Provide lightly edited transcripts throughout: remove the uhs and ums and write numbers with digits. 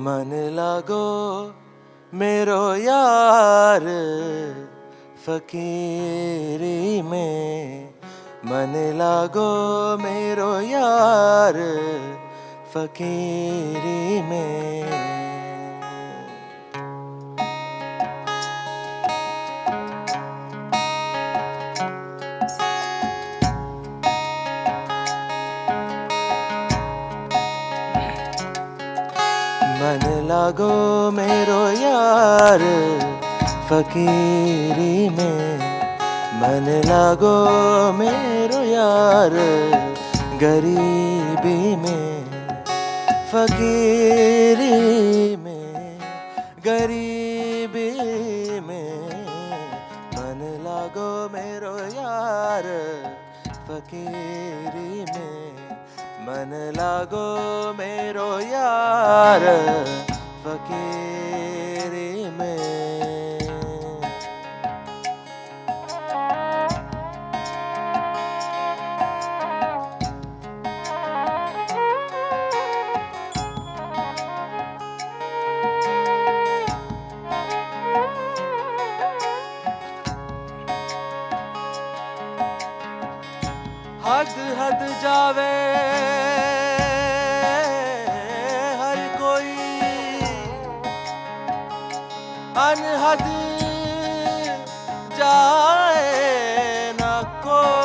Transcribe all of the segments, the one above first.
मन लागो मेरो यार फकीरी में, मन लागो मेरो यार फकीरी में। मन लागो मेरो यार फकीरी में, मन लागो मेरो यार गरीबी में, फकीरी में, गरीबी में। मन लागो मेरो यार फकीरी में, मन लागो मेरो यार फकीरी में। हद हद जावे हर कोई, अनहद जाए न कोई।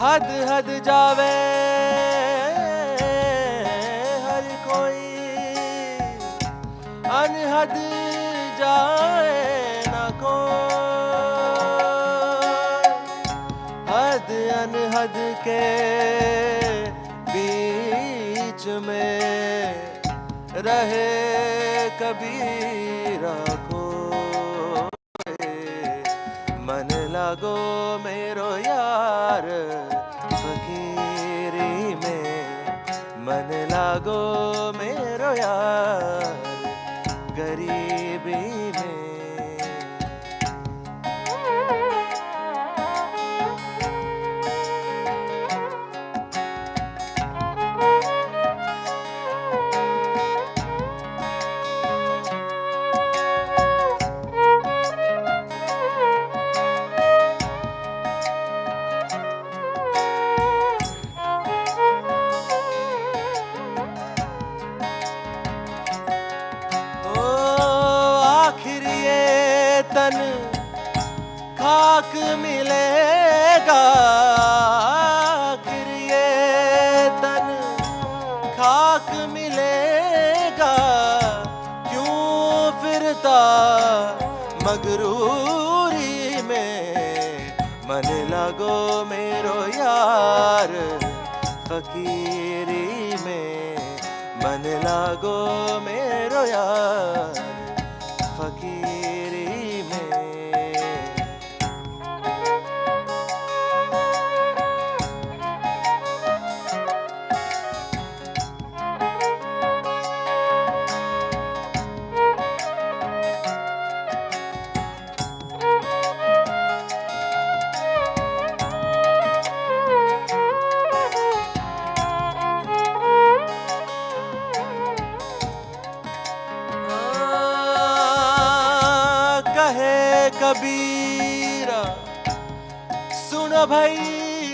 हद हद जावे हर कोई, अनहद जाए हद अनहद के बीच में रहे कबीरा को। मन लागो मेरो लागो मेरो यार गरीबी में। तन खाक मिलेगा, आखिर ये तन खाक मिलेगा, क्यों फिरता मगरूरी में। मन लगो मेरो यार फकीरी में, मन लगो मेरो यार फकीरी में। कबीरा सुनो भाई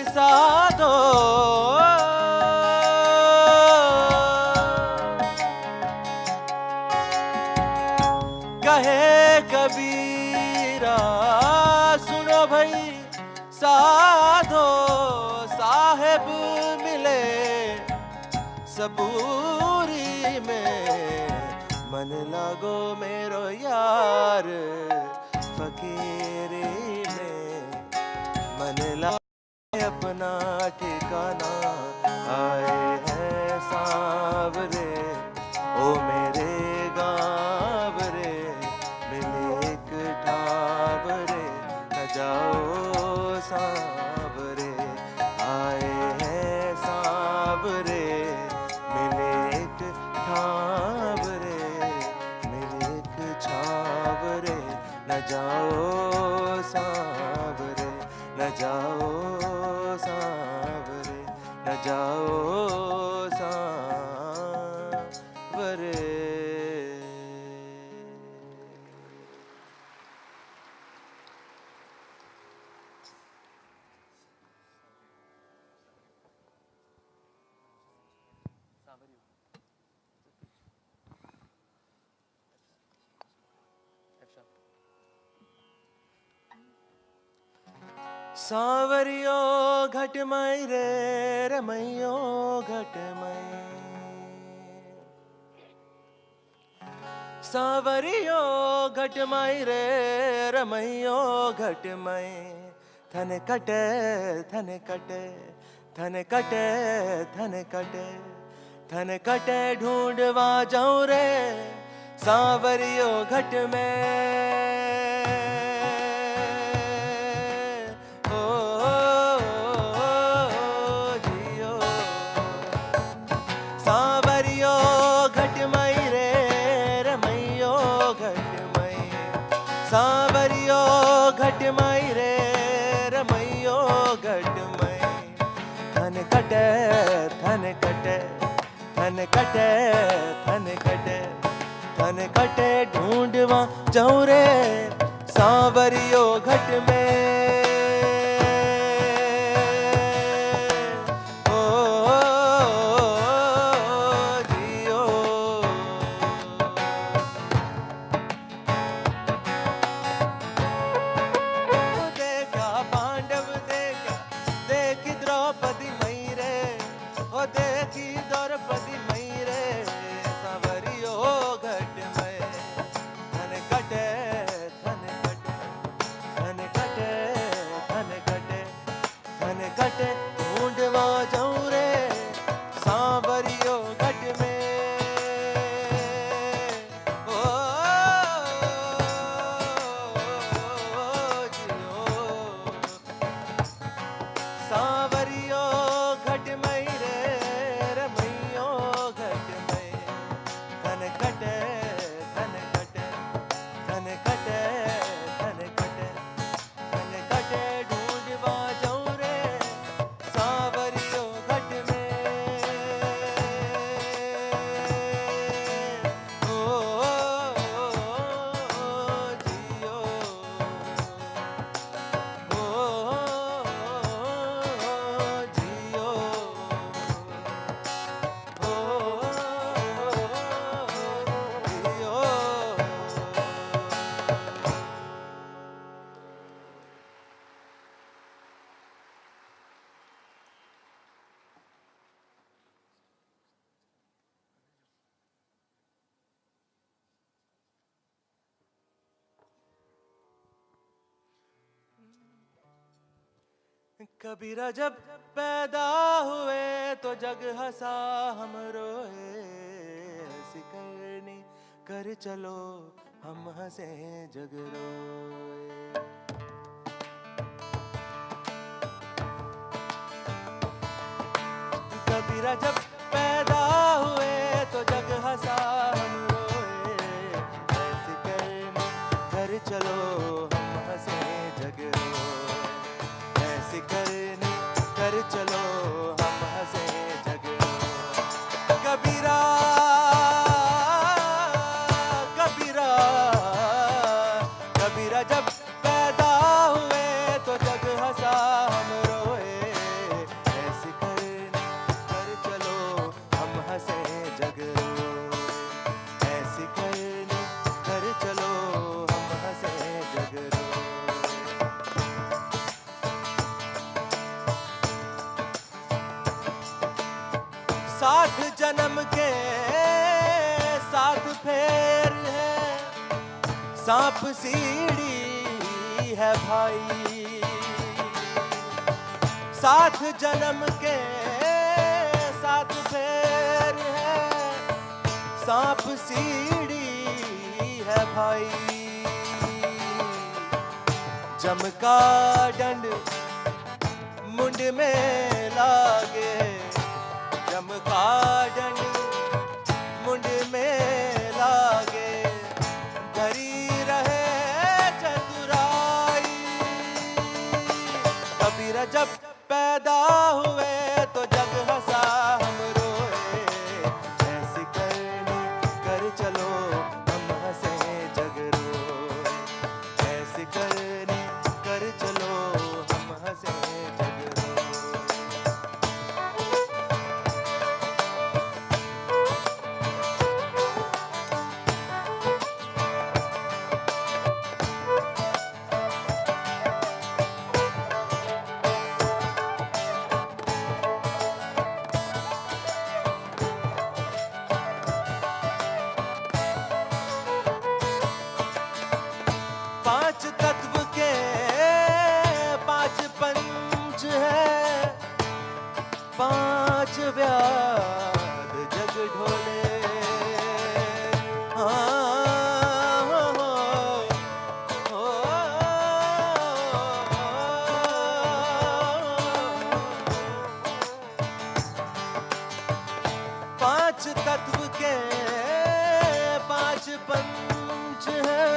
साधो, कहे कबीरा सुनो भाई साधो, साहेब मिले सबूरी में। मन लागो मेरो यार फकीरी में, मन लाए अपना ठिकाना। आए हैं सांवरे ओ मेरे गाँव रे, मिले एक ठाव रे न जाओ सांवरे। आए हैं सांवरे मिले एक ठाव रे, मिले एक छाव रे न जाओ सांवरे, न जाओ सांवरे, न जाओ सांवरे। सांवरियो घटमई रे रमैयो घटमई, सांवरियो घटमई रे रमैयो घटमई। थन कटे थन कटे थन कटे थन कटे थन कटे ढूंढवा जाऊं रे सांवरियो घट में। सांवरियो घटमई रे रमैयो घटमई। थन कटे थन कटे थन कटे थन कटे थन कटे ढूंढवा जाऊं रे सांवरियो घट में। कबीरा जब पैदा हुए तो जग हंसा हम रोए, ऐसी करनी कर चलो हम हंसे जग रोए। कबीरा जब पैदा हुए तो जग हंसा हम रोए, ऐसी करनी कर चलो हम हंसे जग रोए, ऐसी करनी कर चलो हम हंसे जग रोए। कबीरा कबीरा कबीरा जब पैदा हुए तो जग हंसा हम रोए, ऐसी करनी कर चलो हम हंसे जग रोए, ऐसी करनी कर चलो हम हंसे जग रोए। सात जन्म के सात फेर है, सांप सीढ़ी है भाई। सात जन्म के सात फेर है, सांप सीढ़ी है भाई। जम का दंड मुंड में लागे, जम का दंड मुंड में लागे, धरी रहे चतुराई। कबीरा जब पैदा हुए तो जग हंसा हम रोए, ऐसी करनी कर चलो हम हंसे जग रोए, ऐसी करनी कर चलो हम हंसे जग रोए। पांच तत्व के पांच पंच है, पांच व्याध जग ढोले। पांच तत्व के पांच पंच है,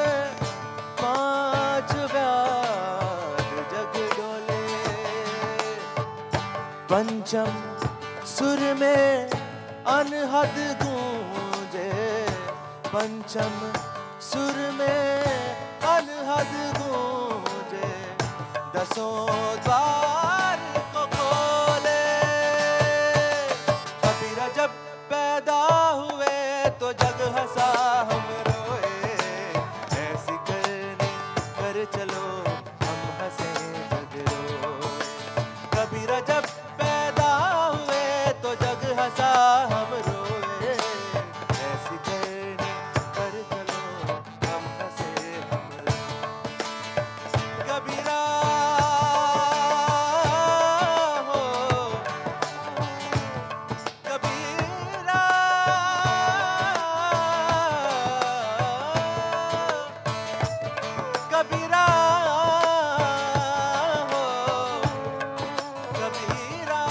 पांच व्याध जग डोले। पंचम सुर में अनहद गूंजे, पंचम सुर में अनहद गूंजे, दसों द्वार को खोले। कबीरा जब पैदा हुए तो जग हंसा हम रोए, ऐसी करनी कर चलो हम हंसे जग रोए। कबीरा जब पैदा हुए तो जग हंसा हम रोए, ऐसी करनी कर चलो हम हंसे हम रोए। कबीरा हो कबीरा, कबीरा हो कबीरा।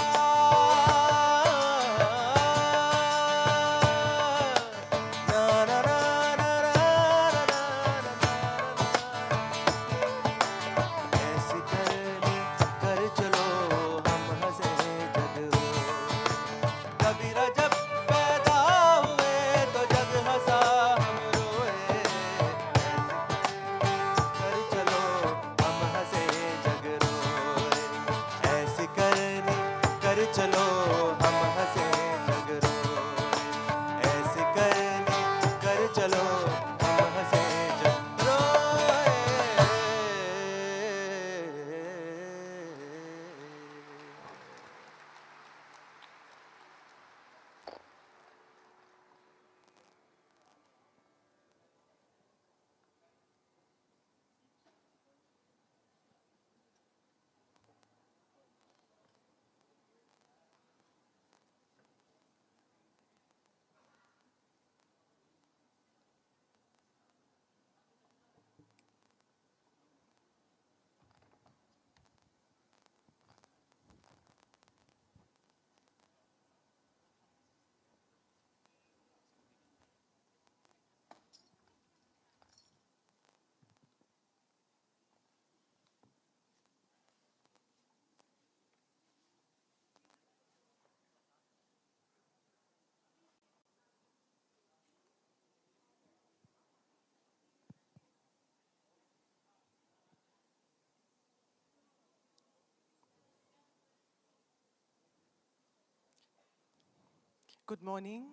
Good morning.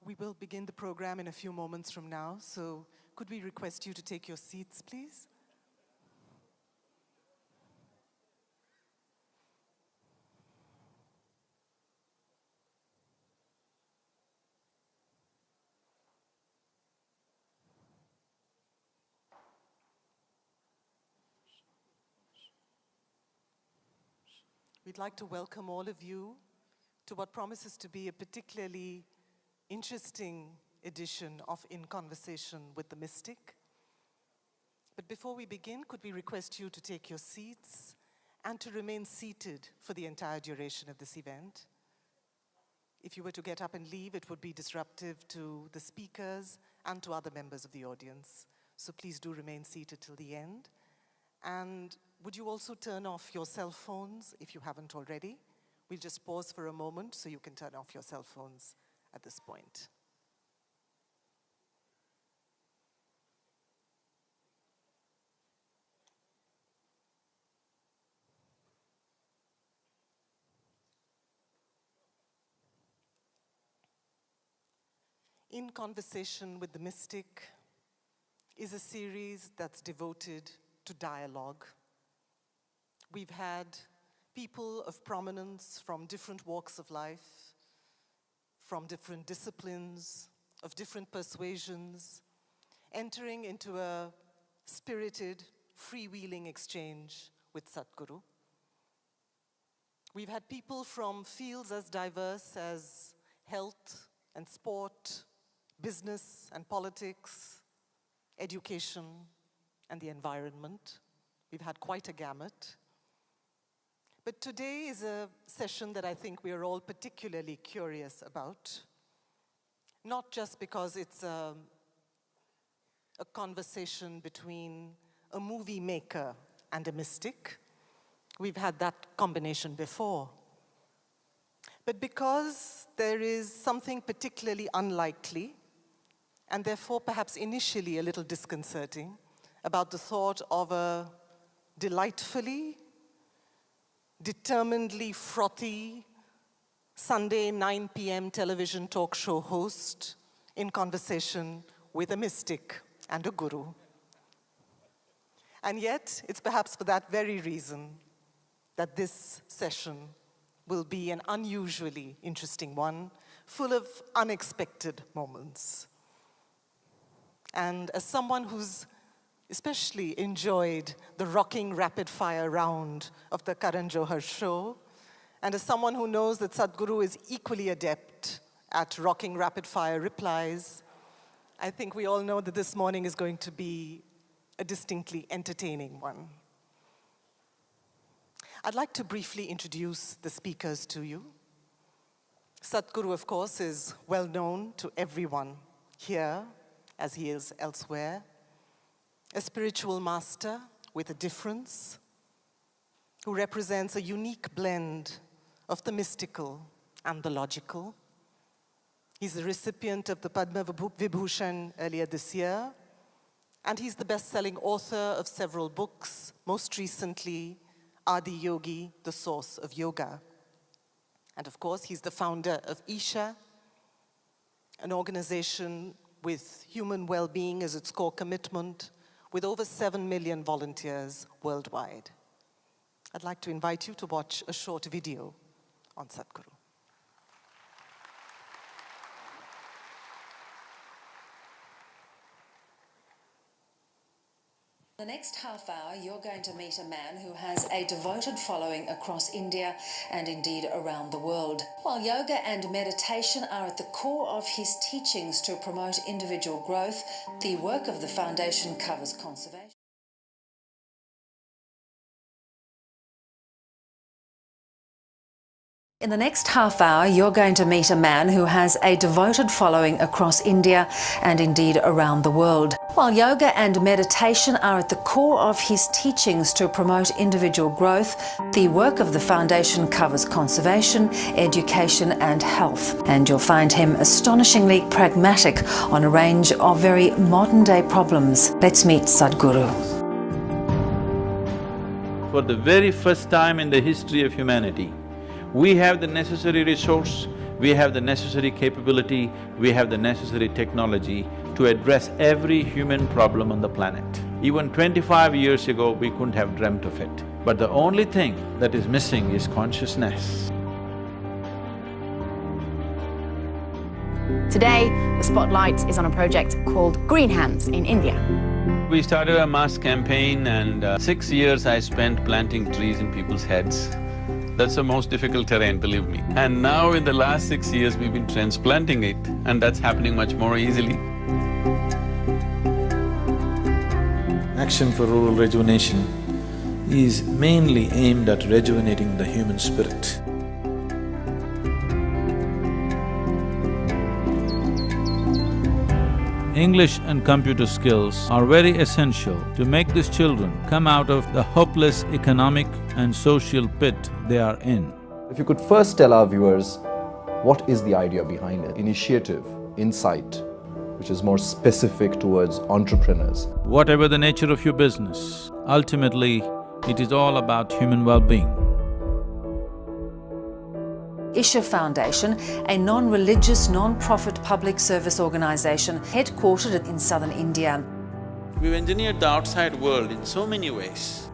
We will begin the program in a few moments from now, so could we request you to take your seats, please? We'd like to welcome all of you to what promises to be a particularly interesting edition of In Conversation with the Mystic. But before we begin, could we request you to take your seats and to remain seated for the entire duration of this event? If you were to get up and leave, it would be disruptive to the speakers and to other members of the audience. So please do remain seated till the end. And would you also turn off your cell phones if you haven't already? We'll just pause for a moment so you can turn off your cell phones at this point. In Conversation with the Mystic is a series that's devoted to dialogue. We've had people of prominence from different walks of life, from different disciplines, of different persuasions, entering into a spirited, freewheeling exchange with Sadhguru. We've had people from fields as diverse as health and sport, business and politics, education and the environment. We've had quite a gamut. But today is a session that I think we are all particularly curious about, not just because it's a conversation between a movie maker and a mystic. We've had that combination before. But because there is something particularly unlikely, and therefore perhaps initially a little disconcerting, about the thought of a delightfully, determinedly frothy Sunday 9 p.m. television talk show host in conversation with a mystic and a guru. And yet, it's perhaps for that very reason that this session will be an unusually interesting one, full of unexpected moments. And as someone who's especially enjoyed the rocking rapid-fire round of the Karan Johar show, and as someone who knows that Sadhguru is equally adept at rocking rapid-fire replies, I think we all know that this morning is going to be a distinctly entertaining one. I'd like to briefly introduce the speakers to you. Sadhguru, of course, is well known to everyone here, as he is elsewhere. A spiritual master with a difference, who represents a unique blend of the mystical and the logical. He's the recipient of the Padma Vibhushan earlier this year, and he's the best-selling author of several books, most recently, Adi Yogi, The Source of Yoga. And of course, he's the founder of Isha, an organization with human well-being as its core commitment, with over 7 million volunteers worldwide. I'd like to invite you to watch a short video on Sadhguru. The next half hour, you're going to meet a man who has a devoted following across India and indeed around the world. While yoga and meditation are at the core of his teachings to promote individual growth, the work of the foundation covers conservation. In the next half hour, you're going to meet a man who has a devoted following across India and indeed around the world. While yoga and meditation are at the core of his teachings to promote individual growth, the work of the foundation covers conservation, education and health. And you'll find him astonishingly pragmatic on a range of very modern-day problems. Let's meet Sadhguru. For the very first time in the history of humanity, we have the necessary resource We have the necessary capability, we have the necessary technology to address every human problem on the planet. Even 25 years ago, we couldn't have dreamt of it. But the only thing that is missing is consciousness. Today, the spotlight is on a project called Green Hands in India. We started a mass campaign and 6 years I spent planting trees in people's heads. That's the most difficult terrain, believe me. And now in the last 6 years, we've been transplanting it, and that's happening much more easily. Action for Rural Rejuvenation is mainly aimed at rejuvenating the human spirit. English and computer skills are very essential to make these children come out of the hopeless economic and social pit they are in. If you could first tell our viewers, what is the idea behind it? Initiative, insight, which is more specific towards entrepreneurs. Whatever the nature of your business, ultimately, it is all about human well-being. Isha Foundation, a non-religious, non-profit public service organisation headquartered in southern India. We've engineered the outside world in so many ways,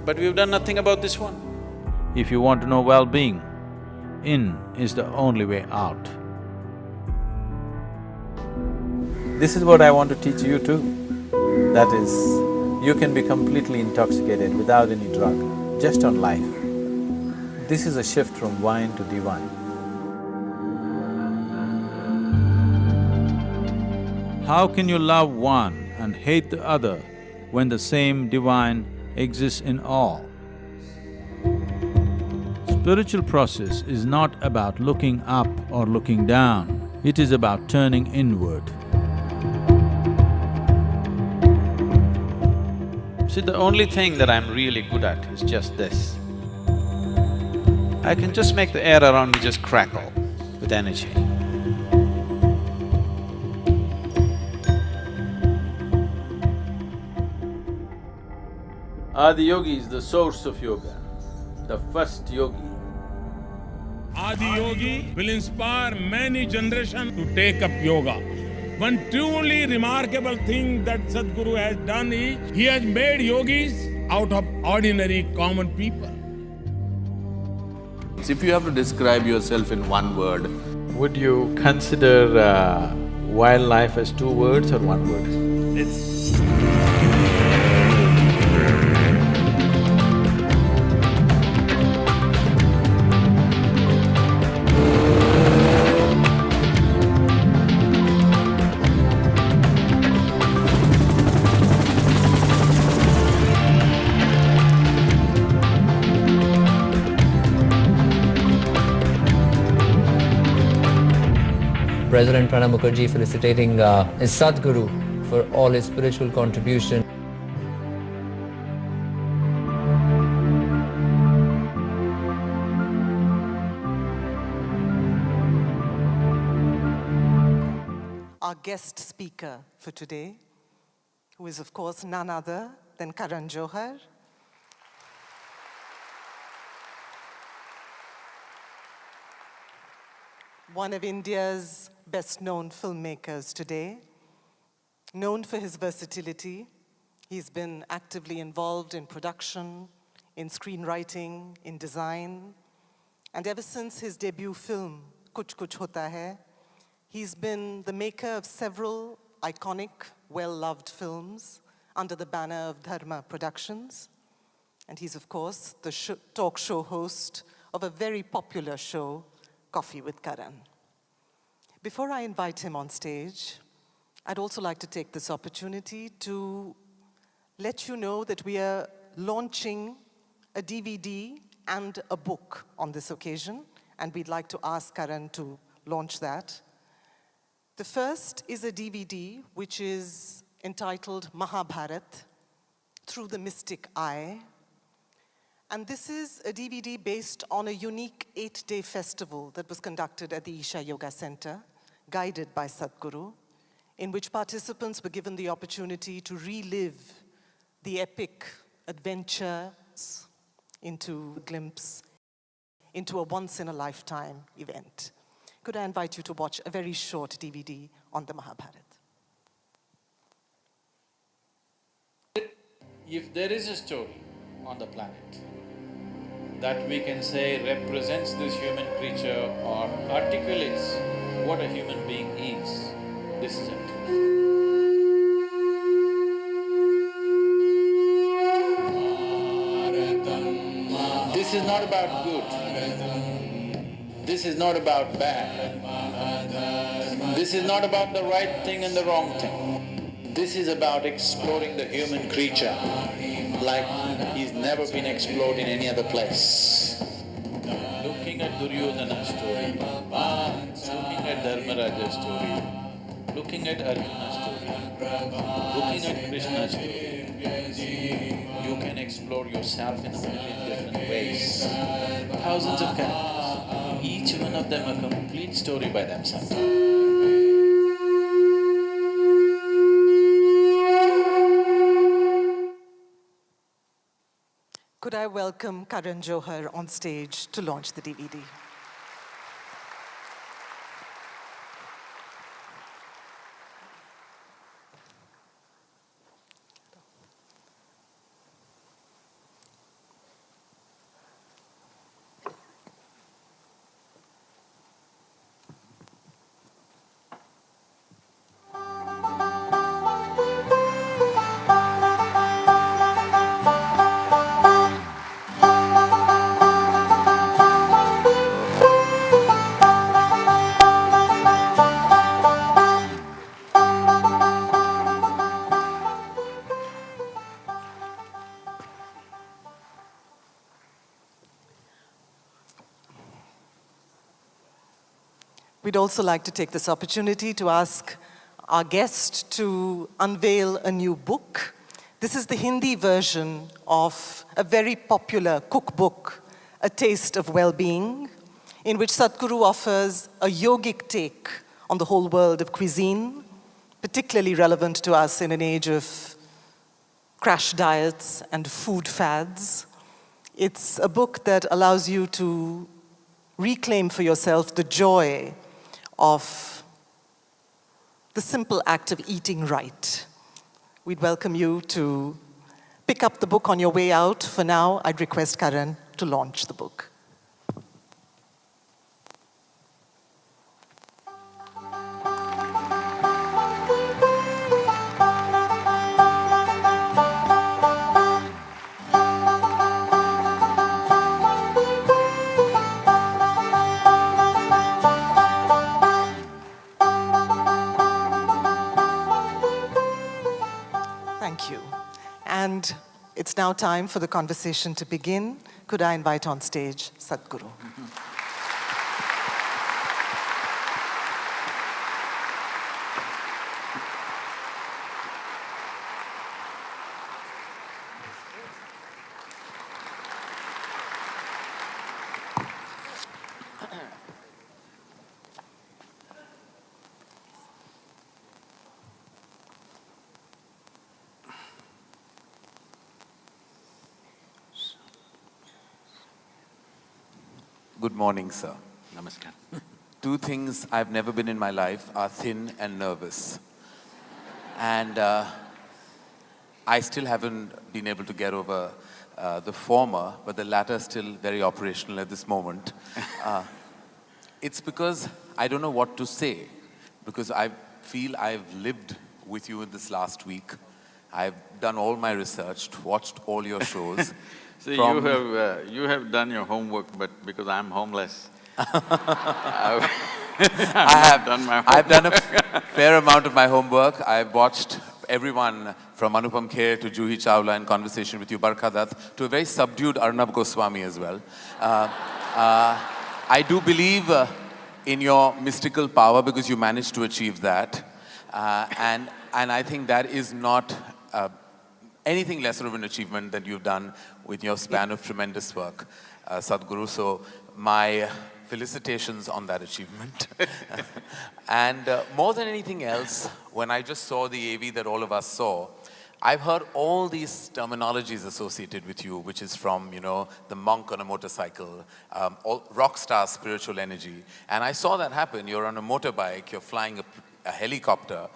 but we've done nothing about this one. If you want to know well-being, in is the only way out. This is what I want to teach you too. That is, you can be completely intoxicated without any drug, just on life. This is a shift from wine to divine. How can you love one and hate the other when the same divine exists in all? Spiritual process is not about looking up or looking down, it is about turning inward. See, the only thing that I'm really good at is just this. I can just make the air around me just crackle with energy. Adi Yogi is the source of yoga, the first yogi. Adi Yogi will inspire many generations to take up yoga. One truly remarkable thing that Sadhguru has done is, he has made yogis out of ordinary common people. If you have to describe yourself in one word, Would you consider wildlife as 2 words or 1 word? President Pranab Mukherjee felicitating his Sadhguru for all his spiritual contribution. Our guest speaker for today, who is of course none other than Karan Johar. One of India's best-known filmmakers today. Known for his versatility, he's been actively involved in production, in screenwriting, in design, and ever since his debut film, Kuch Kuch Hota Hai, he's been the maker of several iconic, well-loved films under the banner of Dharma Productions. And he's, of course, the talk show host of a very popular show, Coffee with Karan. Before I invite him on stage, I'd also like to take this opportunity to let you know that we are launching a DVD and a book on this occasion, and we'd like to ask Karan to launch that. The first is a DVD which is entitled Mahabharat, Through the Mystic Eye. And this is a DVD based on a unique 8-day festival that was conducted at the Isha Yoga Center, guided by Sadhguru, in which participants were given the opportunity to relive the epic adventure into a glimpse into a once-in-a-lifetime event. could I invite you to watch a very short DVD on the Mahabharata? If there is a story on the planet that we can say represents this human creature or articulates what a human being is, this is it. This is not about good. This is not about bad. This is not about the right thing and the wrong thing. This is about exploring the human creature like he's never been explored in any other place. Looking at Duryodhana's story, looking at Dharmaraja's story, looking at Arjuna's story, looking at Krishna's story, you can explore yourself in a million different ways. Thousands of characters, each one of them a complete story by themselves. Could I welcome Karan Johar on stage to launch the DVD? We'd also like to take this opportunity to ask our guest to unveil a new book. This is the Hindi version of a very popular cookbook, A Taste of Well-Being, in which Sadhguru offers a yogic take on the whole world of cuisine, particularly relevant to us in an age of crash diets and food fads. It's a book that allows you to reclaim for yourself the joy of the simple act of eating right. We'd welcome you to pick up the book on your way out. For now, I'd request Karan to launch the book. Thank you. And it's now time for the conversation to begin. Could I invite on stage Sadhguru? Good morning, sir. Namaskar. Two things I've never been in my life are thin and nervous. And I still haven't been able to get over the former, but the latter still very operational at this moment. It's because I don't know what to say, because I feel I've lived with you in this last week. I've done all my research, watched all your shows. See, you have done your homework, but because I'm homeless, I've done my homework. I've done a fair amount of my homework. I've watched everyone from Anupam Kher to Juhi Chawla in conversation with you, Barkha Dutt, to a very subdued Arnab Goswami as well. I do believe in your mystical power because you managed to achieve that. And I think that is not anything lesser of an achievement than you've done with your span of tremendous work, Sadhguru. So my felicitations on that achievement. And more than anything else, when I just saw the AV that all of us saw, I've heard all these terminologies associated with you, which is from, the monk on a motorcycle, all rock star spiritual energy. And I saw that happen. You're on a motorbike, you're flying a helicopter.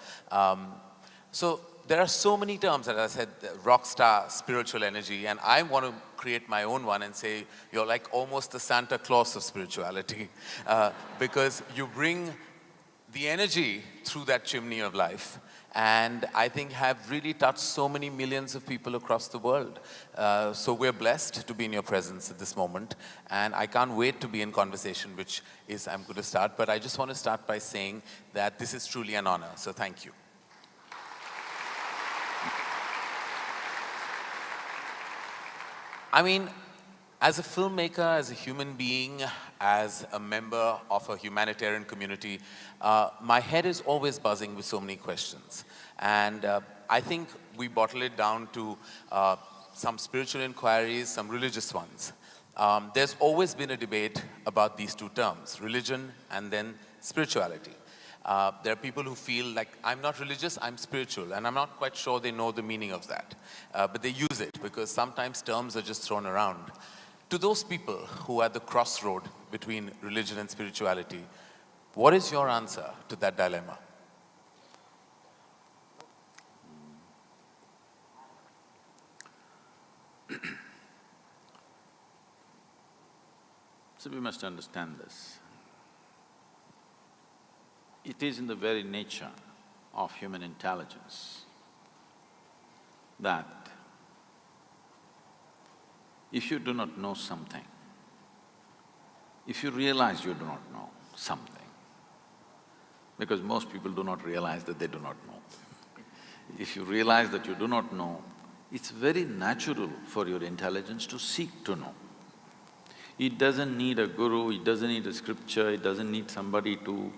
So there are so many terms, as I said, rock star spiritual energy, and I want to create my own one and say you're like almost the Santa Claus of spirituality, because you bring the energy through that chimney of life, and I think have really touched so many millions of people across the world. So we're blessed to be in your presence at this moment, and I can't wait to be in conversation, which is I'm going to start, but I just want to start by saying that this is truly an honor, so thank you. I mean, as a filmmaker, as a human being, as a member of a humanitarian community, my head is always buzzing with so many questions. And I think we bottle it down to some spiritual inquiries, some religious ones. There's always been a debate about these two terms, religion and then spirituality. There are people who feel like, I'm not religious, I'm spiritual, and I'm not quite sure they know the meaning of that. But they use it because sometimes terms are just thrown around. To those people who are at the crossroad between religion and spirituality, what is your answer to that dilemma? So we must understand this. It is in the very nature of human intelligence that if you do not know something, if you realize you do not know something, because most people do not realize that they do not know. If you realize that you do not know, it's very natural for your intelligence to seek to know. It doesn't need a guru, it doesn't need a scripture, it doesn't need somebody to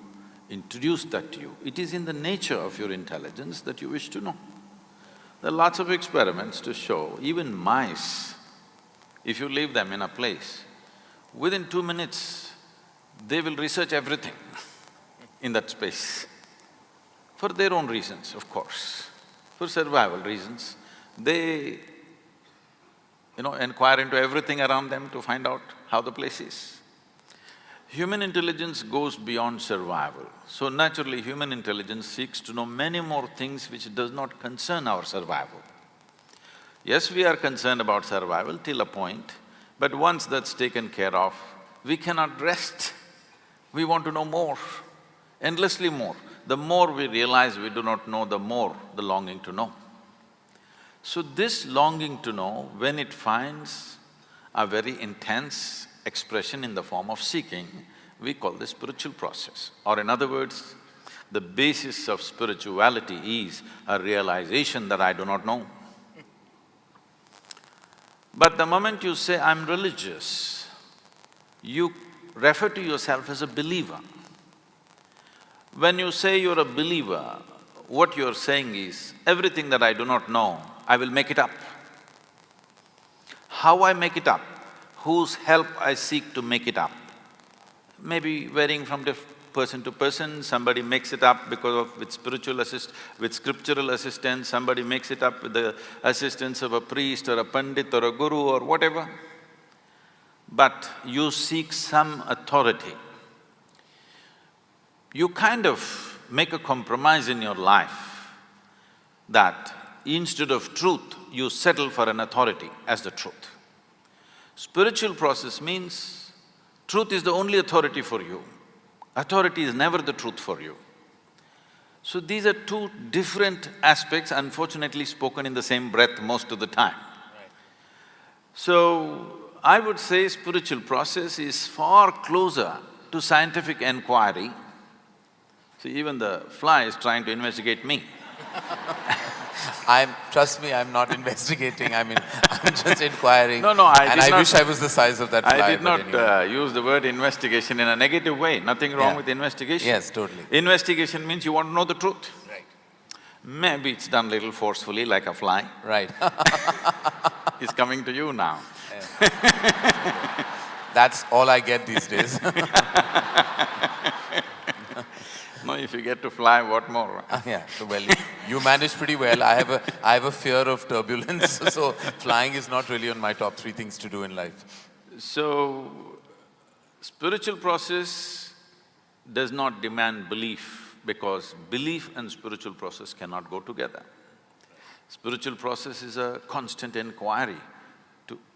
introduce that to you. It is in the nature of your intelligence that you wish to know. There are lots of experiments to show, even mice, if you leave them in a place, within 2 minutes, they will research everything in that space. For their own reasons, of course. For survival reasons, they, inquire into everything around them to find out how the place is. Human intelligence goes beyond survival. So naturally, human intelligence seeks to know many more things which does not concern our survival. Yes, we are concerned about survival till a point, but once that's taken care of, we cannot rest. We want to know more, endlessly more. The more we realize we do not know, the more the longing to know. So this longing to know, when it finds a very intense expression in the form of seeking, we call this spiritual process. Or in other words, the basis of spirituality is a realization that I do not know. But the moment you say, I'm religious, you refer to yourself as a believer. When you say you're a believer, what you're saying is, everything that I do not know, I will make it up. How I make it up? Whose help I seek to make it up? Maybe varying from person to person, somebody makes it up with scriptural assistance, somebody makes it up with the assistance of a priest or a pandit or a guru or whatever. But you seek some authority. You kind of make a compromise in your life that instead of truth, you settle for an authority as the truth. Spiritual process means truth is the only authority for you. Authority is never the truth for you. So these are two different aspects, unfortunately spoken in the same breath most of the time. So, I would say spiritual process is far closer to scientific inquiry. See, even the fly is trying to investigate me. Trust me, I'm not investigating, I'm just inquiring. No, I wish I was the size of that fly. I did not use the word investigation in a negative way, nothing wrong with investigation. Yes, totally. Investigation means you want to know the truth. Right. Maybe it's done little forcefully like a fly. Right. It's coming to you now. That's all I get these days. No, If you get to fly, what more? Yeah, so well, you manage pretty well. I have a fear of turbulence, so flying is not really on my top three things to do in life. So, spiritual process does not demand belief, because belief and spiritual process cannot go together. Spiritual process is a constant inquiry.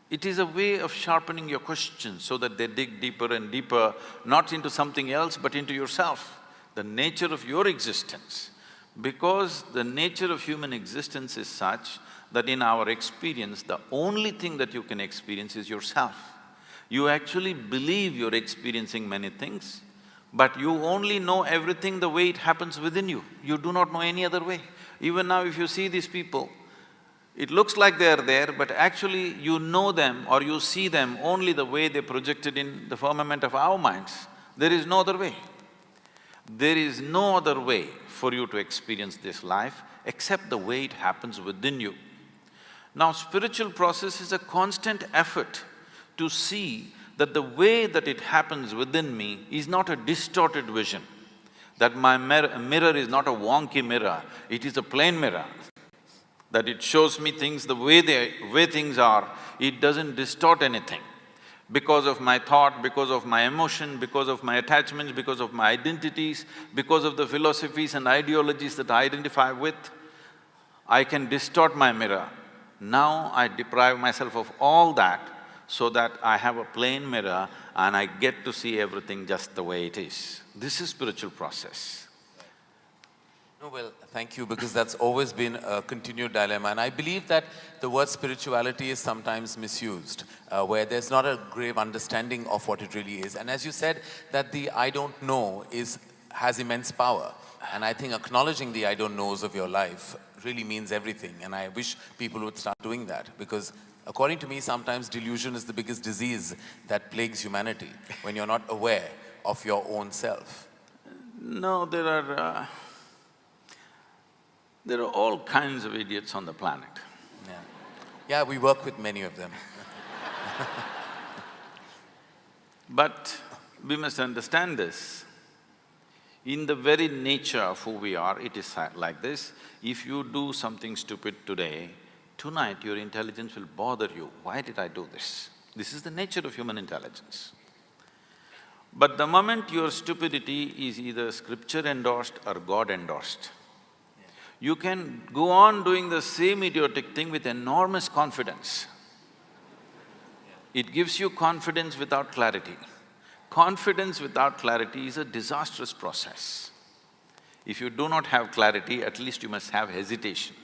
It is a way of sharpening your questions so that they dig deeper and deeper, not into something else but into yourself, the nature of your existence. Because the nature of human existence is such that in our experience, the only thing that you can experience is yourself. You actually believe you're experiencing many things, but you only know everything the way it happens within you. You do not know any other way. Even now if you see these people, it looks like they're there, but actually you know them or you see them only the way they projected in the firmament of our minds. There is no other way. There is no other way for you to experience this life except the way it happens within you. Now, spiritual process is a constant effort to see that the way that it happens within me is not a distorted vision, that my mirror is not a wonky mirror, it is a plain mirror, that it shows me things the way things are, it doesn't distort anything. Because of my thought, because of my emotion, because of my attachments, because of my identities, because of the philosophies and ideologies that I identify with, I can distort my mirror. Now I deprive myself of all that so that I have a plain mirror and I get to see everything just the way it is. This is spiritual process. No, well, thank you, because that's always been a continued dilemma. And I believe that the word spirituality is sometimes misused, where there's not a grave understanding of what it really is. And as you said, that the I don't know has immense power. And I think acknowledging the I don't knows of your life really means everything. And I wish people would start doing that, because according to me, sometimes delusion is the biggest disease that plagues humanity, when you're not aware of your own self. No, there are all kinds of idiots on the planet. Yeah. Yeah, we work with many of them. But we must understand this. In the very nature of who we are, it is like this. If you do something stupid today, tonight your intelligence will bother you. Why did I do this? This is the nature of human intelligence. But the moment your stupidity is either scripture endorsed or God endorsed, you can go on doing the same idiotic thing with enormous confidence. It gives you confidence without clarity. Confidence without clarity is a disastrous process. If you do not have clarity, at least you must have hesitation.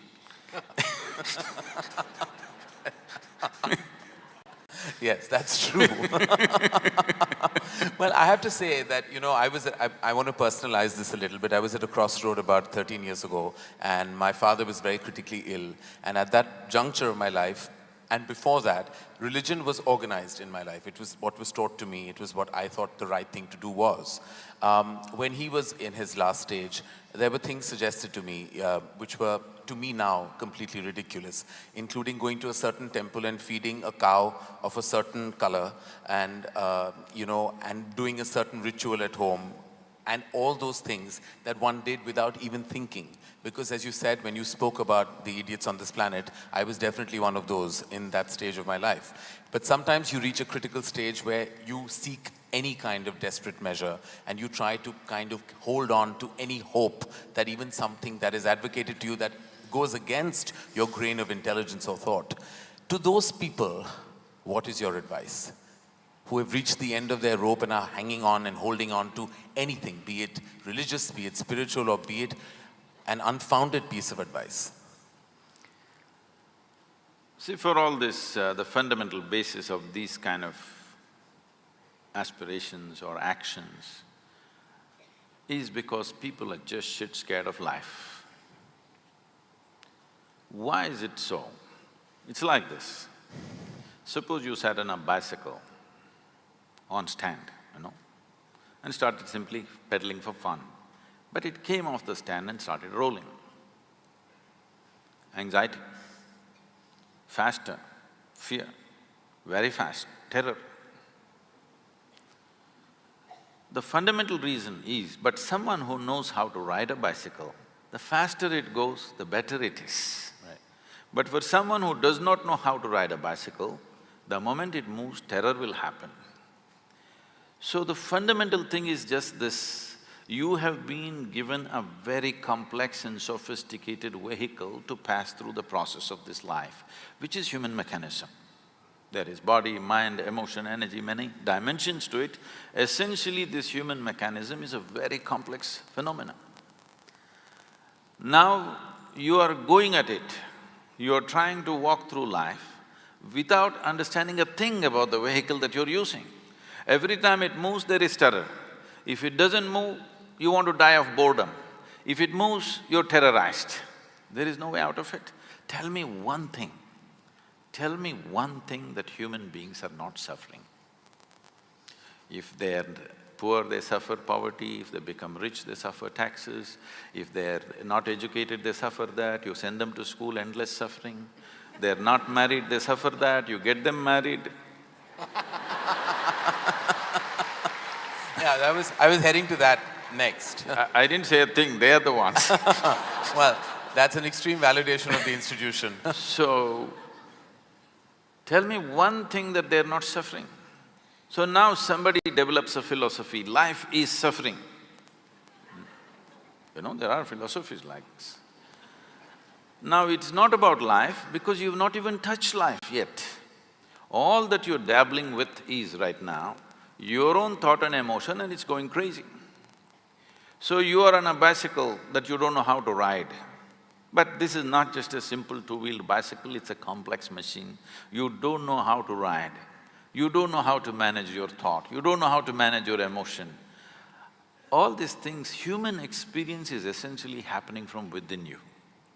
Yes, that's true. Well, I have to say that, I want to personalize this a little bit. I was at a crossroad about 13 years ago, and my father was very critically ill. And at that juncture of my life, and before that, religion was organized in my life. It was what was taught to me. It was what I thought the right thing to do was. When he was in his last stage, there were things suggested to me which were, to me now, completely ridiculous, including going to a certain temple and feeding a cow of a certain color and, and doing a certain ritual at home, and all those things that one did without even thinking. Because as you said, when you spoke about the idiots on this planet, I was definitely one of those in that stage of my life. But sometimes you reach a critical stage where you seek any kind of desperate measure and you try to kind of hold on to any hope that even something that is advocated to you that goes against your grain of intelligence or thought. To those people, what is your advice? Who have reached the end of their rope and are hanging on and holding on to anything, be it religious, be it spiritual, or be it an unfounded piece of advice? See, for all this, the fundamental basis of these kind of aspirations or actions is because people are just shit scared of life. Why is it so? It's like this. Suppose you sat on a bicycle on stand, and started simply pedaling for fun. But it came off the stand and started rolling. Anxiety, faster, fear, very fast, terror. The fundamental reason is, but someone who knows how to ride a bicycle, the faster it goes, the better it is. Right. But for someone who does not know how to ride a bicycle, the moment it moves, terror will happen. So the fundamental thing is just this, you have been given a very complex and sophisticated vehicle to pass through the process of this life, which is human mechanism. There is body, mind, emotion, energy, many dimensions to it. Essentially, this human mechanism is a very complex phenomenon. Now, you are going at it, you are trying to walk through life without understanding a thing about the vehicle that you're using. Every time it moves, there is terror. If it doesn't move, you want to die of boredom. If it moves, you're terrorized. There is no way out of it. Tell me one thing that human beings are not suffering. If they're poor, they suffer poverty. If they become rich, they suffer taxes. If they're not educated, they suffer that. You send them to school, endless suffering. They're not married, they suffer that. You get them married. Yeah, I was heading to that next. I didn't say a thing, they're the ones. Well, that's an extreme validation of the institution. So, tell me one thing that they're not suffering. So now somebody develops a philosophy, life is suffering. You know, there are philosophies like this. Now it's not about life because you've not even touched life yet. All that you're dabbling with is right now your own thought and emotion, and it's going crazy. So you are on a bicycle that you don't know how to ride. But this is not just a simple two-wheeled bicycle, it's a complex machine. You don't know how to ride, you don't know how to manage your thought, you don't know how to manage your emotion. All these things, human experience is essentially happening from within you.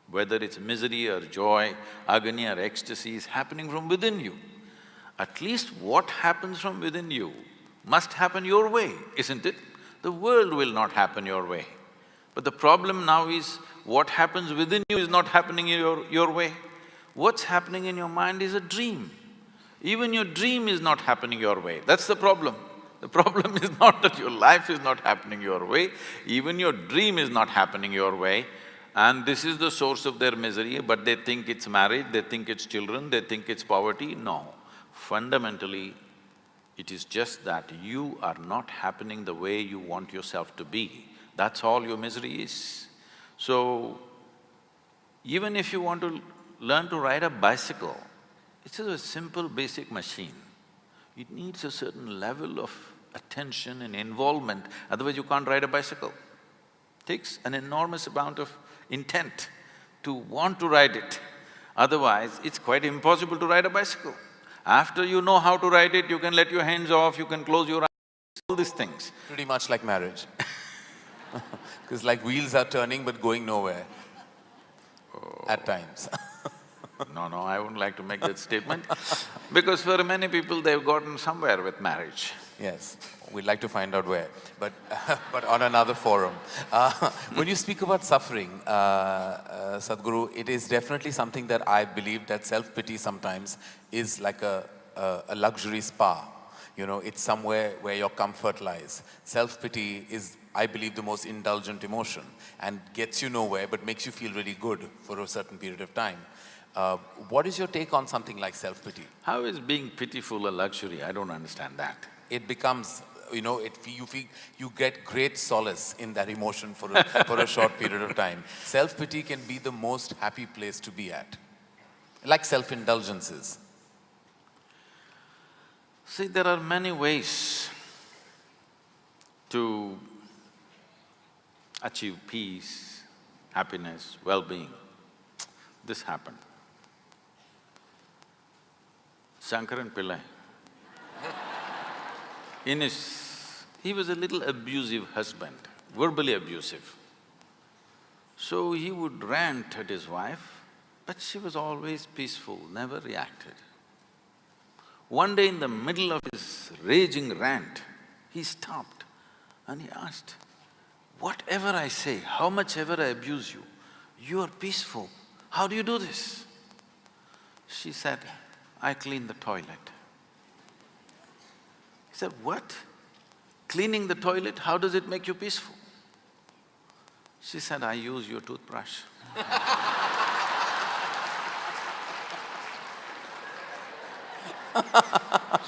Whether it's misery or joy, agony or ecstasy is happening from within you. At least what happens from within you must happen your way, isn't it? The world will not happen your way. But the problem now is, what happens within you is not happening your way. What's happening in your mind is a dream. Even your dream is not happening your way, that's the problem. The problem is not that your life is not happening your way, even your dream is not happening your way. And this is the source of their misery, but they think it's marriage, they think it's children, they think it's poverty. No, fundamentally, it is just that you are not happening the way you want yourself to be. That's all your misery is. So, even if you want to learn to ride a bicycle, it's just a simple basic machine. It needs a certain level of attention and involvement, otherwise you can't ride a bicycle. It takes an enormous amount of intent to want to ride it. Otherwise, it's quite impossible to ride a bicycle. After you know how to ride it, you can let your hands off, you can close your eyes, all these things. Pretty much like marriage. Because like wheels are turning but going nowhere. At times. No, I wouldn't like to make that statement, because for many people, they've gotten somewhere with marriage. Yes, we'd like to find out where, but but on another forum. When you speak about suffering, Sadhguru, it is definitely something that I believe that self-pity sometimes is like a luxury spa. You know, it's somewhere where your comfort lies. Self-pity is, I believe, the most indulgent emotion and gets you nowhere but makes you feel really good for a certain period of time. What is your take on something like self-pity? How is being pitiful a luxury? I don't understand that. It becomes, you know, you get great solace in that emotion for a short period of time. Self-pity can be the most happy place to be at, like self-indulgences. See, there are many ways to achieve peace, happiness, well-being. This happened. Shankaran Pillai, he was a little abusive husband, verbally abusive. So he would rant at his wife, but she was always peaceful, never reacted. One day in the middle of his raging rant, he stopped and he asked, "Whatever I say, how much ever I abuse you, you are peaceful. How do you do this?" She said, "I clean the toilet." He said, "What? cleaning the toilet, how does it make you peaceful? She said, I use your toothbrush.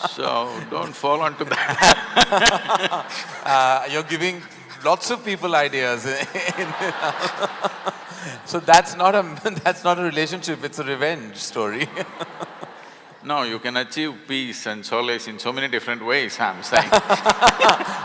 So, don't fall onto that. You're giving lots of people ideas. So that's not a relationship, it's a revenge story. No, you can achieve peace and solace in so many different ways, I'm saying.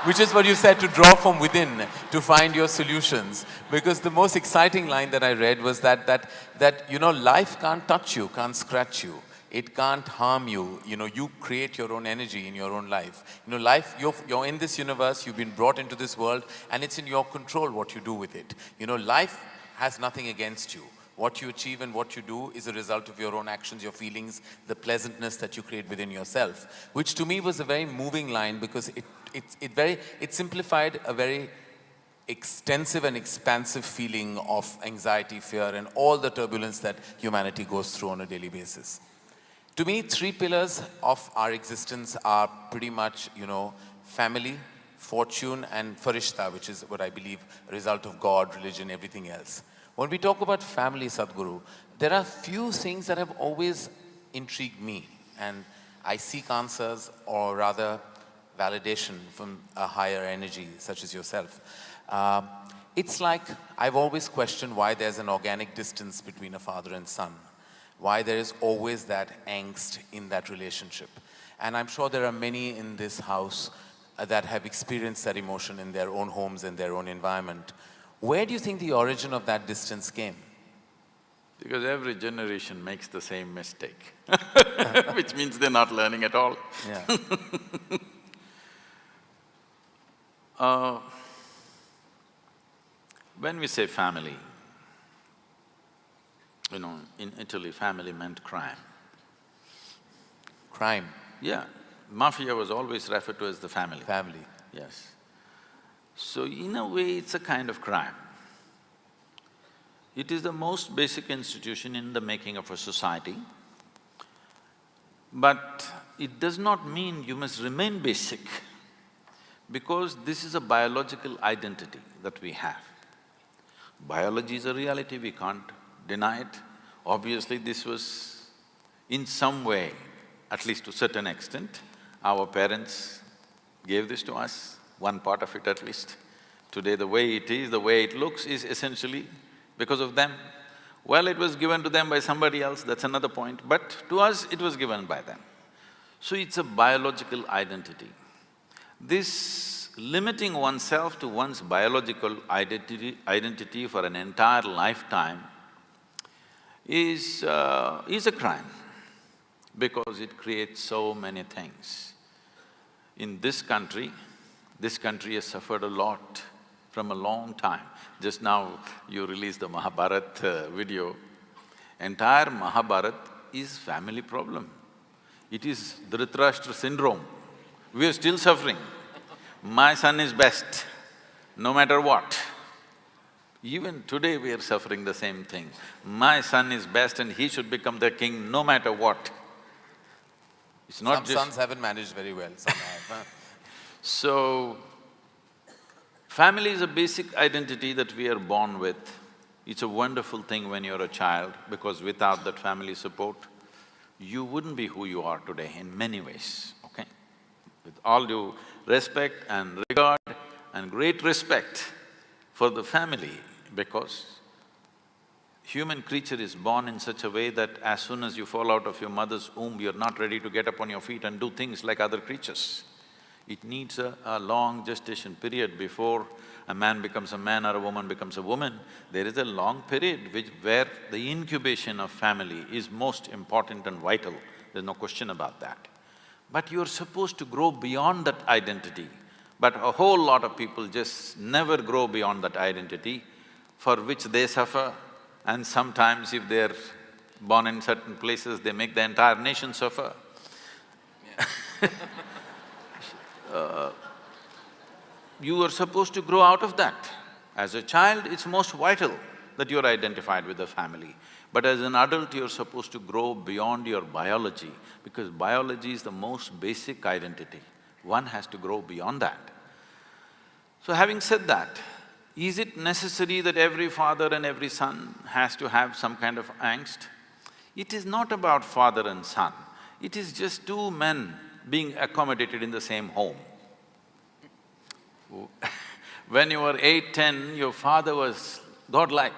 Which is what you said, to draw from within, to find your solutions. Because the most exciting line that I read was that you know, life can't touch you, can't scratch you. It can't harm you. You know, you create your own energy in your own life. You know, life, you're in this universe, you've been brought into this world, and it's in your control what you do with it. You know, life has nothing against you. What you achieve and what you do is a result of your own actions, your feelings, the pleasantness that you create within yourself. Which to me was a very moving line, because it simplified a very extensive and expansive feeling of anxiety, fear, and all the turbulence that humanity goes through on a daily basis. To me, three pillars of our existence are pretty much, you know, family, fortune, and farishta, which is what I believe a result of God, religion, everything else. When we talk about family, Sadhguru, there are few things that have always intrigued me, and I seek answers, or rather validation, from a higher energy such as yourself. It's like I've always questioned why there's an organic distance between a father and son, why there is always that angst in that relationship. And I'm sure there are many in this house that have experienced that emotion in their own homes and their own environment. Where do you think the origin of that distance came? Because every generation makes the same mistake, which means they're not learning at all. Yeah. When we say family, you know, in Italy, family meant crime. Crime? Yeah. Mafia was always referred to as the family. Family. Yes. So in a way, it's a kind of crime. It is the most basic institution in the making of a society, but it does not mean you must remain basic, because this is a biological identity that we have. Biology is a reality, we can't deny it. Obviously, this was in some way, at least to a certain extent, our parents gave this to us, one part of it at least. Today, the way it is, the way it looks is essentially because of them. Well, it was given to them by somebody else, that's another point, but to us, it was given by them. So it's a biological identity. This limiting oneself to one's biological identity for an entire lifetime is a crime, because it creates so many things. In this country has suffered a lot from a long time. Just now you released the Mahabharata video. Entire Mahabharata is family problem. It is Dhritarashtra syndrome. We are still suffering. My son is best, no matter what. Even today we are suffering the same thing. My son is best and he should become the king no matter what. It's not Some sons haven't managed very well, some have. So, family is a basic identity that we are born with. It's a wonderful thing when you're a child, because without that family support, you wouldn't be who you are today in many ways, okay? With all due respect and regard and great respect for the family, because human creature is born in such a way that as soon as you fall out of your mother's womb, you're not ready to get up on your feet and do things like other creatures. It needs a long gestation period before a man becomes a man or a woman becomes a woman. There is a long period where the incubation of family is most important and vital, there's no question about that. But you're supposed to grow beyond that identity. But a whole lot of people just never grow beyond that identity, for which they suffer, and sometimes if they're born in certain places, they make the entire nation suffer. You are supposed to grow out of that. As a child, it's most vital that you're identified with the family. But as an adult, you're supposed to grow beyond your biology, because biology is the most basic identity. One has to grow beyond that. So having said that, is it necessary that every father and every son has to have some kind of angst? It is not about father and son, it is just two men being accommodated in the same home. When you were 8, 10, your father was godlike.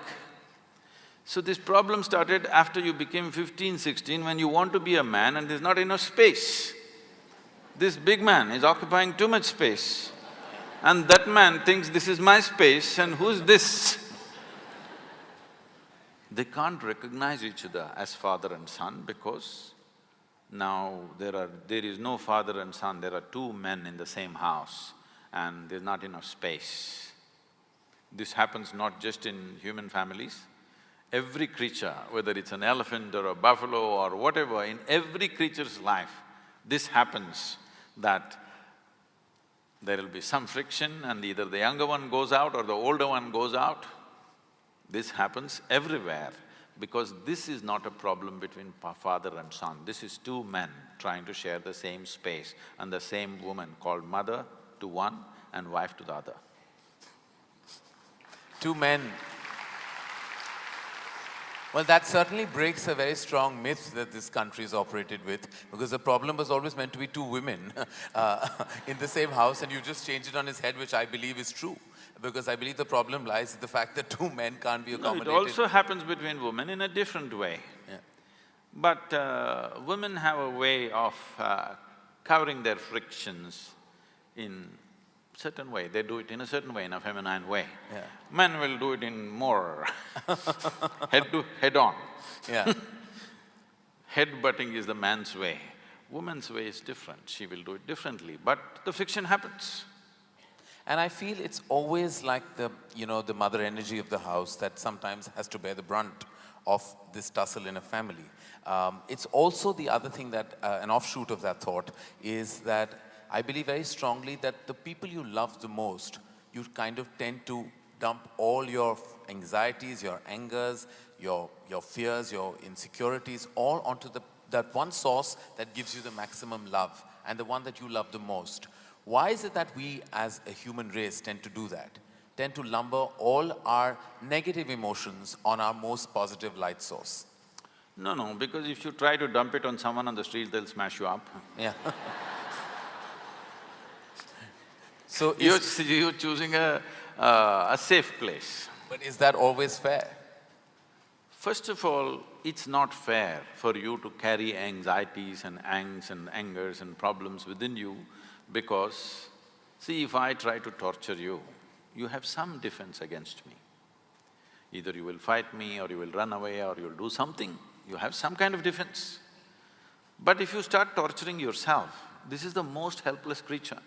So this problem started after you became 15, 16, when you want to be a man and there's not enough space. This big man is occupying too much space. And that man thinks, this is my space and who's this? They can't recognize each other as father and son because now there is no father and son, there are two men in the same house and there's not enough space. This happens not just in human families. Every creature, whether it's an elephant or a buffalo or whatever, in every creature's life, this happens that there will be some friction and either the younger one goes out or the older one goes out. This happens everywhere because this is not a problem between father and son. This is two men trying to share the same space and the same woman called mother to one and wife to the other. Two men. Well, that certainly breaks a very strong myth that this country is operated with, because the problem was always meant to be two women in the same house, and you just changed it on his head, which I believe is true. Because I believe the problem lies in the fact that two men can't be accommodated. No, it also happens between women in a different way. Yeah. But women have a way of covering their frictions in certain way. They do it in a certain way, in a feminine way. Yeah. Men will do it in more head-on. Yeah. Head-butting is the man's way. Woman's way is different, she will do it differently, but the friction happens. And I feel it's always like the mother energy of the house that sometimes has to bear the brunt of this tussle in a family. It's also the other thing that, an offshoot of that thought, is that I believe very strongly that the people you love the most, you kind of tend to dump all your anxieties, your angers, your fears, your insecurities, all onto that one source that gives you the maximum love and the one that you love the most. Why is it that we as a human race tend to do that? Tend to lumber all our negative emotions on our most positive light source? No, because if you try to dump it on someone on the street, they'll smash you up. Yeah. So You're choosing a safe place. But is that always fair? First of all, it's not fair for you to carry anxieties and angst and angers and problems within you because, see, if I try to torture you, you have some defense against me. Either you will fight me or you will run away or you'll do something, you have some kind of defense. But if you start torturing yourself, this is the most helpless creature.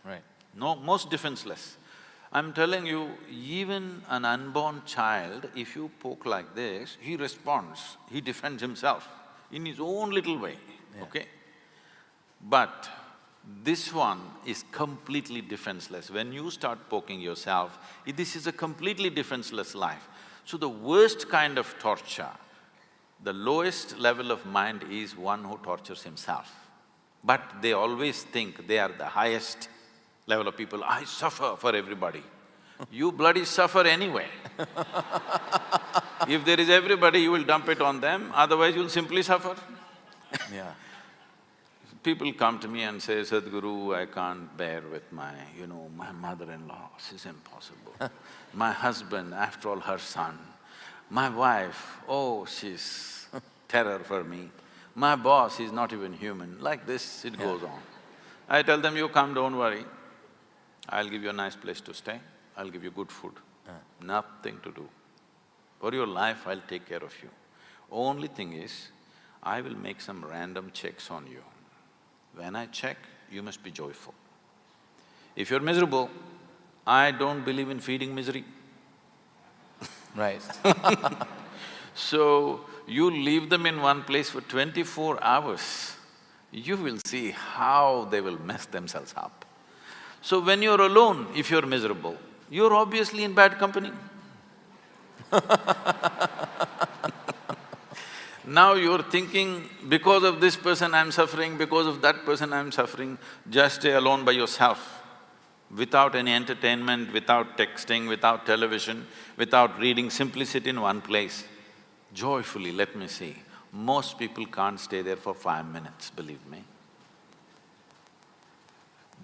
Right. No, most defenseless. I'm telling you, even an unborn child, if you poke like this, he responds, he defends himself in his own little way, okay? But this one is completely defenseless. When you start poking yourself, this is a completely defenseless life. So the worst kind of torture, the lowest level of mind is one who tortures himself. But they always think they are the highest level of people. I suffer for everybody. You bloody suffer anyway. If there is everybody, you will dump it on them, otherwise you'll simply suffer. Yeah. People come to me and say, Sadhguru, I can't bear with my mother-in-law, she's impossible. My husband, after all, her son. My wife, oh, she's terror for me. My boss is not even human. Like this, it goes on. I tell them, you come, don't worry. I'll give you a nice place to stay, I'll give you good food. Nothing to do. For your life, I'll take care of you. Only thing is, I will make some random checks on you. When I check, you must be joyful. If you're miserable, I don't believe in feeding misery. Right. So, you leave them in one place for 24 hours, you will see how they will mess themselves up. So when you're alone, if you're miserable, you're obviously in bad company. Now you're thinking, because of this person I'm suffering, because of that person I'm suffering, just stay alone by yourself. without any entertainment, without texting, without television, without reading, simply sit in one place, joyfully, let me see. Most people can't stay there for 5 minutes, believe me.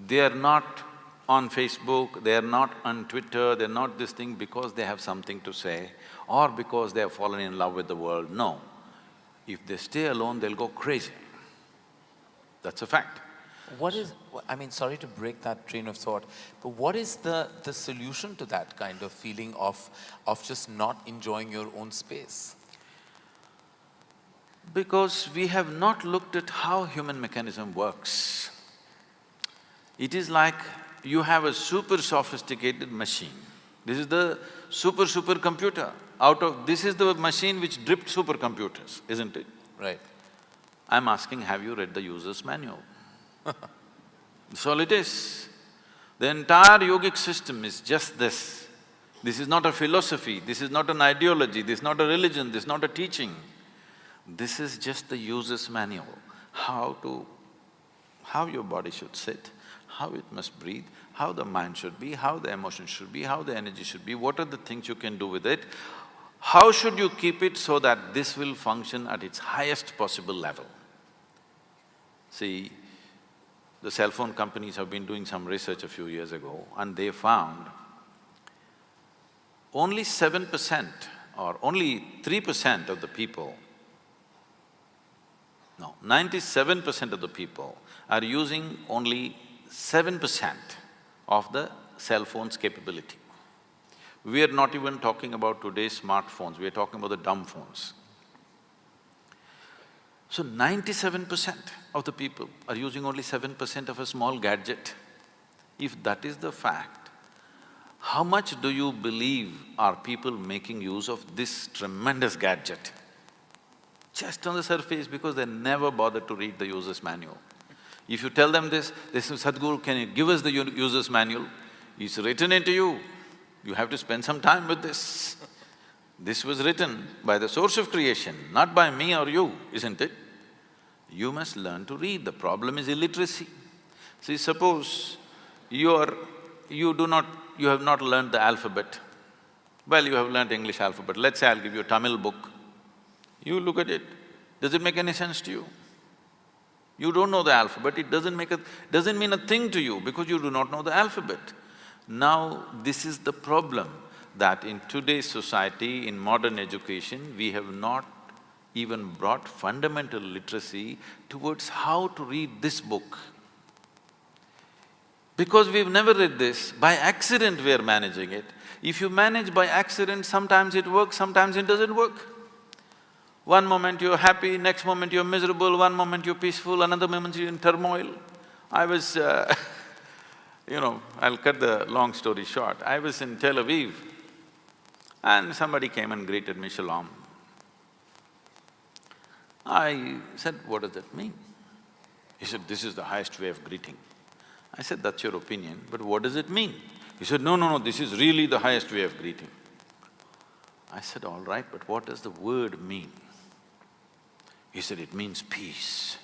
They are not on Facebook, they are not on Twitter, they're not this thing because they have something to say or because they have fallen in love with the world, no. If they stay alone, they'll go crazy. That's a fact. What is… I mean, sorry to break that train of thought, but what is the solution to that kind of feeling of just not enjoying your own space? Because we have not looked at how human mechanism works. It is like you have a super sophisticated machine. This is the super computer. This is the machine which dripped supercomputers, isn't it? Right. I'm asking, have you read the user's manual? That's all it is. The entire yogic system is just this. This is not a philosophy, this is not an ideology, this is not a religion, this is not a teaching. This is just the user's manual, how your body should sit, how it must breathe, how the mind should be, how the emotion should be, how the energy should be, what are the things you can do with it, how should you keep it so that this will function at its highest possible level. See, the cell phone companies have been doing some research a few years ago and they found only 7% or only 3% of the people, no, 97% of the people are using only 7% of the cell phone's capability. We are not even talking about today's smartphones, we are talking about the dumb phones. So 97% of the people are using only 7% of a small gadget. If that is the fact, how much do you believe are people making use of this tremendous gadget? Just on the surface, because they never bothered to read the user's manual. If you tell them this, they say, Sadhguru, can you give us the user's manual? It's written into you, you have to spend some time with this. This was written by the source of creation, not by me or you, isn't it? You must learn to read. The problem is illiteracy. See, suppose you have not learned the alphabet. Well, you have learned English alphabet. Let's say I'll give you a Tamil book. You look at it, does it make any sense to you? You don't know the alphabet, it doesn't mean a thing to you because you do not know the alphabet. Now, this is the problem, that in today's society, in modern education, we have not even brought fundamental literacy towards how to read this book. Because we've never read this, by accident we are managing it. If you manage by accident, sometimes it works, sometimes it doesn't work. One moment you're happy, next moment you're miserable, one moment you're peaceful, another moment you're in turmoil. I was I'll cut the long story short. I was in Tel Aviv and somebody came and greeted me, Shalom. I said, what does that mean? He said, this is the highest way of greeting. I said, that's your opinion, but what does it mean? He said, no, this is really the highest way of greeting. I said, all right, but what does the word mean? He said, it means peace.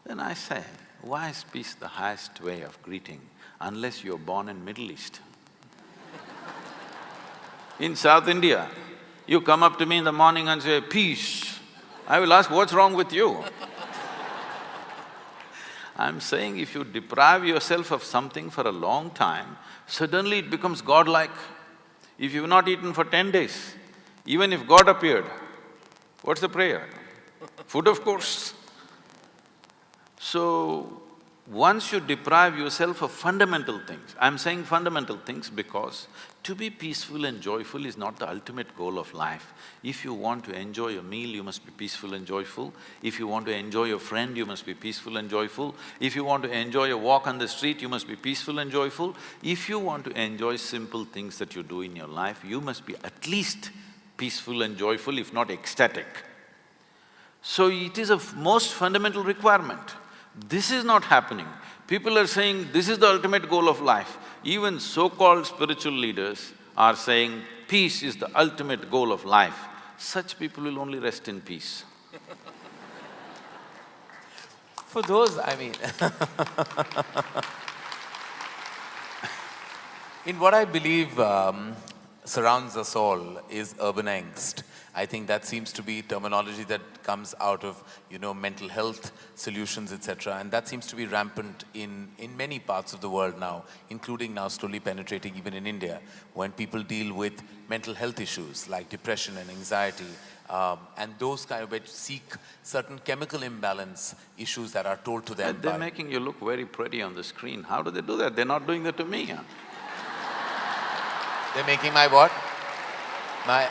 Then I say, why is peace the highest way of greeting unless you're born in Middle East? In South India, you come up to me in the morning and say, peace. I will ask, what's wrong with you? I'm saying if you deprive yourself of something for a long time, suddenly it becomes godlike. If you've not eaten for 10 days, even if God appeared, what's the prayer? Food, of course. So, once you deprive yourself of fundamental things, I'm saying fundamental things because to be peaceful and joyful is not the ultimate goal of life. If you want to enjoy a meal, you must be peaceful and joyful. If you want to enjoy a friend, you must be peaceful and joyful. If you want to enjoy a walk on the street, you must be peaceful and joyful. If you want to enjoy simple things that you do in your life, you must be at least peaceful and joyful, if not ecstatic. So it is a most fundamental requirement. This is not happening. People are saying, this is the ultimate goal of life. Even so-called spiritual leaders are saying, peace is the ultimate goal of life. Such people will only rest in peace. For those, In what I believe surrounds us all is urban angst. I think that seems to be terminology that comes out of, mental health solutions, etc. And that seems to be rampant in many parts of the world now, including now slowly penetrating even in India, when people deal with mental health issues like depression and anxiety, and those kind of which seek certain chemical imbalance issues that are told to them. They're making you look very pretty on the screen. How do they do that? They're not doing that to me, huh? They're making my what? My…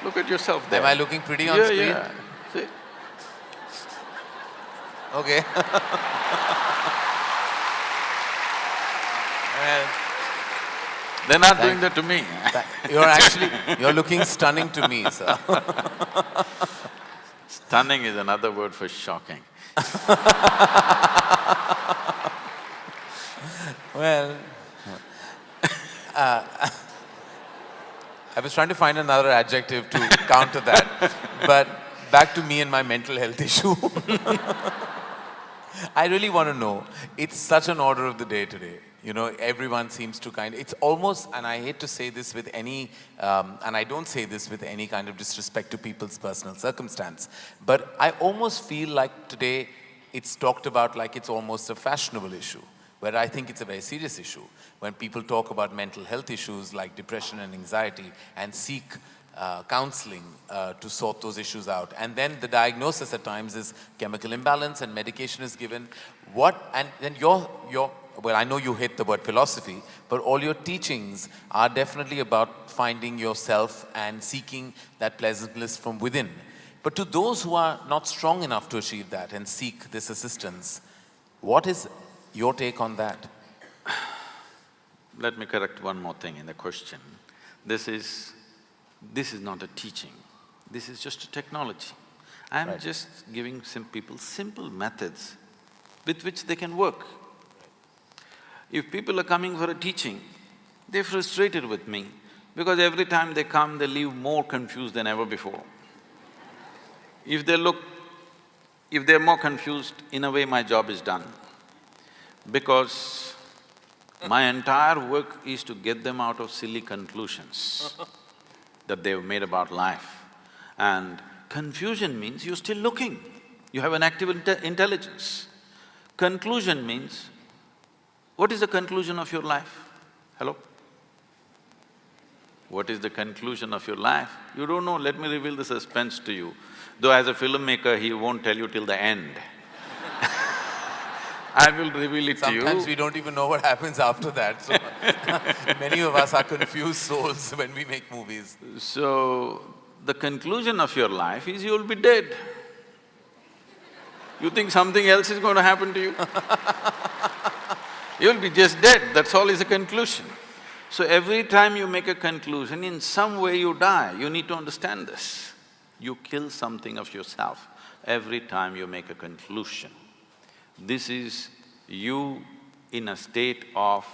Look at yourself there. Am I looking pretty on screen? Yeah, see? Okay. Well, they're not doing that to me. You're looking stunning to me, sir. Stunning is another word for shocking. Well, I was trying to find another adjective to counter that, but back to me and my mental health issue. I really want to know, it's such an order of the day today. Everyone seems to it's almost, and I hate to say this with any, and I don't say this with any kind of disrespect to people's personal circumstance, but I almost feel like today it's talked about like it's almost a fashionable issue, where I think it's a very serious issue. When people talk about mental health issues like depression and anxiety and seek counseling to sort those issues out. And then the diagnosis at times is chemical imbalance and medication is given. And then well, I know you hate the word philosophy, but all your teachings are definitely about finding yourself and seeking that pleasantness from within. But to those who are not strong enough to achieve that and seek this assistance, what is your take on that? Let me correct one more thing in the question. This is not a teaching, this is just a technology. I'm just giving people simple methods with which they can work. If people are coming for a teaching, they're frustrated with me because every time they come, they leave more confused than ever before. If they're more confused, in a way my job is done. Because my entire work is to get them out of silly conclusions that they've made about life. And confusion means you're still looking, you have an active intelligence. Conclusion means, what is the conclusion of your life? Hello? What is the conclusion of your life? You don't know, let me reveal the suspense to you. Though as a filmmaker, he won't tell you till the end. I will reveal it to you. Sometimes we don't even know what happens after that, so many of us are confused souls when we make movies. So, the conclusion of your life is you'll be dead. You think something else is going to happen to you? You'll be just dead, that's all is a conclusion. So every time you make a conclusion, in some way you die, you need to understand this. You kill something of yourself every time you make a conclusion. This is you in a state of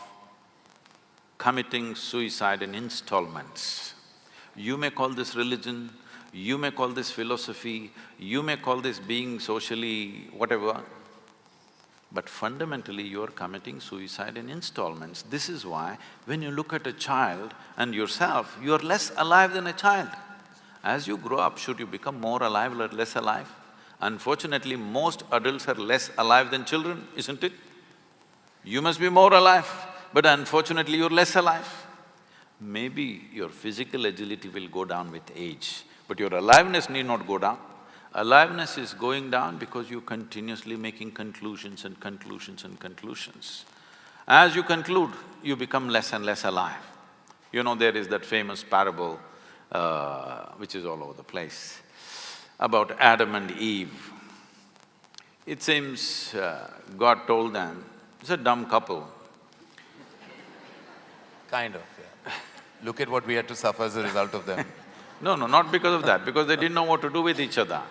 committing suicide in installments. You may call this religion, you may call this philosophy, you may call this being socially whatever, but fundamentally you are committing suicide in installments. This is why when you look at a child and yourself, you are less alive than a child. As you grow up, should you become more alive or less alive? Unfortunately, most adults are less alive than children, isn't it? You must be more alive, but unfortunately you're less alive. Maybe your physical agility will go down with age, but your aliveness need not go down. Aliveness is going down because you're continuously making conclusions and conclusions and conclusions. As you conclude, you become less and less alive. There is that famous parable, which is all over the place, about Adam and Eve. It seems God told them, it's a dumb couple. Kind of, yeah. Look at what we had to suffer as a result of them. No, not because of that, because they didn't know what to do with each other.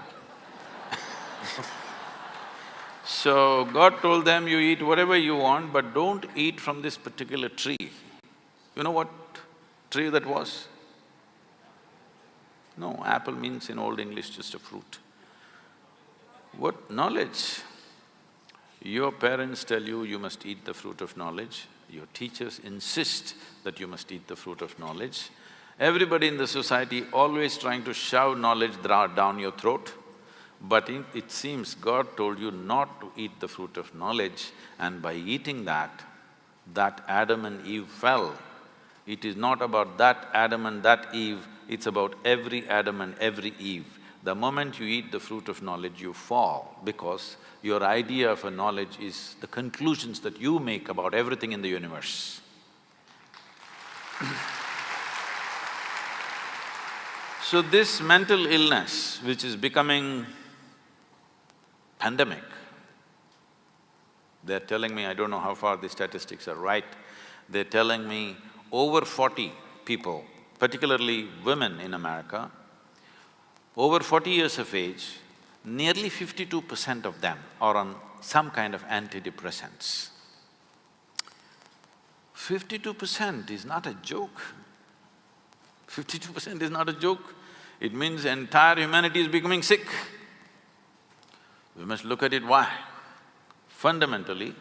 So God told them, you eat whatever you want, but don't eat from this particular tree. You know what tree that was? No, apple means in Old English just a fruit. What knowledge? Your parents tell you, you must eat the fruit of knowledge. Your teachers insist that you must eat the fruit of knowledge. Everybody in the society always trying to shove knowledge down your throat. But it seems God told you not to eat the fruit of knowledge, and by eating that Adam and Eve fell. It is not about that Adam and that Eve, it's about every Adam and every Eve. The moment you eat the fruit of knowledge, you fall, because your idea of a knowledge is the conclusions that you make about everything in the universe. So this mental illness, which is becoming pandemic, they're telling me, I don't know how far the statistics are right, they're telling me over 40 people, particularly women in America, over 40 years of age, nearly 52% of them are on some kind of antidepressants. 52% is not a joke. 52% is not a joke. It means entire humanity is becoming sick. We must look at it why. Fundamentally,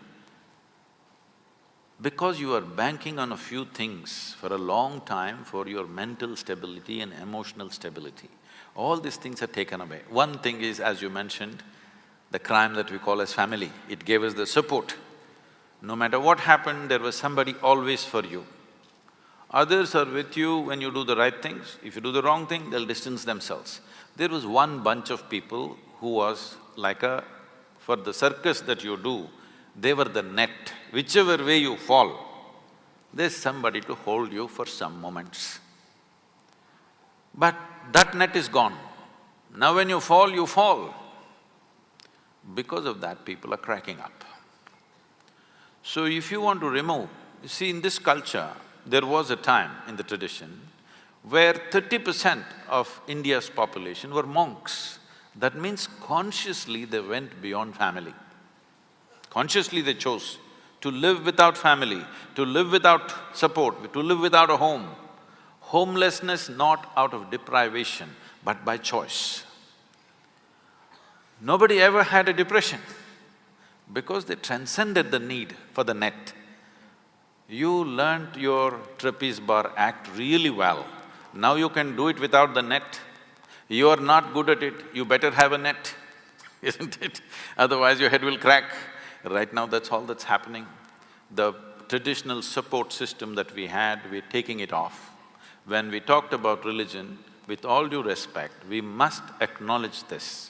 because you are banking on a few things for a long time for your mental stability and emotional stability, all these things are taken away. One thing is, as you mentioned, the crime that we call as family. It gave us the support. No matter what happened, there was somebody always for you. Others are with you when you do the right things. If you do the wrong thing, they'll distance themselves. There was one bunch of people who was like for the circus that you do, they were the net. Whichever way you fall, there's somebody to hold you for some moments. But that net is gone. Now when you fall, you fall. Because of that, people are cracking up. So if you want to remove… You see, in this culture, there was a time in the tradition where 30% of India's population were monks. That means consciously they went beyond family. Consciously they chose to live without family, to live without support, to live without a home. Homelessness not out of deprivation, but by choice. Nobody ever had a depression because they transcended the need for the net. You learnt your trapeze bar act really well. Now you can do it without the net. You are not good at it, you better have a net, isn't it? Otherwise your head will crack. Right now that's all that's happening. The traditional support system that we had, we're taking it off. When we talked about religion, with all due respect, we must acknowledge this.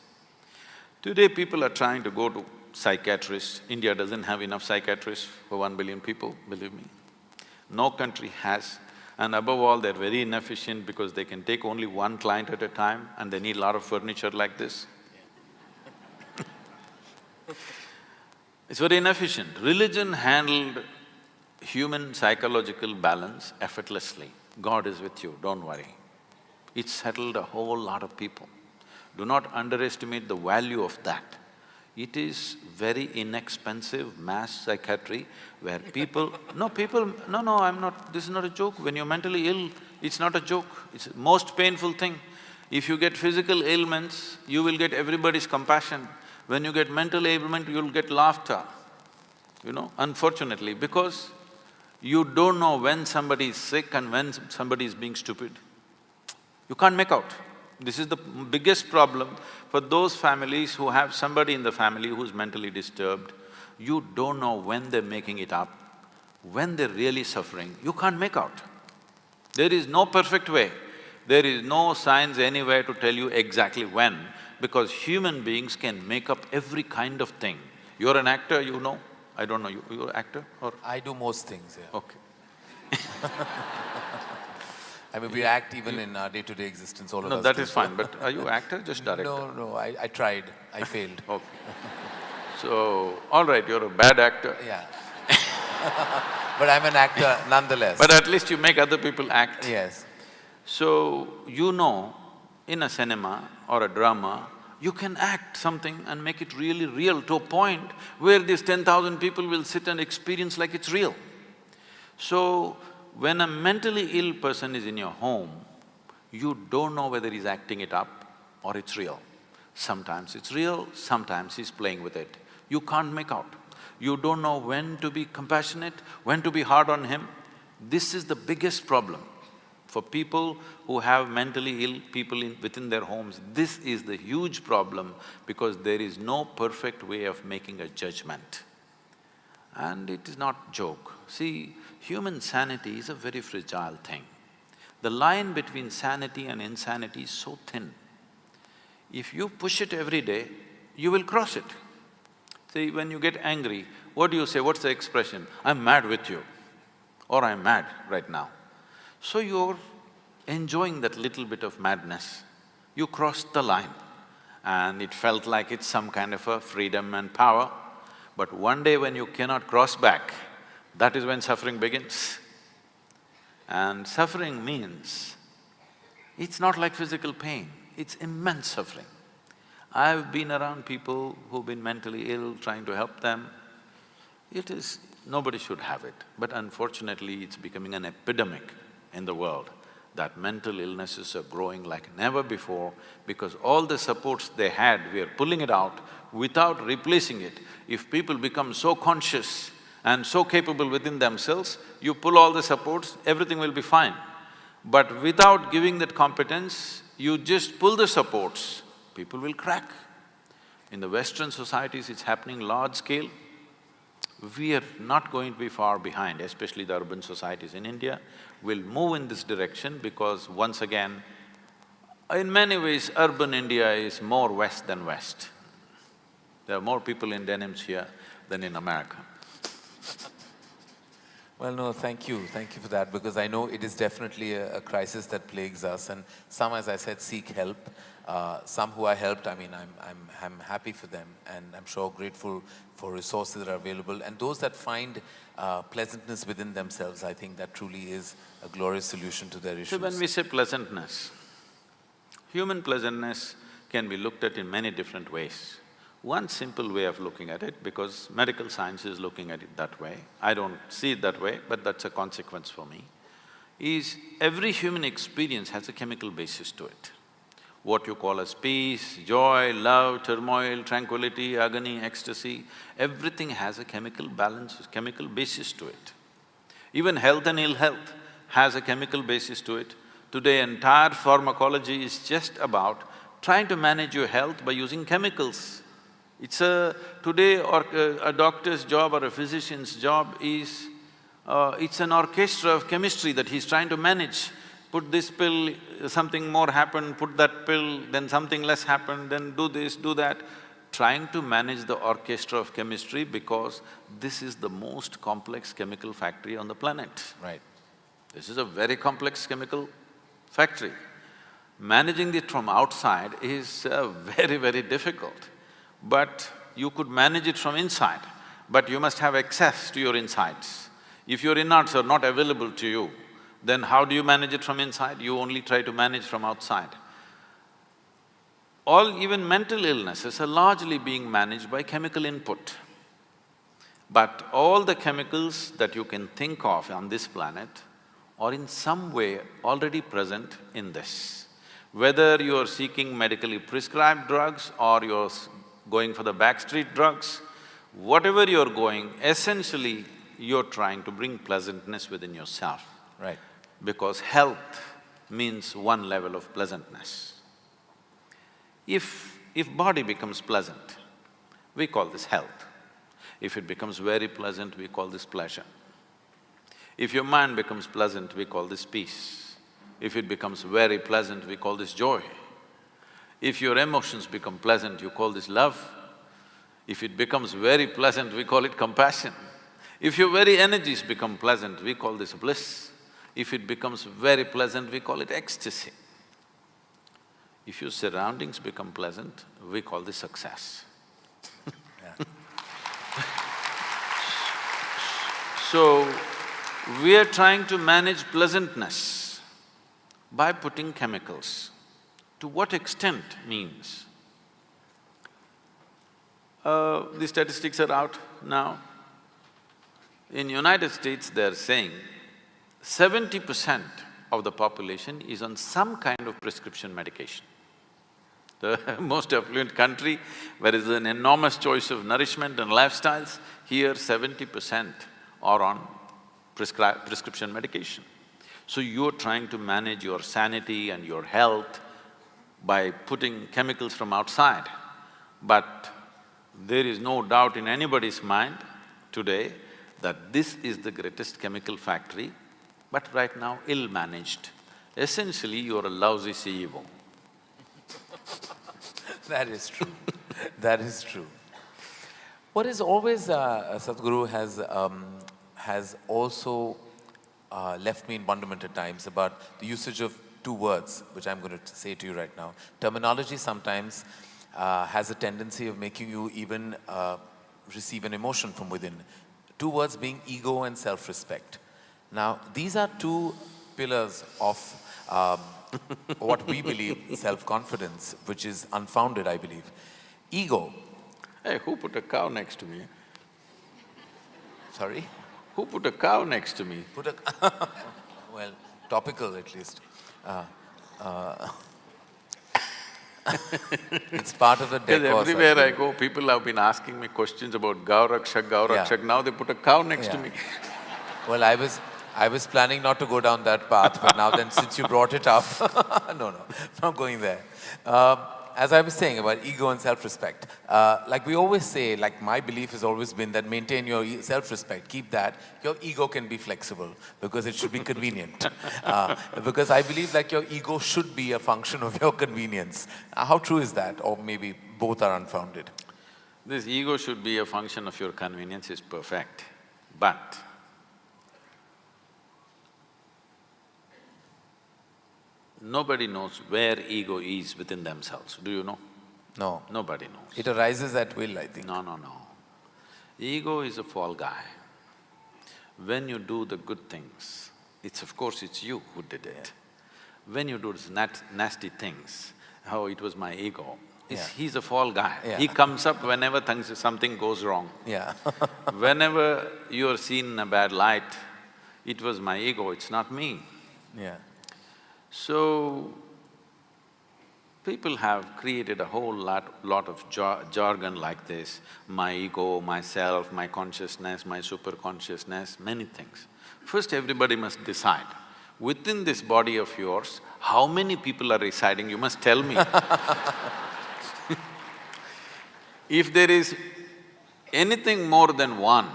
Today people are trying to go to psychiatrists. India doesn't have enough psychiatrists for 1 billion people, believe me. No country has. And above all, they're very inefficient because they can take only one client at a time and they need a lot of furniture like this. It's very inefficient. Religion handled human psychological balance effortlessly. God is with you, don't worry. It settled a whole lot of people. Do not underestimate the value of that. It is very inexpensive mass psychiatry where people… No, I'm not… this is not a joke. When you're mentally ill, it's not a joke. It's the most painful thing. If you get physical ailments, you will get everybody's compassion. When you get mental ailment, you'll get laughter, unfortunately, because you don't know when somebody is sick and when somebody is being stupid. You can't make out. This is the biggest problem for those families who have somebody in the family who's mentally disturbed. You don't know when they're making it up, when they're really suffering, you can't make out. There is no perfect way. There is no science anywhere to tell you exactly when, because human beings can make up every kind of thing. You're an actor, you know. I don't know, you're an actor or… I do most things, yeah. Okay. I mean, we act even in our day-to-day existence, all of us. No, that is fine, but are you actor, just director? No, I tried, I failed. Okay. So, all right, you're a bad actor. Yeah. But I'm an actor nonetheless. But at least you make other people act. Yes. So, in a cinema or a drama, you can act something and make it really real to a point where these 10,000 people will sit and experience like it's real. So, when a mentally ill person is in your home, you don't know whether he's acting it up or it's real. Sometimes it's real, sometimes he's playing with it. You can't make out. You don't know when to be compassionate, when to be hard on him. This is the biggest problem. For people who have mentally ill people within their homes, this is the huge problem because there is no perfect way of making a judgment. And it is not joke. See, human sanity is a very fragile thing. The line between sanity and insanity is so thin. If you push it every day, you will cross it. See, when you get angry, what do you say? What's the expression? I'm mad with you, or I'm mad right now. So you're enjoying that little bit of madness. You crossed the line and it felt like it's some kind of a freedom and power. But one day when you cannot cross back, that is when suffering begins. And suffering means, it's not like physical pain, it's immense suffering. I've been around people who've been mentally ill, trying to help them. It is… nobody should have it, but unfortunately it's becoming an epidemic in the world that mental illnesses are growing like never before because all the supports they had, we are pulling it out without replacing it. If people become so conscious and so capable within themselves, you pull all the supports, everything will be fine. But without giving that competence, you just pull the supports, people will crack. In the Western societies, it's happening large scale. We are not going to be far behind, especially the urban societies in India. Will move in this direction because once again, in many ways, urban India is more West than West. There are more people in denims here than in America. Well, no, thank you for that, because I know it is definitely a crisis that plagues us, and some, as I said, seek help. Some who I helped, I mean, I'm happy for them, and I'm sure grateful for resources that are available. And those that find pleasantness within themselves, I think that truly is a glorious solution to their issues. So when we say pleasantness, human pleasantness can be looked at in many different ways. One simple way of looking at it, because medical science is looking at it that way, I don't see it that way, but that's a consequence for me, is every human experience has a chemical basis to it. What you call as peace, joy, love, turmoil, tranquility, agony, ecstasy, everything has a chemical balance, chemical basis to it. Even health and ill health has a chemical basis to it. Today, entire pharmacology is just about trying to manage your health by using chemicals. It's today or a doctor's job or a physician's job is… it's an orchestra of chemistry that he's trying to manage. Put this pill, something more happened, put that pill, then something less happened, then do this, do that. Trying to manage the orchestra of chemistry because this is the most complex chemical factory on the planet. Right. This is a very complex chemical factory. Managing it from outside is very, very difficult. But you could manage it from inside, but you must have access to your insides. If your innards are not available to you, then how do you manage it from inside? You only try to manage from outside. Even mental illnesses are largely being managed by chemical input. But all the chemicals that you can think of on this planet are in some way already present in this. Whether you are seeking medically prescribed drugs or you're going for the backstreet drugs, whatever you're going, essentially you're trying to bring pleasantness within yourself. Right. Because health means one level of pleasantness. If body becomes pleasant, we call this health. If it becomes very pleasant, we call this pleasure. If your mind becomes pleasant, we call this peace. If it becomes very pleasant, we call this joy. If your emotions become pleasant, you call this love. If it becomes very pleasant, we call it compassion. If your very energies become pleasant, we call this bliss. If it becomes very pleasant, we call it ecstasy. If your surroundings become pleasant, we call this success. So, we are trying to manage pleasantness by putting chemicals. To what extent means, the statistics are out now. In United States, they're saying 70% of the population is on some kind of prescription medication. the most affluent country, where there is an enormous choice of nourishment and lifestyles, here 70% are on prescription medication. So you're trying to manage your sanity and your health by putting chemicals from outside. But there is no doubt in anybody's mind today that this is the greatest chemical factory, but right now ill-managed. Essentially, you're a lousy CEO. That is true. That is true. What is always, Sadhguru has also left me in wonderment at times about the usage of two words, which I'm going to say to you right now. Terminology sometimes has a tendency of making you even receive an emotion from within. Two words being ego and self-respect. Now, these are two pillars of what we believe self-confidence, which is unfounded, I believe. Ego. Hey, who put a cow next to me? Sorry? Who put a cow next to me? Put a… well, topical at least. It's part of the decor. Everywhere I go, people have been asking me questions about Gaurakshak. Yeah. Now they put a cow next to me. Well, I was planning not to go down that path, but now then since you brought it up, no, not going there. As I was saying about ego and self-respect, like we always say, like my belief has always been that maintain your self-respect, keep that. Your ego can be flexible because it should be convenient. Because I believe like your ego should be a function of your convenience. How true is that? Or maybe both are unfounded? This ego should be a function of your convenience is perfect, but nobody knows where ego is within themselves. Do you know? No. Nobody knows. It arises at will, I think. No. Ego is a fall guy. When you do the good things, of course it's you who did it. Yeah. When you do nasty things, oh, it was my ego. He's a fall guy. Yeah. He comes up whenever something goes wrong. Yeah. Whenever you're seen in a bad light, it was my ego, it's not me. Yeah. So, people have created a whole lot of jargon like this, my ego, myself, my consciousness, my super-consciousness, many things. First, everybody must decide, within this body of yours, how many people are residing, you must tell me. If there is anything more than one,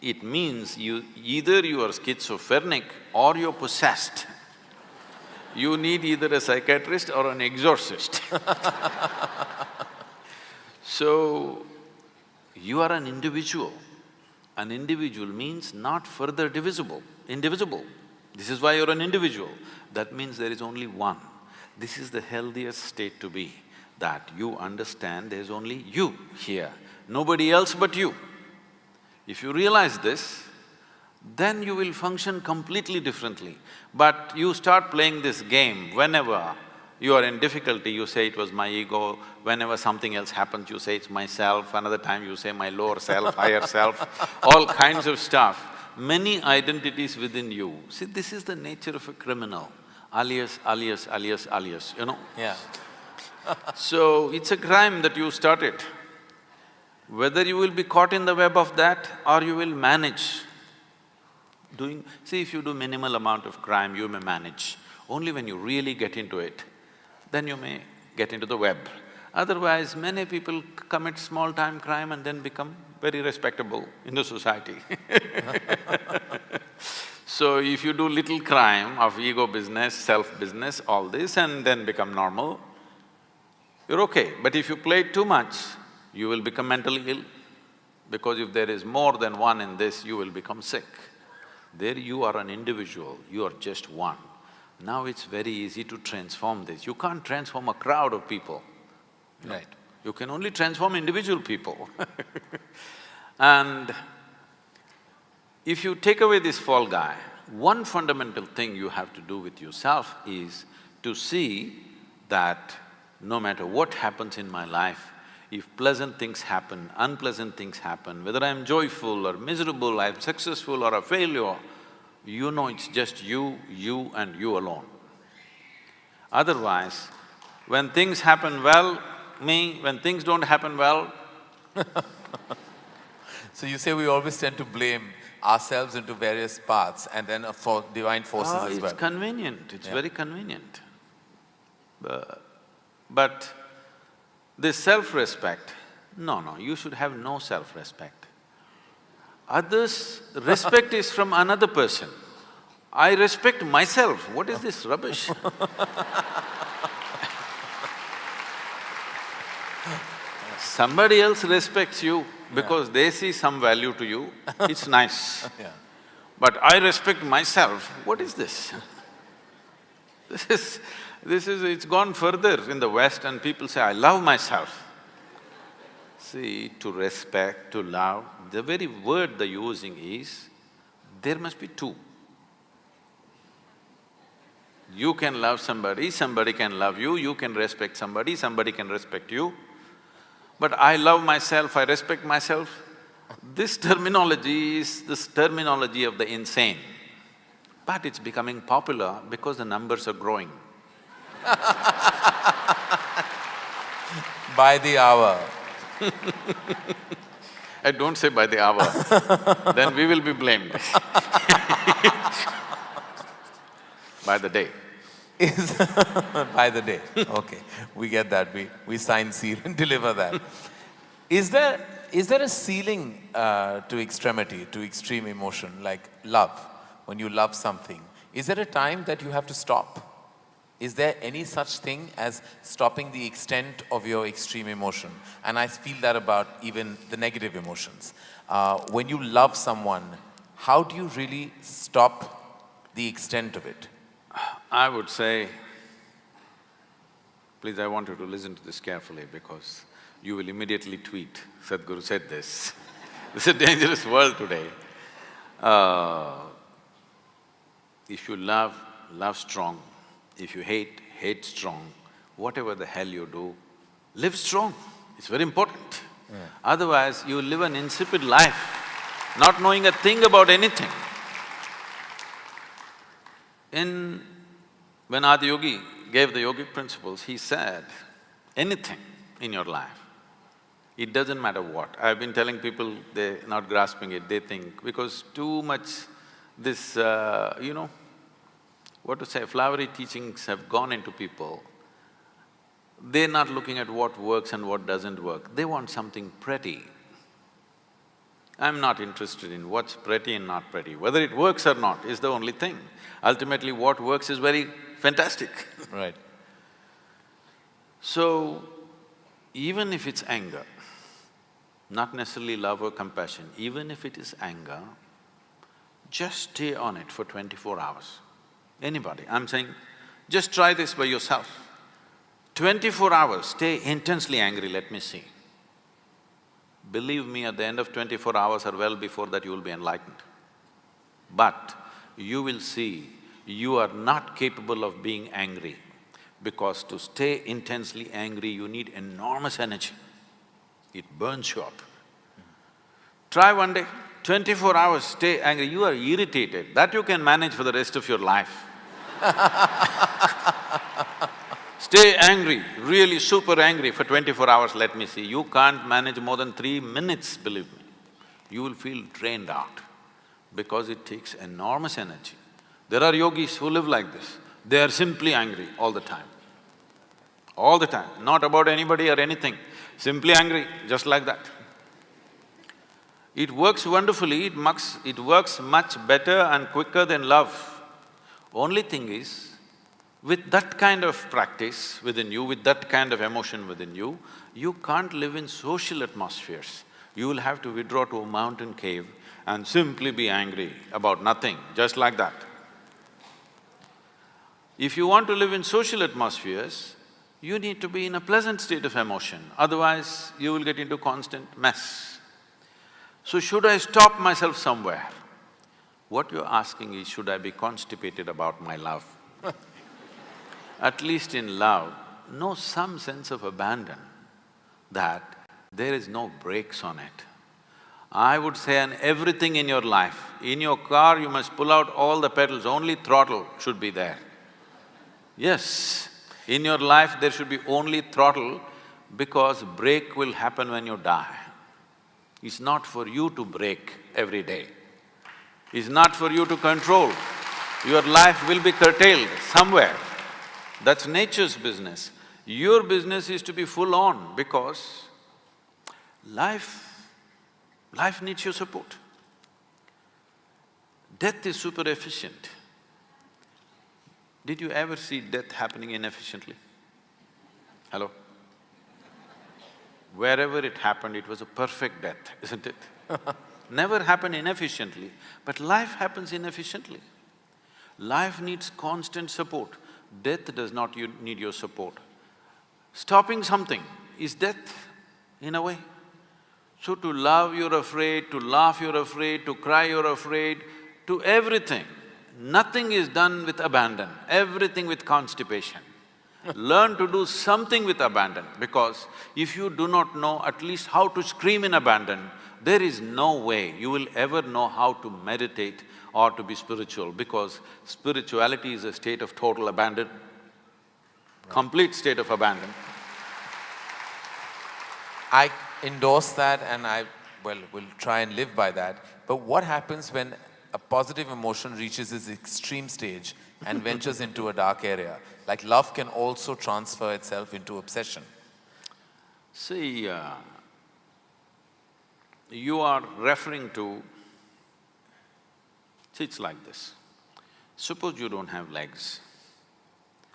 it means either you are schizophrenic or you're possessed. You need either a psychiatrist or an exorcist. So, you are an individual. An individual means not further indivisible. This is why you're an individual. That means there is only one. This is the healthiest state to be, that you understand there's only you here, nobody else but you. If you realize this, then you will function completely differently. But you start playing this game, whenever you are in difficulty, you say it was my ego, whenever something else happens, you say it's myself, another time you say my lower self, higher self, all kinds of stuff. Many identities within you. See, this is the nature of a criminal, alias, you know? Yeah. So, it's a crime that you started. Whether you will be caught in the web of that or you will manage doing… See, if you do minimal amount of crime, you may manage. Only when you really get into it, then you may get into the web. Otherwise, many people commit small-time crime and then become very respectable in the society. So, if you do little crime of ego business, self-business, all this and then become normal, you're okay. But if you play too much, you will become mentally ill. Because if there is more than one in this, you will become sick. There you are an individual, you are just one. Now it's very easy to transform this. You can't transform a crowd of people. Right. You can only transform individual people. And if you take away this fall guy, one fundamental thing you have to do with yourself is to see that no matter what happens in my life, if pleasant things happen, unpleasant things happen, whether I'm joyful or miserable, I'm successful or a failure, you know it's just you and you alone. Otherwise, When things happen well, me, when things don't happen well, So you say we always tend to blame ourselves into various paths and then for divine forces as well. it's convenient, it's very convenient. But this self-respect, no, you should have no self-respect. Others' respect is from another person. I respect myself, what is this rubbish? Somebody else respects you because they see some value to you, it's nice. Yeah. But I respect myself, what is this? It's gone further in the West and people say, I love myself. See, to respect, to love, the very word they're using is, there must be two. You can love somebody, somebody can love you, you can respect somebody, somebody can respect you. But I love myself, I respect myself, this terminology is this terminology of the insane. But it's becoming popular because the numbers are growing. By the hour. I don't say by the hour, then we will be blamed. By the day. By the day, okay. We get that, we sign, seal and deliver that. Is there a ceiling to extremity, to extreme emotion, like love? When you love something, is there a time that you have to stop? Is there any such thing as stopping the extent of your extreme emotion? And I feel that about even the negative emotions. When you love someone, how do you really stop the extent of it? I would say, please, I want you to listen to this carefully because you will immediately tweet, Sadhguru said this. This is a dangerous world today. If you love, love strong. If you hate, hate strong. Whatever the hell you do, live strong. It's very important. Yeah. Otherwise, you live an insipid life, not knowing a thing about anything. When Adiyogi gave the yogic principles, he said, anything in your life, it doesn't matter what. I've been telling people, they're not grasping it, they think, because too much this, what to say, flowery teachings have gone into people, they're not looking at what works and what doesn't work, they want something pretty. I'm not interested in what's pretty and not pretty. Whether it works or not is the only thing. Ultimately, what works is very fantastic. Right. So, even if it's anger, not necessarily love or compassion, even if it is anger, just stay on it for 24 hours. Anybody, I'm saying, just try this by yourself. 24 hours, stay intensely angry, let me see. Believe me, at the end of 24 hours or well before that, you will be enlightened. But you will see you are not capable of being angry because to stay intensely angry, you need enormous energy. It burns you up. Try one day, 24 hours, stay angry. You are irritated, that you can manage for the rest of your life. Stay angry, really super angry for 24 hours, let me see. You can't manage more than 3 minutes, believe me. You will feel drained out because it takes enormous energy. There are yogis who live like this. They are simply angry all the time. All the time, not about anybody or anything, simply angry, just like that. It works wonderfully, it works much better and quicker than love. Only thing is, with that kind of practice within you, with that kind of emotion within you, you can't live in social atmospheres. You will have to withdraw to a mountain cave and simply be angry about nothing, just like that. If you want to live in social atmospheres, you need to be in a pleasant state of emotion, otherwise you will get into constant mess. So should I stop myself somewhere? What you're asking is, should I be constipated about my love? At least in love, know some sense of abandon, that there is no brakes on it. I would say on everything in your life, in your car you must pull out all the pedals, only throttle should be there. Yes, In your life, there should be only throttle because break will happen when you die. It's not for you to break every day. It's not for you to control. Your life will be curtailed somewhere. That's nature's business. Your business is to be full on because life needs your support. Death is super efficient. Did you ever see death happening inefficiently? Hello? Wherever it happened, it was a perfect death, isn't it? Never happened inefficiently, but life happens inefficiently. Life needs constant support. Death does not need your support. Stopping something is death, in a way. So to love you're afraid, to laugh you're afraid, to cry you're afraid, to everything. Nothing is done with abandon, everything with constipation. Learn to do something with abandon, because if you do not know at least how to scream in abandon, there is no way you will ever know how to meditate or to be spiritual, because spirituality is a state of total abandon, complete state of abandon. I endorse that and will try and live by that. But what happens when a positive emotion reaches its extreme stage and ventures into a dark area? Like love can also transfer itself into obsession. See, you are referring to… See, it's like this. Suppose you don't have legs,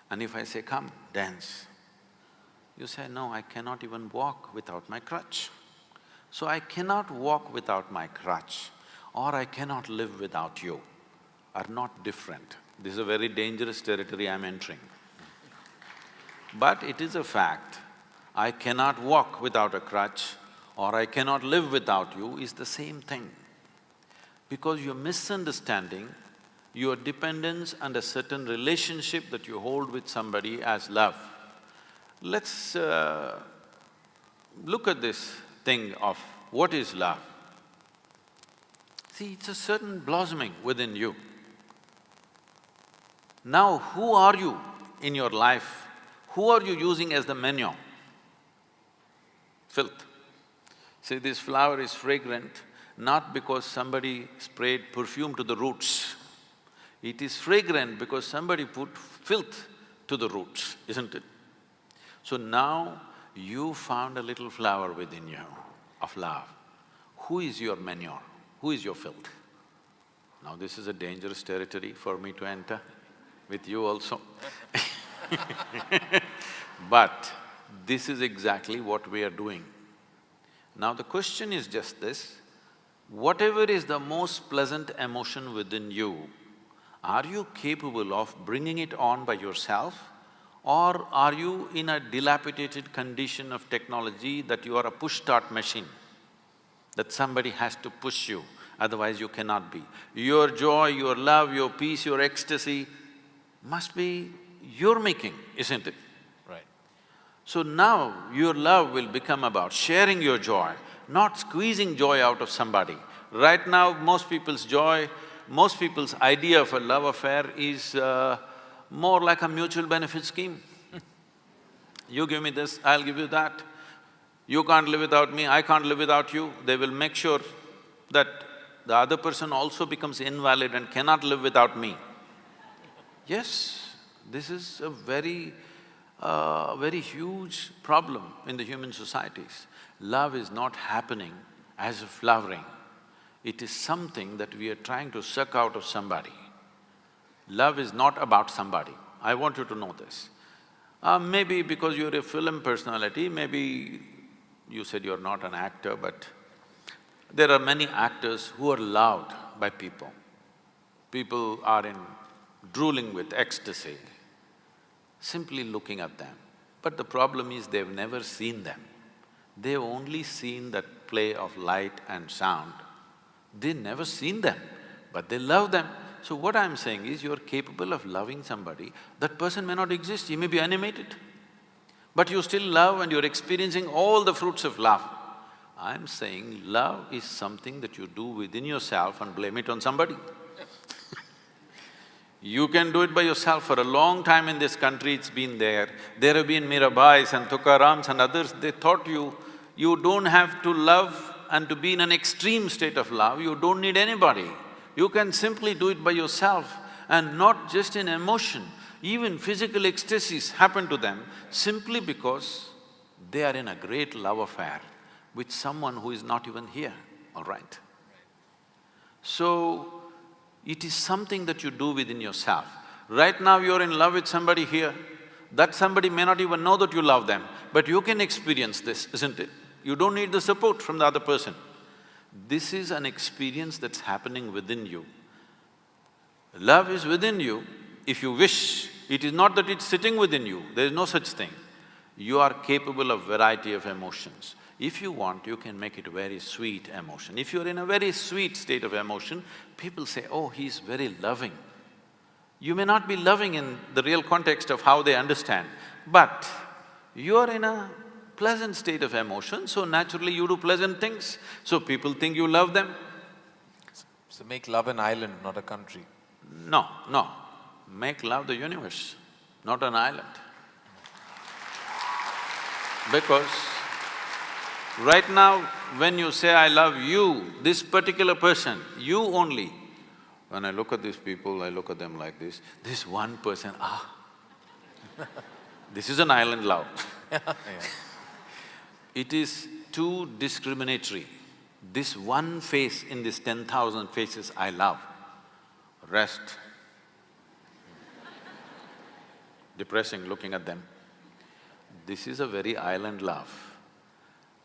and if I say, come, dance, you say, no, I cannot even walk without my crutch. So I cannot walk without my crutch, or I cannot live without you, are not different. This is a very dangerous territory I'm entering. But it is a fact, I cannot walk without a crutch or I cannot live without you is the same thing. Because you're misunderstanding your dependence and a certain relationship that you hold with somebody as love. Let's look at this thing of what is love. See, it's a certain blossoming within you. Now, who are you in your life? Who are you using as the manure? Filth. See, this flower is fragrant not because somebody sprayed perfume to the roots. It is fragrant because somebody put filth to the roots, isn't it? So now, you found a little flower within you of love. Who is your manure? Who is your filth? Now this is a dangerous territory for me to enter, with you also. But this is exactly what we are doing. Now the question is just this, whatever is the most pleasant emotion within you, are you capable of bringing it on by yourself? Or are you in a dilapidated condition of technology that you are a push-start machine, that somebody has to push you, otherwise you cannot be. Your joy, your love, your peace, your ecstasy must be your making, isn't it? Right. So now your love will become about sharing your joy, not squeezing joy out of somebody. Right now, most people's joy, most people's idea of a love affair is more like a mutual benefit scheme. You give me this, I'll give you that. You can't live without me, I can't live without you. They will make sure that the other person also becomes invalid and cannot live without me. Yes, this is a very huge problem in the human societies. Love is not happening as a flowering. It is something that we are trying to suck out of somebody. Love is not about somebody. I want you to know this. Maybe because you're a film personality, maybe you said you're not an actor, but there are many actors who are loved by people. People are drooling with ecstasy, simply looking at them. But the problem is they've never seen them. They've only seen that play of light and sound. They've never seen them, but they love them. So what I'm saying is, you're capable of loving somebody, that person may not exist, he may be animated, but you still love and you're experiencing all the fruits of love. I'm saying love is something that you do within yourself and blame it on somebody. You can do it by yourself. For a long time in this country, it's been there. There have been Mirabais and Tukarams and others, they taught you don't have to love and to be in an extreme state of love, you don't need anybody. You can simply do it by yourself, and not just in emotion. Even physical ecstasies happen to them simply because they are in a great love affair with someone who is not even here, all right? So, it is something that you do within yourself. Right now you're in love with somebody here, that somebody may not even know that you love them, but you can experience this, isn't it? You don't need the support from the other person. This is an experience that's happening within you. Love is within you. If you wish, it is not that it's sitting within you, there is no such thing. You are capable of variety of emotions. If you want, you can make it a very sweet emotion. If you're in a very sweet state of emotion, people say, oh, he's very loving. You may not be loving in the real context of how they understand, but you're in a pleasant state of emotion, so naturally you do pleasant things, so people think you love them. So make love an island, not a country. No, no. Make love the universe, not an island. Because right now, when you say, I love you, this particular person, you only, when I look at these people, I look at them like this one person, this is an island love. It is too discriminatory. This one face in this 10,000 faces I love, rest. Depressing looking at them. This is a very island love.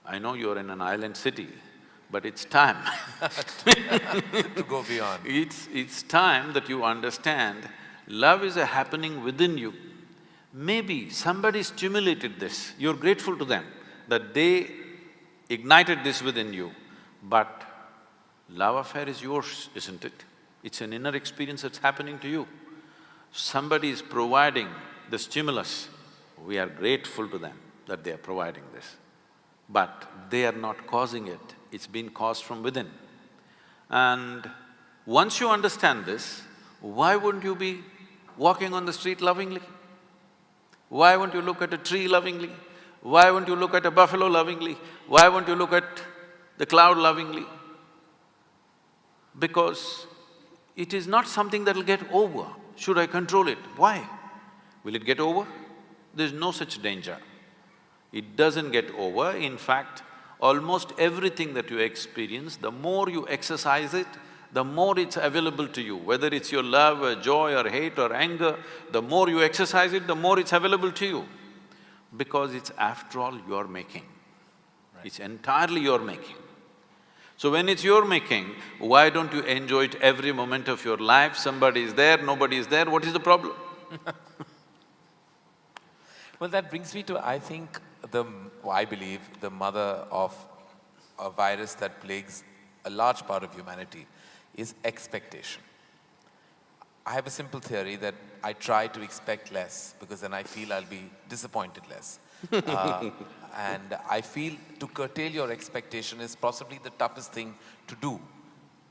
I know you're in an island city, but it's time to go beyond. It's time that you understand love is a happening within you. Maybe somebody stimulated this, you're grateful to them that they ignited this within you, but love affair is yours, isn't it? It's an inner experience that's happening to you. Somebody is providing the stimulus, we are grateful to them that they are providing this. But they are not causing it, it's been caused from within. And once you understand this, why wouldn't you be walking on the street lovingly? Why won't you look at a tree lovingly? Why won't you look at a buffalo lovingly? Why won't you look at the cloud lovingly? Because it is not something that'll get over. Should I control it? Why? Will it get over? There's no such danger. It doesn't get over. In fact, almost everything that you experience, the more you exercise it, the more it's available to you. Whether it's your love or joy or hate or anger, the more you exercise it, the more it's available to you. Because it's after all your making. Right. It's entirely your making. So when it's your making, why don't you enjoy it every moment of your life? Somebody is there, nobody is there, what is the problem? Well, that brings me to, I think, I believe, the mother of a virus that plagues a large part of humanity is expectation. I have a simple theory that I try to expect less because then I feel I'll be disappointed less. And I feel to curtail your expectation is possibly the toughest thing to do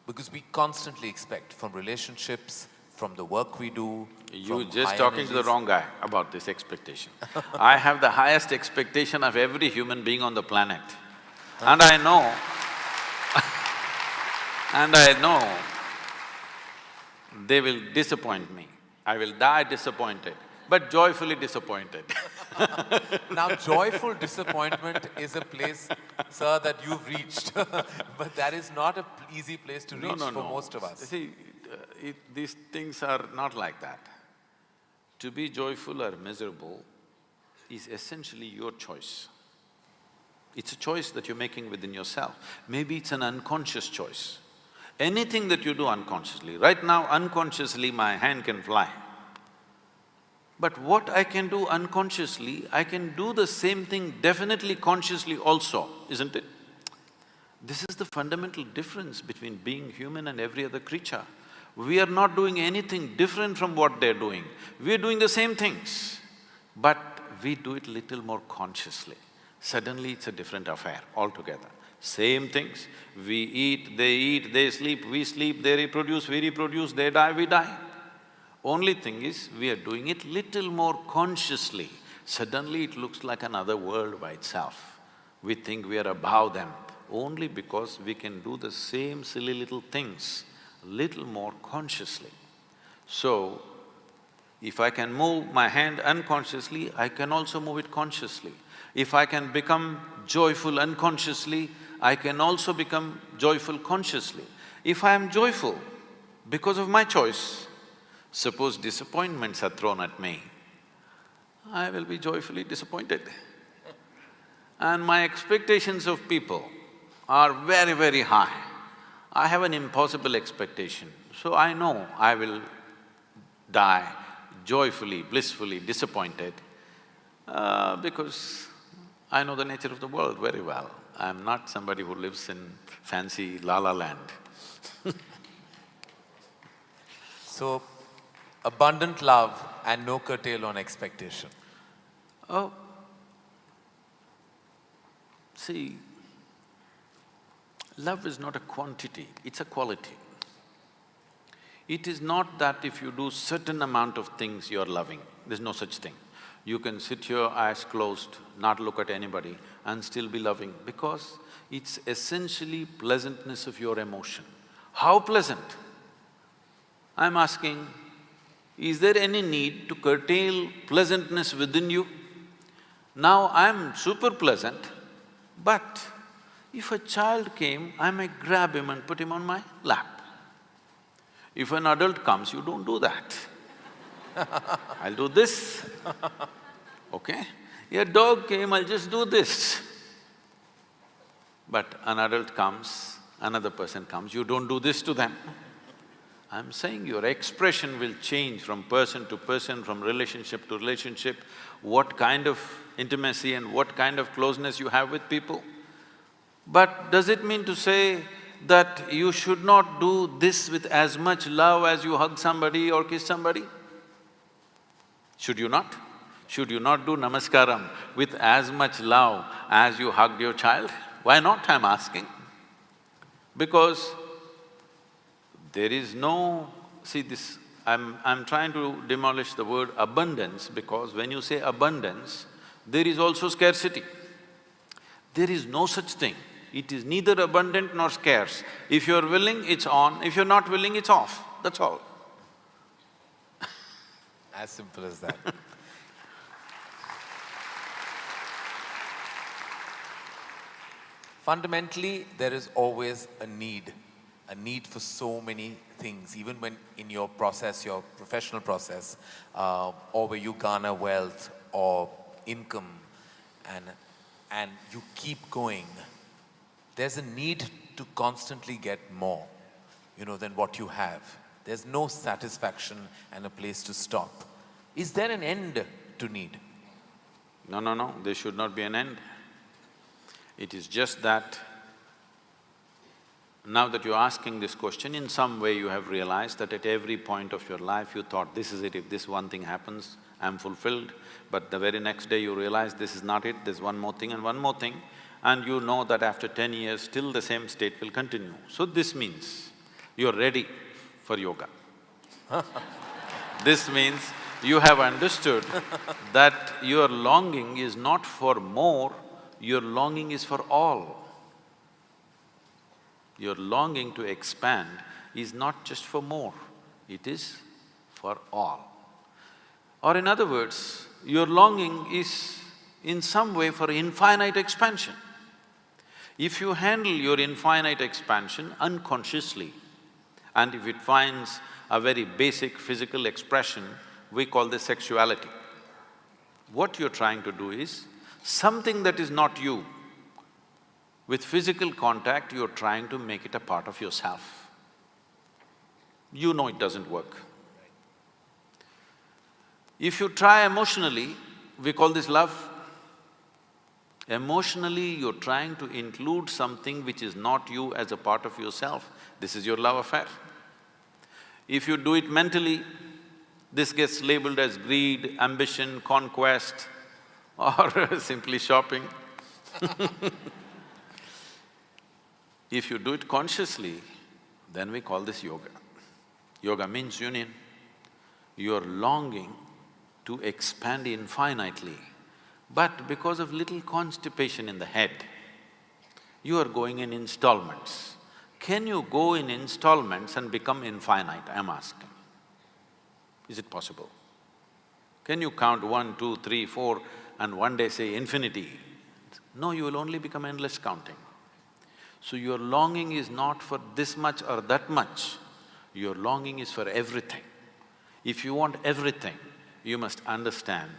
because we constantly expect from relationships, from the work we do. You're just talking to the wrong guy about this expectation. I have the highest expectation of every human being on the planet. And I know they will disappoint me. I will die disappointed, but joyfully disappointed. Now, joyful disappointment is a place, sir, that you've reached. But that is not an easy place to reach for most of us. See, these things are not like that. To be joyful or miserable is essentially your choice. It's a choice that you're making within yourself. Maybe it's an unconscious choice. Anything that you do unconsciously, right now unconsciously my hand can fly. But what I can do unconsciously, I can do the same thing definitely consciously also, isn't it? This is the fundamental difference between being human and every other creature. We are not doing anything different from what they're doing. We're doing the same things, but we do it little more consciously. Suddenly it's a different affair altogether. Same things, we eat, they sleep, we sleep, they reproduce, we reproduce, they die, we die. Only thing is, we are doing it little more consciously. Suddenly it looks like another world by itself. We think we are above them, only because we can do the same silly little things little more consciously. So, if I can move my hand unconsciously, I can also move it consciously. If I can become joyful unconsciously, I can also become joyful consciously. If I am joyful because of my choice, suppose disappointments are thrown at me, I will be joyfully disappointed. And my expectations of people are very, very high. I have an impossible expectation, so I know I will die joyfully, blissfully disappointed because I know the nature of the world very well. I'm not somebody who lives in fancy la-la land. So, abundant love and no curtail on expectation. Oh, see, love is not a quantity, it's a quality. It is not that if you do certain amount of things you're loving, there's no such thing. You can sit here, eyes closed, not look at anybody and still be loving because it's essentially pleasantness of your emotion. How pleasant? I'm asking, is there any need to curtail pleasantness within you? Now I'm super pleasant, but if a child came, I might grab him and put him on my lap. If an adult comes, you don't do that. I'll do this, okay? A dog came, I'll just do this. But an adult comes, another person comes, you don't do this to them. I'm saying your expression will change from person to person, from relationship to relationship, what kind of intimacy and what kind of closeness you have with people. But does it mean to say that you should not do this with as much love as you hug somebody or kiss somebody? Should you not? Should you not do namaskaram with as much love as you hugged your child? Why not, I'm asking? Because there is no… See this… I'm trying to demolish the word abundance because when you say abundance, there is also scarcity. There is no such thing. It is neither abundant nor scarce. If you're willing, it's on, if you're not willing, it's off, that's all. As simple as that. Fundamentally, there is always a need for so many things, even when in your process, your professional process, or where you garner wealth or income and you keep going, there's a need to constantly get more, than what you have. There's no satisfaction and a place to stop. Is there an end to need? No, there should not be an end. It is just that now that you're asking this question, in some way you have realized that at every point of your life you thought, this is it, if this one thing happens, I'm fulfilled. But the very next day you realize this is not it, there's one more thing and one more thing, and you know that after 10 years still the same state will continue. So this means you're ready for yoga. This means you have understood that your longing is not for more, your longing is for all. Your longing to expand is not just for more, it is for all. Or in other words, your longing is in some way for infinite expansion. If you handle your infinite expansion unconsciously, and if it finds a very basic physical expression, we call this sexuality. What you're trying to do is, something that is not you, with physical contact, you're trying to make it a part of yourself. You know it doesn't work. If you try emotionally, we call this love. Emotionally, you're trying to include something which is not you as a part of yourself. This is your love affair. If you do it mentally, this gets labeled as greed, ambition, conquest, or simply shopping. If you do it consciously, then we call this yoga. Yoga means union. you're longing to expand infinitely, but because of little constipation in the head, you are going in installments. Can you go in installments and become infinite, I'm asking? Is it possible? Can you count 1, 2, 3, 4 and one day say infinity? No, you will only become endless counting. So your longing is not for this much or that much, your longing is for everything. If you want everything, you must understand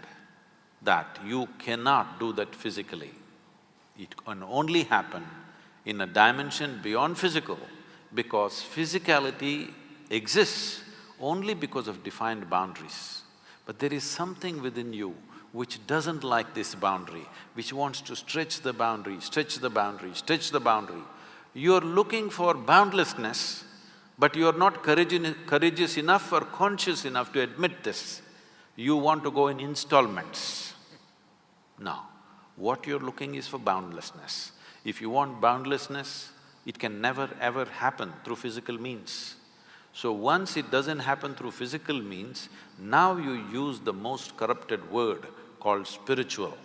that you cannot do that physically. It can only happen in a dimension beyond physical, because physicality exists only because of defined boundaries. But there is something within you which doesn't like this boundary, which wants to stretch the boundary, stretch the boundary, stretch the boundary. You're looking for boundlessness, but you're not courageous enough or conscious enough to admit this. You want to go in installments. No, what you're looking is for boundlessness. If you want boundlessness, it can never ever happen through physical means. So once it doesn't happen through physical means, now you use the most corrupted word called spiritual.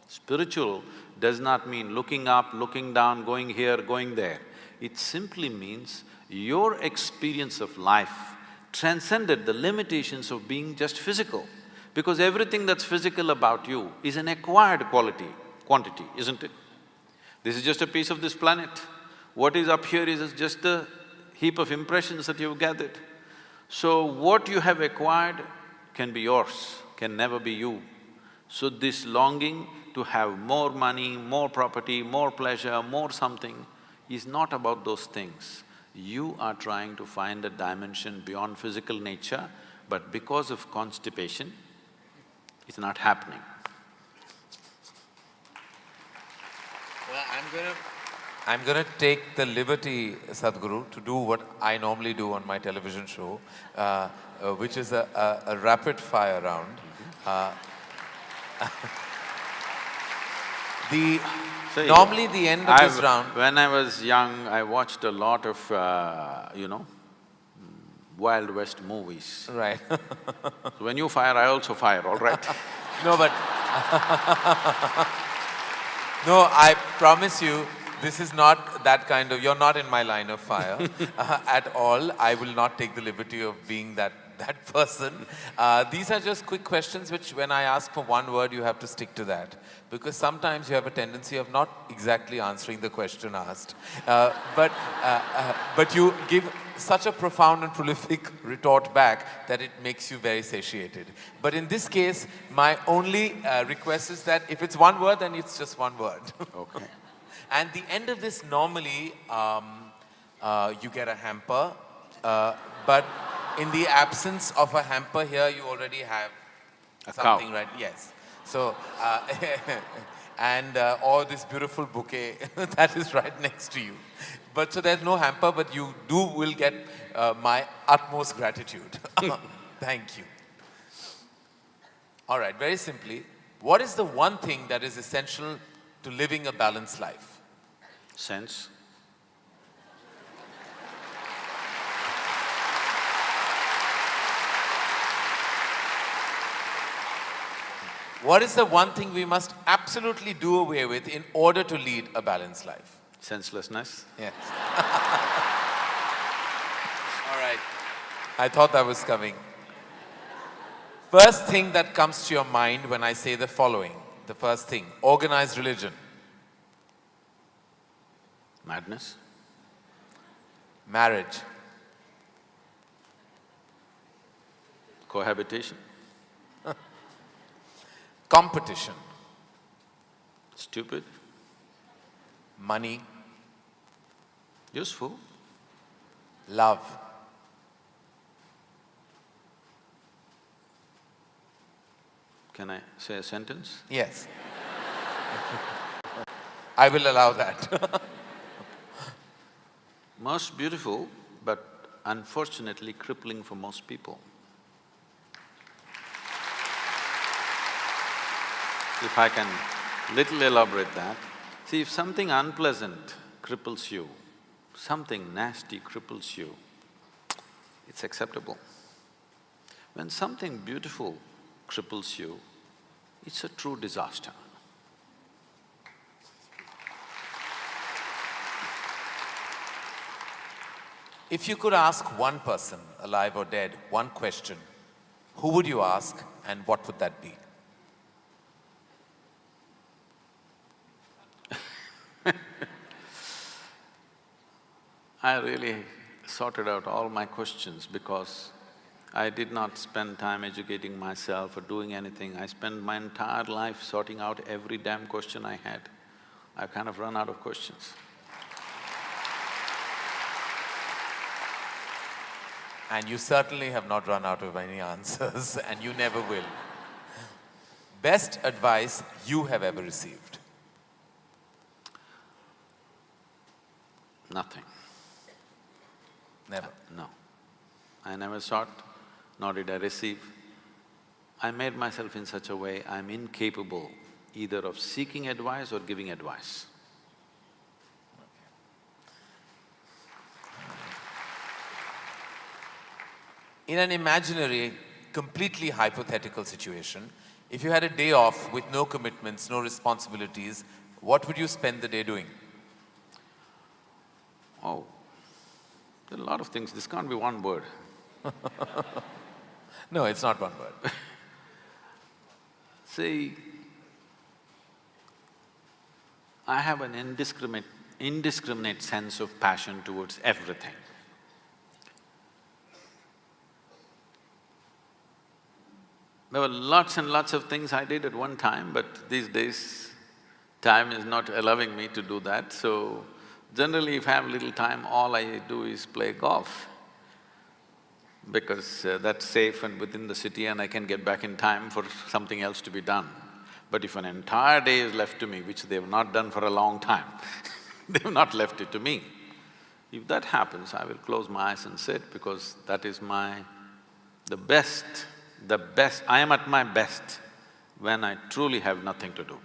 Spiritual does not mean looking up, looking down, going here, going there. It simply means your experience of life transcended the limitations of being just physical, because everything that's physical about you is an acquired quantity, isn't it? This is just a piece of this planet. What is up here is just a heap of impressions that you've gathered. So what you have acquired can be yours, can never be you. So this longing to have more money, more property, more pleasure, more something is not about those things. You are trying to find a dimension beyond physical nature, but because of constipation, it's not happening. Well, I'm gonna take the liberty, Sadhguru, to do what I normally do on my television show, which is a rapid fire round. Normally the end of this round… When I was young, I watched a lot of, Wild West movies. Right. So when you fire, I also fire, all right? No, but no, I promise you, this is not that kind of… You're not in my line of fire at all. I will not take the liberty of being that person. These are just quick questions which when I ask for one word, you have to stick to that. Because sometimes you have a tendency of not exactly answering the question asked. But you give such a profound and prolific retort back that it makes you very satiated. But in this case, my only request is that if it's one word, then it's just one word. Okay. And the end of this, normally, you get a hamper, but in the absence of a hamper here, you already have something, right? Yes. So, or this beautiful bouquet that is right next to you. But so there's no hamper, but you will get my utmost gratitude. Thank you. All right, very simply, what is the one thing that is essential to living a balanced life? Sense. What is the one thing we must absolutely do away with in order to lead a balanced life? Senselessness. Yes. All right. I thought that was coming. First thing that comes to your mind when I say the following. The first thing, organized religion. Madness. Marriage. Cohabitation. Competition. Stupid. Money. Useful. Love. Can I say a sentence? Yes. I will allow that. Most beautiful, but unfortunately crippling for most people. If I can little elaborate that, see, if something unpleasant cripples you, something nasty cripples you, it's acceptable. When something beautiful cripples you, it's a true disaster. If you could ask one person, alive or dead, one question, who would you ask and what would that be? I really sorted out all my questions because I did not spend time educating myself or doing anything. I spent my entire life sorting out every damn question I had. I've kind of run out of questions. And you certainly have not run out of any answers, and you never will. Best advice you have ever received? Nothing. Never? No. I never sought, nor did I receive. I made myself in such a way I'm incapable either of seeking advice or giving advice. In an imaginary, completely hypothetical situation, if you had a day off with no commitments, no responsibilities, what would you spend the day doing? Oh, there are a lot of things. This can't be one word. No, it's not one word. See, I have an indiscriminate sense of passion towards everything. There were lots and lots of things I did at one time, but these days, time is not allowing me to do that, so generally if I have little time, all I do is play golf because that's safe and within the city and I can get back in time for something else to be done. But if an entire day is left to me, which they've not done for a long time, they've not left it to me. If that happens, I will close my eyes and sit because that is the best, I am at my best when I truly have nothing to do.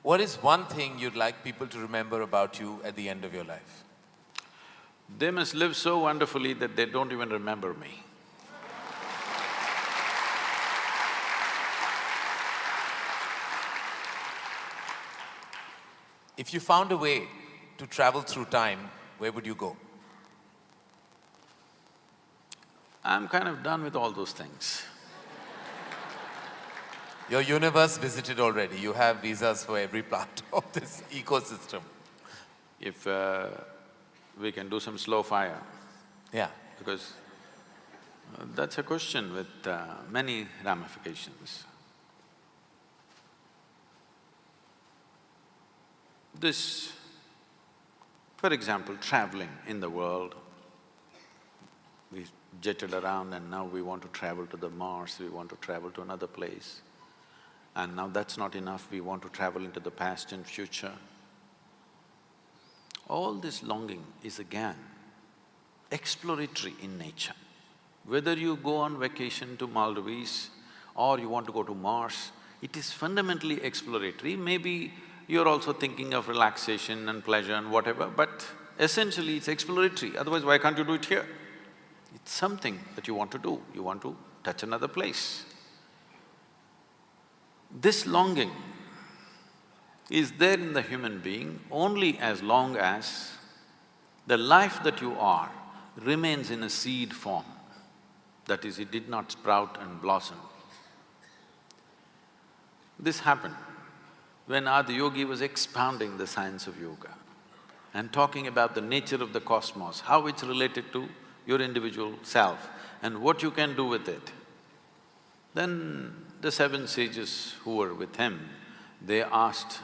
What is one thing you'd like people to remember about you at the end of your life? They must live so wonderfully that they don't even remember me. If you found a way to travel through time, where would you go? I'm kind of done with all those things. Your universe visited already, you have visas for every part of this ecosystem. If we can do some slow fire. Yeah. Because that's a question with many ramifications. This, for example, traveling in the world, we jetted around and now we want to travel to the Mars, we want to travel to another place. And now that's not enough, we want to travel into the past and future. All this longing is again exploratory in nature. Whether you go on vacation to Maldives or you want to go to Mars, it is fundamentally exploratory. Maybe you're also thinking of relaxation and pleasure and whatever, but essentially it's exploratory, otherwise why can't you do it here? It's something that you want to do, you want to touch another place. This longing is there in the human being only as long as the life that you are remains in a seed form. That is, it did not sprout and blossom. This happened when Adi Yogi was expounding the science of yoga and talking about the nature of the cosmos, how it's related to your individual self and what you can do with it. Then the seven sages who were with him, they asked,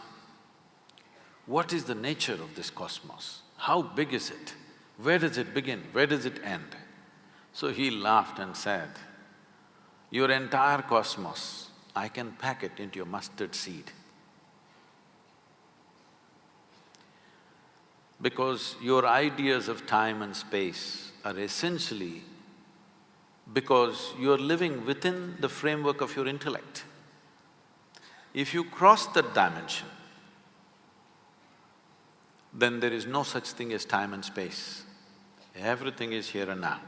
what is the nature of this cosmos? How big is it? Where does it begin? Where does it end? So he laughed and said, your entire cosmos, I can pack it into a mustard seed. Because your ideas of time and space are essentially because you're living within the framework of your intellect. If you cross that dimension, then there is no such thing as time and space. Everything is here and now.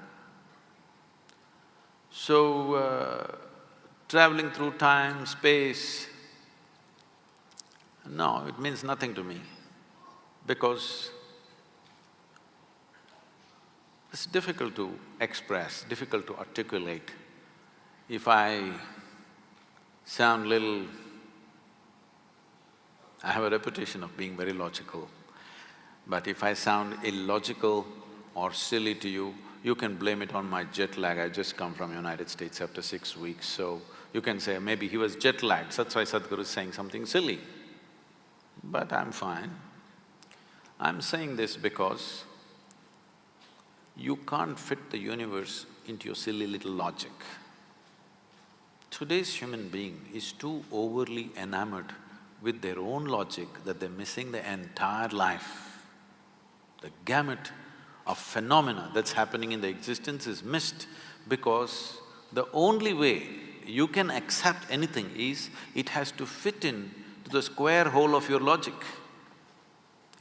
So, traveling through time, space, no, it means nothing to me, because it's difficult to express, difficult to articulate. If I sound little… I have a reputation of being very logical, but if I sound illogical or silly to you, you can blame it on my jet lag. I just come from United States after 6 weeks, so you can say maybe he was jet lagged, that's why Sadhguru is saying something silly. But I'm fine. I'm saying this because you can't fit the universe into your silly little logic. Today's human being is too overly enamored with their own logic that they're missing the entire life. The gamut of phenomena that's happening in the existence is missed because the only way you can accept anything is it has to fit in to the square hole of your logic.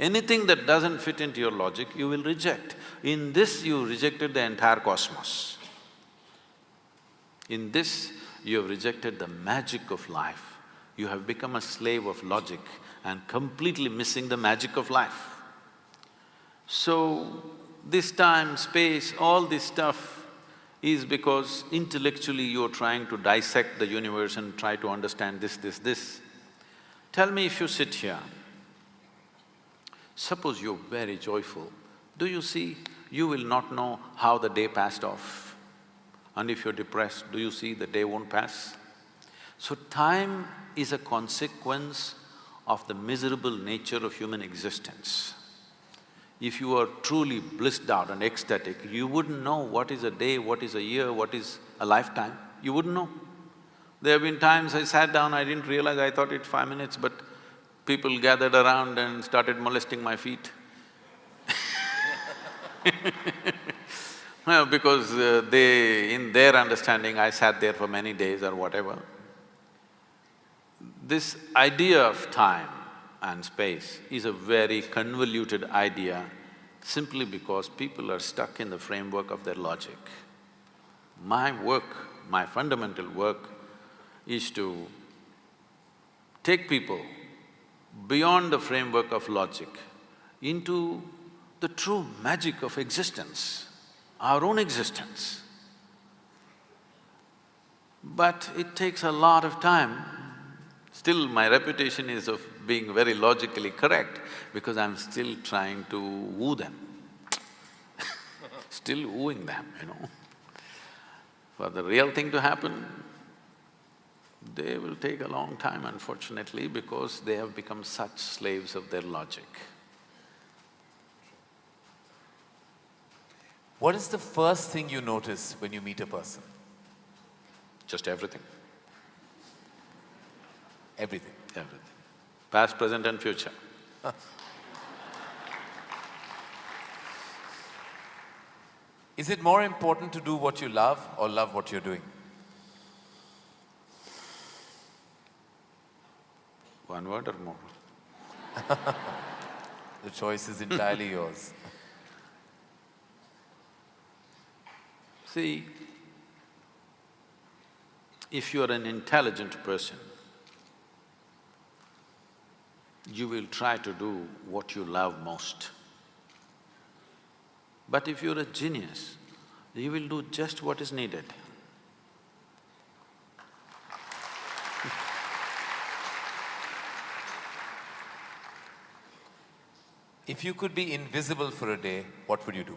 Anything that doesn't fit into your logic, you will reject. In this, you rejected the entire cosmos. In this, you have rejected the magic of life. You have become a slave of logic and completely missing the magic of life. So, this time, space, all this stuff is because intellectually you're trying to dissect the universe and try to understand this. Tell me, if you sit here, suppose you're very joyful, do you see, you will not know how the day passed off. And if you're depressed, do you see the day won't pass? So time is a consequence of the miserable nature of human existence. If you are truly blissed out and ecstatic, you wouldn't know what is a day, what is a year, what is a lifetime. You wouldn't know. There have been times I sat down, I didn't realize, I thought it's 5 minutes, but people gathered around and started molesting my feet. Well, because in their understanding, I sat there for many days or whatever. This idea of time and space is a very convoluted idea simply because people are stuck in the framework of their logic. My work, my fundamental work is to take people beyond the framework of logic into the true magic of existence, our own existence. But it takes a lot of time. Still, my reputation is of being very logically correct because I'm still trying to woo them still wooing them, you know. For the real thing to happen, they will take a long time, unfortunately, because they have become such slaves of their logic. What is the first thing you notice when you meet a person? Just everything. Everything. Everything. Past, present and future. Is it more important to do what you love or love what you're doing? One word or more? The choice is entirely yours. See, if you are an intelligent person, you will try to do what you love most. But if you're a genius, you will do just what is needed. If you could be invisible for a day, what would you do?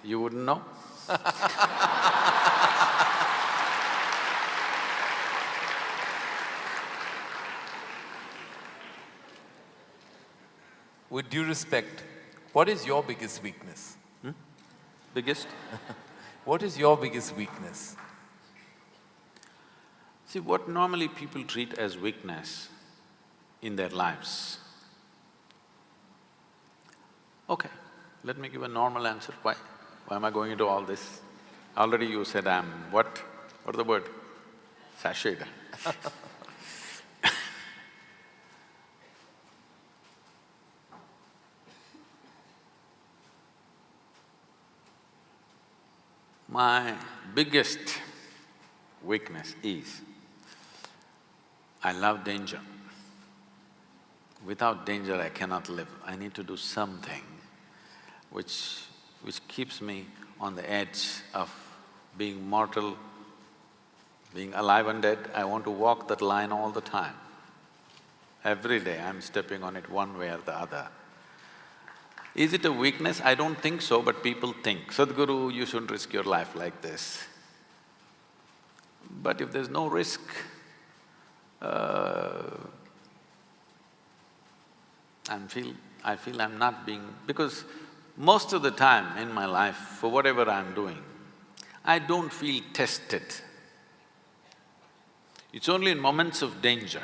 You wouldn't know? With due respect, what is your biggest weakness? Biggest? What is your biggest weakness? See, what normally people treat as weakness in their lives. Okay, let me give a normal answer. Why am I going into all this? Already you said I'm what? What's the word? Sashayed. My biggest weakness is I love danger. Without danger, I cannot live. I need to do something which keeps me on the edge of being mortal, being alive and dead. I want to walk that line all the time. Every day I'm stepping on it one way or the other. Is it a weakness? I don't think so, but people think, Sadhguru, you shouldn't risk your life like this. But if there's no risk, I feel I'm not being… because most of the time in my life, for whatever I'm doing, I don't feel tested. It's only in moments of danger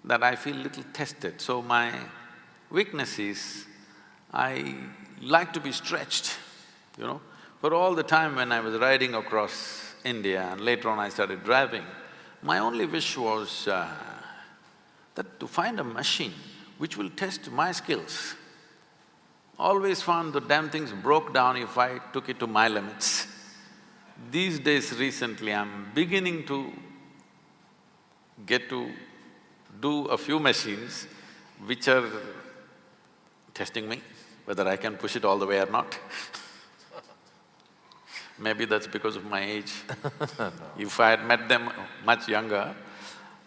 that I feel little tested. So my weakness is, I like to be stretched, you know. For all the time when I was riding across India and later on I started driving, my only wish was that to find a machine which will test my skills. Always found the damn things broke down if I took it to my limits. These days recently I'm beginning to get to do a few machines which are testing me, whether I can push it all the way or not. Maybe that's because of my age. No. If I had met them much younger,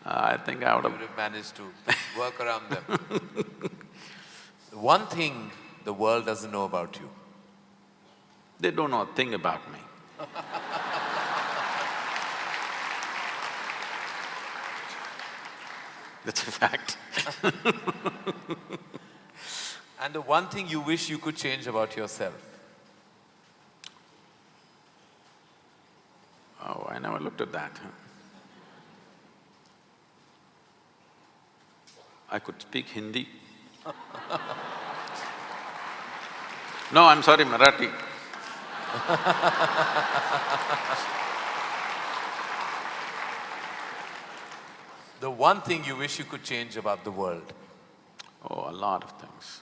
I think I would have… You would have managed to work around them. One thing the world doesn't know about you. They don't know a thing about me. That's a fact. And the one thing you wish you could change about yourself? Oh, I never looked at that. I could speak Hindi. No, I'm sorry, Marathi. The one thing you wish you could change about the world? Oh, a lot of things.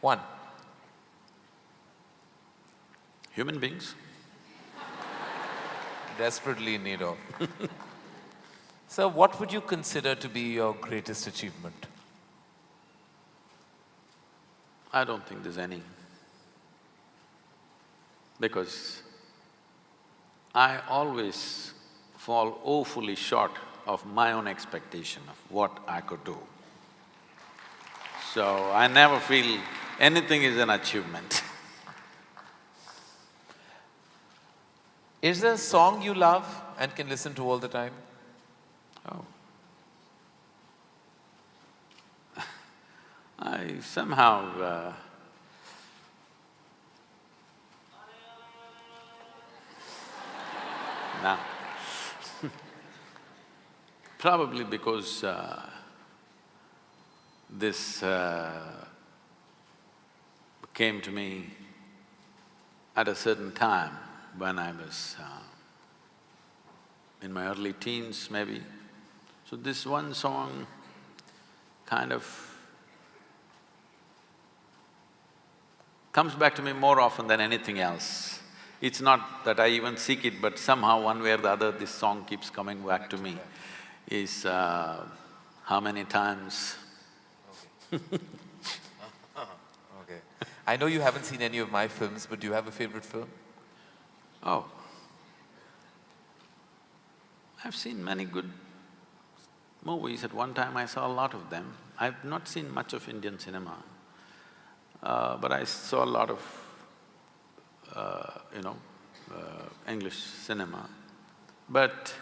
One. Human beings. Desperately in need of. Sir, what would you consider to be your greatest achievement? I don't think there's any. Because I always fall woefully short of my own expectation of what I could do. So I never feel anything is an achievement. Is there a song you love and can listen to all the time? Oh. I somehow… no. Probably because this came to me at a certain time when I was in my early teens maybe. So this one song kind of comes back to me more often than anything else. It's not that I even seek it, but somehow one way or the other this song keeps coming back to me. Is how many times… Okay. I know you haven't seen any of my films, but do you have a favorite film? Oh. I've seen many good movies. At one time I saw a lot of them. I've not seen much of Indian cinema, but I saw a lot of, English cinema. But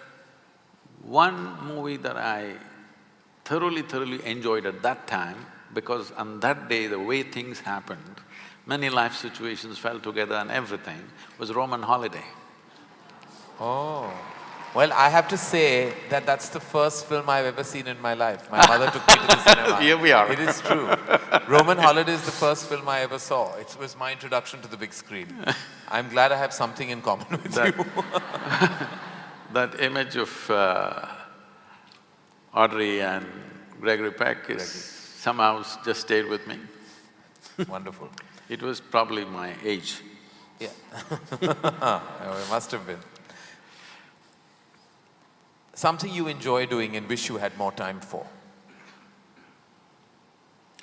one movie that I thoroughly enjoyed at that time, because on that day the way things happened, many life situations fell together and everything, was Roman Holiday. Oh. Well, I have to say that that's the first film I've ever seen in my life. My mother took me to the cinema. Here we are. It is true. Roman Holiday is the first film I ever saw. It was my introduction to the big screen. I'm glad I have something in common with you. That image of Audrey and Gregory Peck is somehow just stayed with me. Wonderful. It was probably my age. Yeah. It must have been. Something you enjoy doing and wish you had more time for?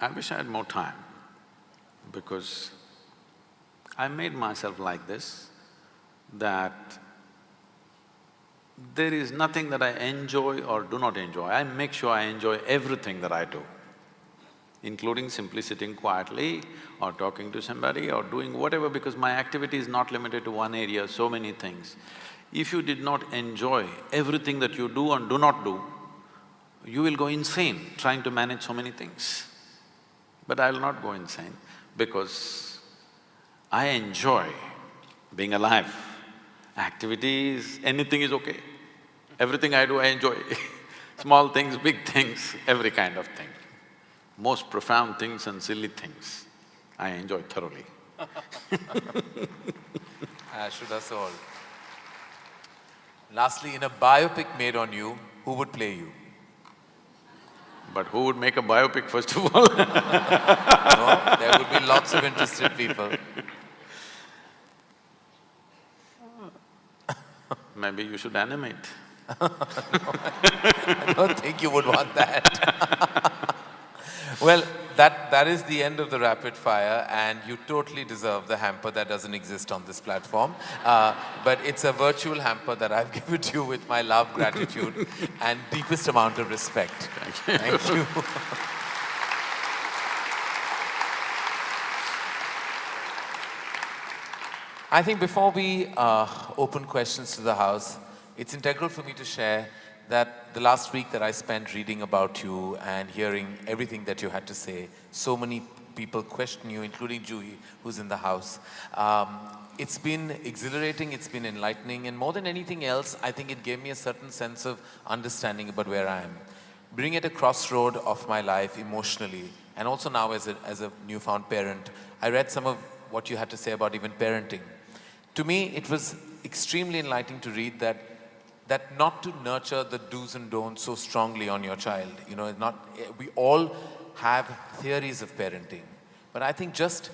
I wish I had more time, because I made myself like this, that there is nothing that I enjoy or do not enjoy. I make sure I enjoy everything that I do, including simply sitting quietly or talking to somebody or doing whatever, because my activity is not limited to one area, so many things. If you did not enjoy everything that you do and do not do, you will go insane trying to manage so many things. But I'll not go insane, because I enjoy being alive. Activities, anything is okay. Everything I do, I enjoy. Small things, big things, every kind of thing. Most profound things and silly things, I enjoy thoroughly. Should us all. Lastly, in a biopic made on you, who would play you? But who would make a biopic, first of all? No, there would be lots of interested people. Maybe you should animate. No, I don't think you would want that. Well, that is the end of the rapid fire, and you totally deserve the hamper that doesn't exist on this platform. But it's a virtual hamper that I've given to you with my love, gratitude, and deepest amount of respect. Thank you. I think before we open questions to the house, it's integral for me to share that the last week that I spent reading about you and hearing everything that you had to say, so many people question you, including Juhi, who's in the house. It's been exhilarating, it's been enlightening, and more than anything else, I think it gave me a certain sense of understanding about where I am. Being at a crossroad of my life emotionally, and also now as a newfound parent, I read some of what you had to say about even parenting. To me, it was extremely enlightening to read that not to nurture the do's and don'ts so strongly on your child. You know, we all have theories of parenting. But I think just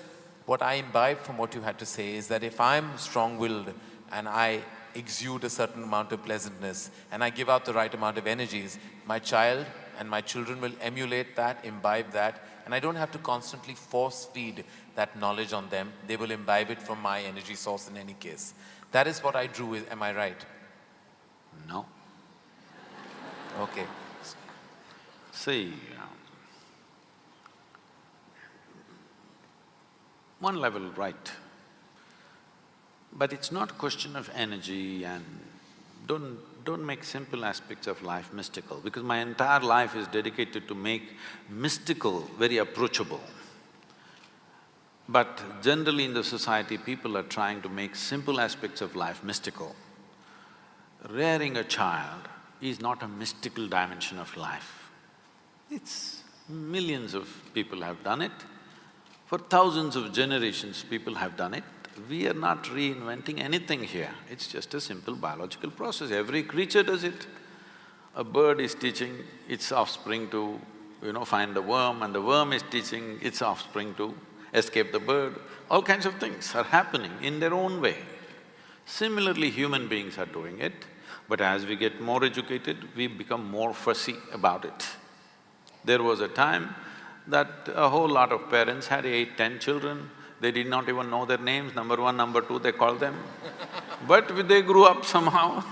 what I imbibe from what you had to say is that if I'm strong-willed and I exude a certain amount of pleasantness and I give out the right amount of energies, my child and my children will emulate that, imbibe that, and I don't have to constantly force-feed that knowledge on them. They will imbibe it from my energy source in any case. That is what I drew, am I right? No. Okay. See, one level right, but it's not a question of energy, and don't make simple aspects of life mystical, because my entire life is dedicated to make mystical very approachable. But generally in the society, people are trying to make simple aspects of life mystical. Rearing a child is not a mystical dimension of life. It's… millions of people have done it. For thousands of generations, people have done it. We are not reinventing anything here. It's just a simple biological process. Every creature does it. A bird is teaching its offspring to, find the worm, and the worm is teaching its offspring to escape the bird. All kinds of things are happening in their own way. Similarly, human beings are doing it, but as we get more educated, we become more fussy about it. There was a time that a whole lot of parents had 8, 10 children, they did not even know their names, number one, number two, they called them. But they grew up somehow.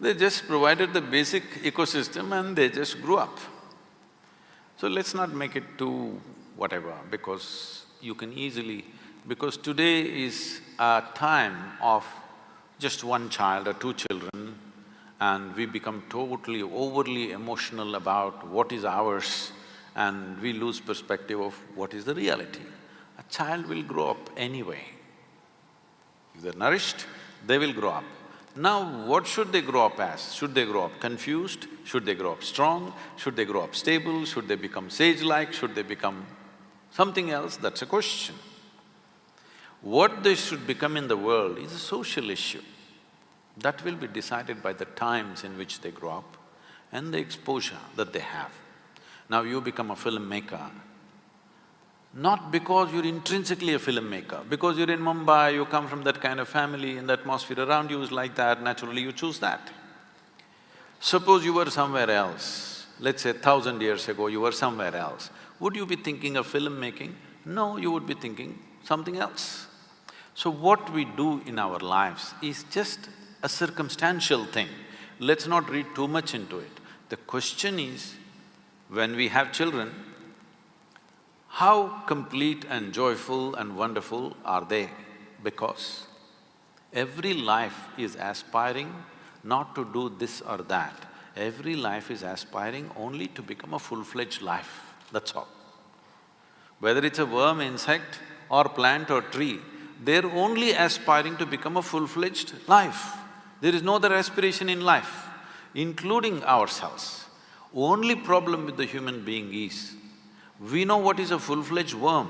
They just provided the basic ecosystem and they just grew up. So let's not make it too whatever, because you can easily… because today is a time of just one child or 2 children, and we become totally, overly emotional about what is ours, and we lose perspective of what is the reality. A child will grow up anyway. If they're nourished, they will grow up. Now, what should they grow up as? Should they grow up confused? Should they grow up strong? Should they grow up stable? Should they become sage-like? Should they become something else? That's a question. What they should become in the world is a social issue. That will be decided by the times in which they grow up and the exposure that they have. Now you become a filmmaker, not because you're intrinsically a filmmaker, because you're in Mumbai, you come from that kind of family and the atmosphere around you is like that, naturally you choose that. Suppose you were somewhere else, let's say 1,000 years ago you were somewhere else, would you be thinking of filmmaking? No, you would be thinking something else. So what we do in our lives is just a circumstantial thing. Let's not read too much into it. The question is, when we have children, how complete and joyful and wonderful are they? Because every life is aspiring not to do this or that. Every life is aspiring only to become a full-fledged life, that's all. Whether it's a worm, insect or plant or tree, they're only aspiring to become a full-fledged life. There is no other aspiration in life, including ourselves. Only problem with the human being is, we know what is a full-fledged worm,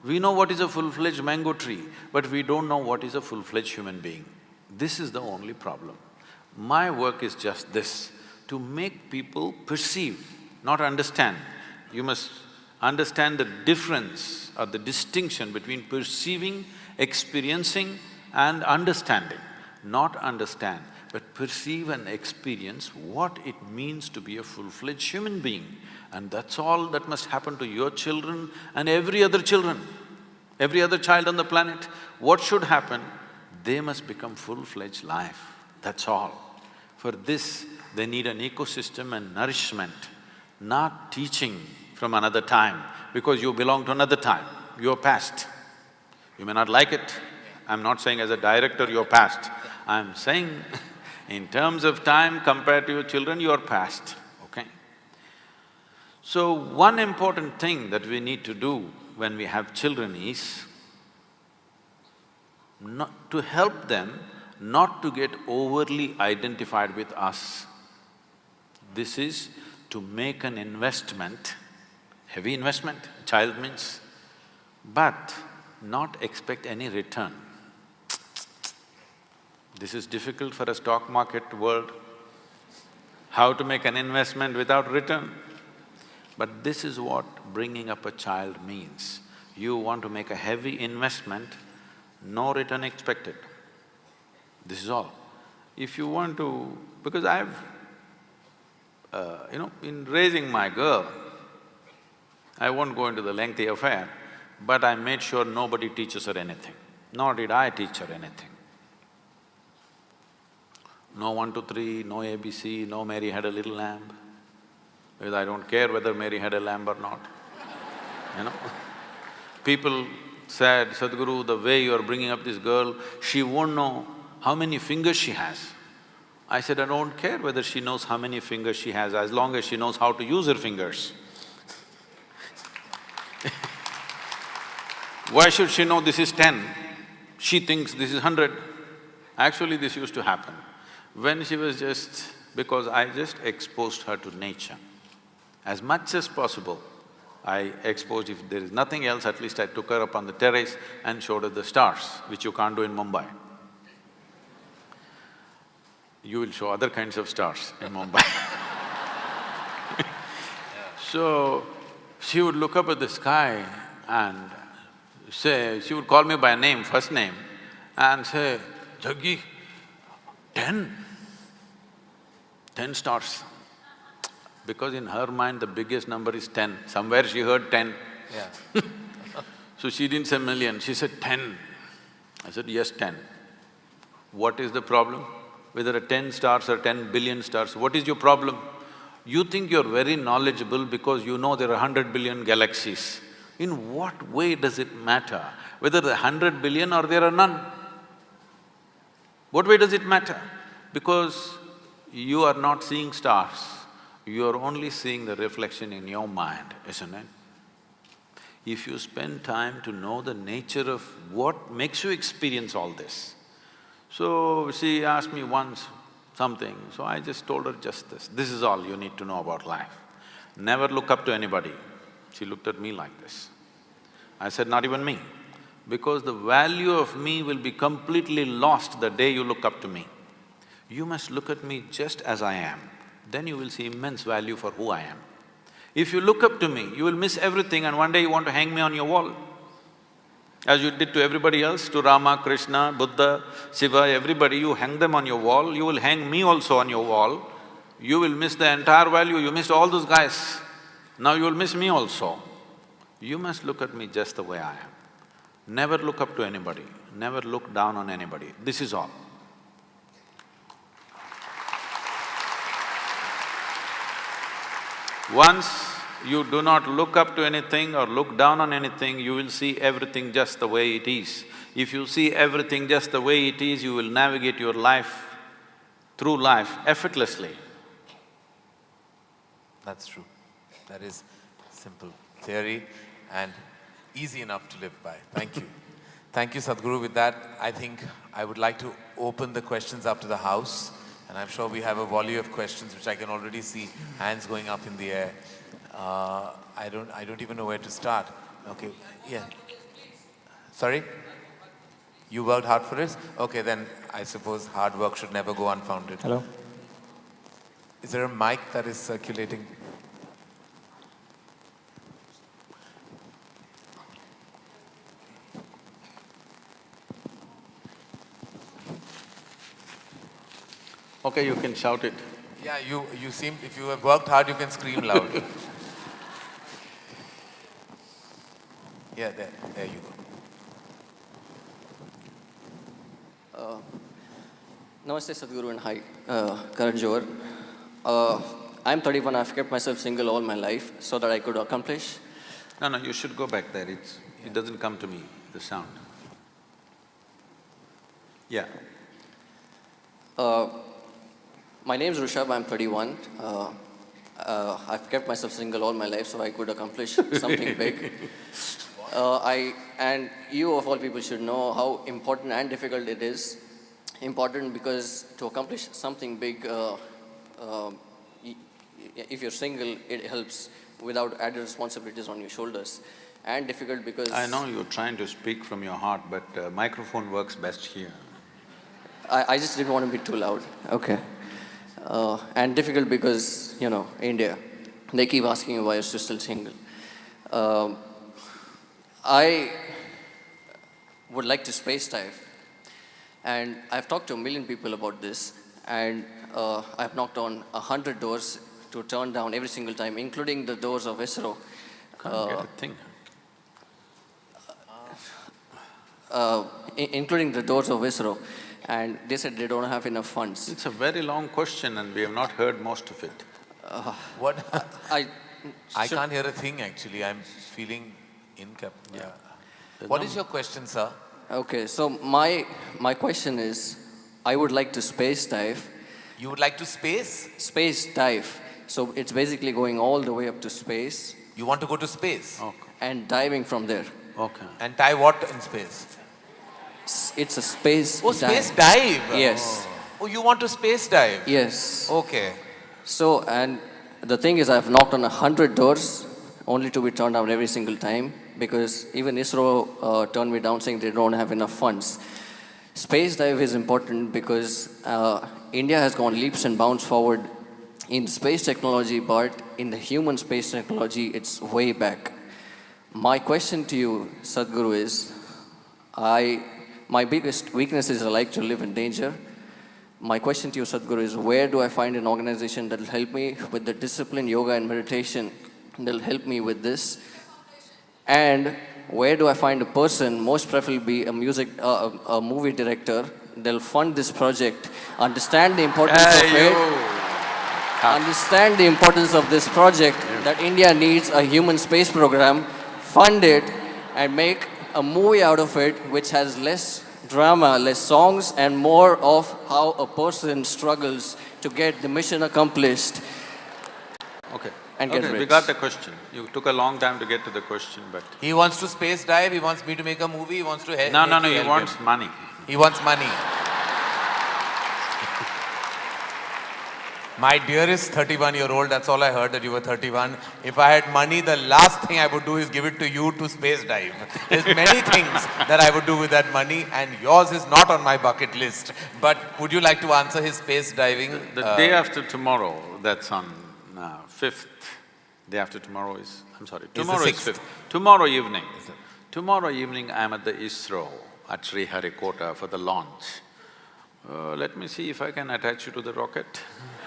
we know what is a full-fledged mango tree, but we don't know what is a full-fledged human being. This is the only problem. My work is just this, to make people perceive, not understand. You must understand the difference or the distinction between perceiving, experiencing and understanding. Not understand, but perceive and experience what it means to be a full-fledged human being. And that's all that must happen to your children and every other children, every other child on the planet. What should happen? They must become full-fledged life, that's all. For this, they need an ecosystem and nourishment, not teaching from another time, because you belong to another time, you're past. You may not like it, I'm not saying as a director you're past, I'm saying in terms of time compared to your children, you're past, okay? So, one important thing that we need to do when we have children is not to help them not to get overly identified with us. This is to make an investment, heavy investment, child means, but not expect any return. This is difficult for a stock market world, how to make an investment without return. But this is what bringing up a child means. You want to make a heavy investment, no return expected. This is all. If you want to… because I've… in raising my girl, I won't go into the lengthy affair, but I made sure nobody teaches her anything, nor did I teach her anything. No 1, 2, 3, no ABC, no Mary had a little lamb, because I don't care whether Mary had a lamb or not, you know. People said, Sadhguru, the way you're bringing up this girl, she won't know how many fingers she has. I said, I don't care whether she knows how many fingers she has, as long as she knows how to use her fingers. Why should she know this is 10? She thinks this is 100. Actually, this used to happen when she was just… because I just exposed her to nature. As much as possible, I exposed… if there is nothing else, at least I took her up on the terrace and showed her the stars, which you can't do in Mumbai. You will show other kinds of stars in Mumbai. So, she would look up at the sky and say… she would call me by name, first name, and say, Jaggi, 10 stars. Because in her mind the biggest number is 10, somewhere she heard 10. Yeah. So she didn't say million, she said 10. I said, yes, 10. What is the problem? Whether a 10 stars or 10 billion stars, what is your problem? You think you're very knowledgeable because you know there are 100 billion galaxies. In what way does it matter whether there are 100 billion or there are none? What way does it matter? Because you are not seeing stars, you are only seeing the reflection in your mind, isn't it? If you spend time to know the nature of what makes you experience all this, So she asked me once something, so I just told her just this is all you need to know about life. Never look up to anybody. She looked at me like this. I said, not even me, because the value of me will be completely lost the day you look up to me. You must look at me just as I am, then you will see immense value for who I am. If you look up to me, you will miss everything and one day you want to hang me on your wall. As you did to everybody else, to Rama, Krishna, Buddha, Shiva, everybody, you hang them on your wall, you will hang me also on your wall. You will miss the entire value, you missed all those guys. Now you will miss me also. You must look at me just the way I am. Never look up to anybody, never look down on anybody. This is all. Once you do not look up to anything or look down on anything, you will see everything just the way it is. If you see everything just the way it is, you will navigate your life, through life, effortlessly. That's true. That is simple theory and easy enough to live by. Thank you. Thank you, Sadhguru. With that, I think I would like to open the questions up to the house. And I'm sure we have a volley of questions which I can already see hands going up in the air. I don't even know where to start. Okay, yeah. Sorry? You worked hard for this? Okay, then I suppose hard work should never go unfounded. Hello? Is there a mic that is circulating? Okay, you can shout it. Yeah, you seem, if you have worked hard, you can scream loud. Yeah, there you go. Namaste Sadhguru and hi, Karan Johar. I'm 31, I've kept myself single all my life so that I could accomplish. No, you should go back there, it doesn't come to me, the sound. Yeah. My name is Rishabh, I'm 31. I've kept myself single all my life so I could accomplish something big. And you of all people should know how important and difficult it is. Important because to accomplish something big, if you're single, it helps without added responsibilities on your shoulders. And difficult because… I know you're trying to speak from your heart, but microphone works best here. I just didn't want to be too loud. Okay. And difficult because, you know, India, they keep asking you why you're still single. I would like to space dive. And I've talked to 1 million people about this, and I've knocked on 100 doors to turn down every single time, including the doors of ISRO. Can't get a thing. Including the doors of ISRO. And they said they don't have enough funds. It's a very long question and we have not heard most of it. What? I should… can't hear a thing actually. I'm feeling incapable. Yeah. What is your question, sir? Okay, so my question is, I would like to space dive. You would like to space? Space dive. So it's basically going all the way up to space. You want to go to space? Okay. And diving from there. Okay. And tie what in space? It's a space dive. Space dive? Yes. Oh, you want to space dive? Yes. Okay. So, and the thing is, I've knocked on 100 doors, only to be turned down every single time, because even ISRO turned me down saying they don't have enough funds. Space dive is important because India has gone leaps and bounds forward in space technology, but in the human space technology, it's way back. My question to you, Sadhguru, is, my biggest weakness is I like to live in danger. My question to you, Sadhguru, is where do I find an organization that will help me with the discipline, yoga and meditation, that will help me with this? And where do I find a person, most preferably a movie director, that will fund this project, understand the importance of it, understand the importance of this project, that India needs a human space program, fund it, and make a movie out of it which has less drama, less songs, and more of how a person struggles to get the mission accomplished. Okay. And get rich. We got the question. You took a long time to get to the question, but… He wants to space dive, he wants me to make a movie, he wants to help. No, he wants money. He wants money. My dearest 31-year-old, that's all I heard, that you were 31. If I had money, the last thing I would do is give it to you to space dive. There's many things that I would do with that money, and yours is not on my bucket list. But would you like to answer his space diving? The day after tomorrow, that's on 5th, day after tomorrow is… I'm sorry, tomorrow is 5th. Tomorrow evening. Tomorrow evening I'm at the ISRO at Sriharikota for the launch. Let me see if I can attach you to the rocket.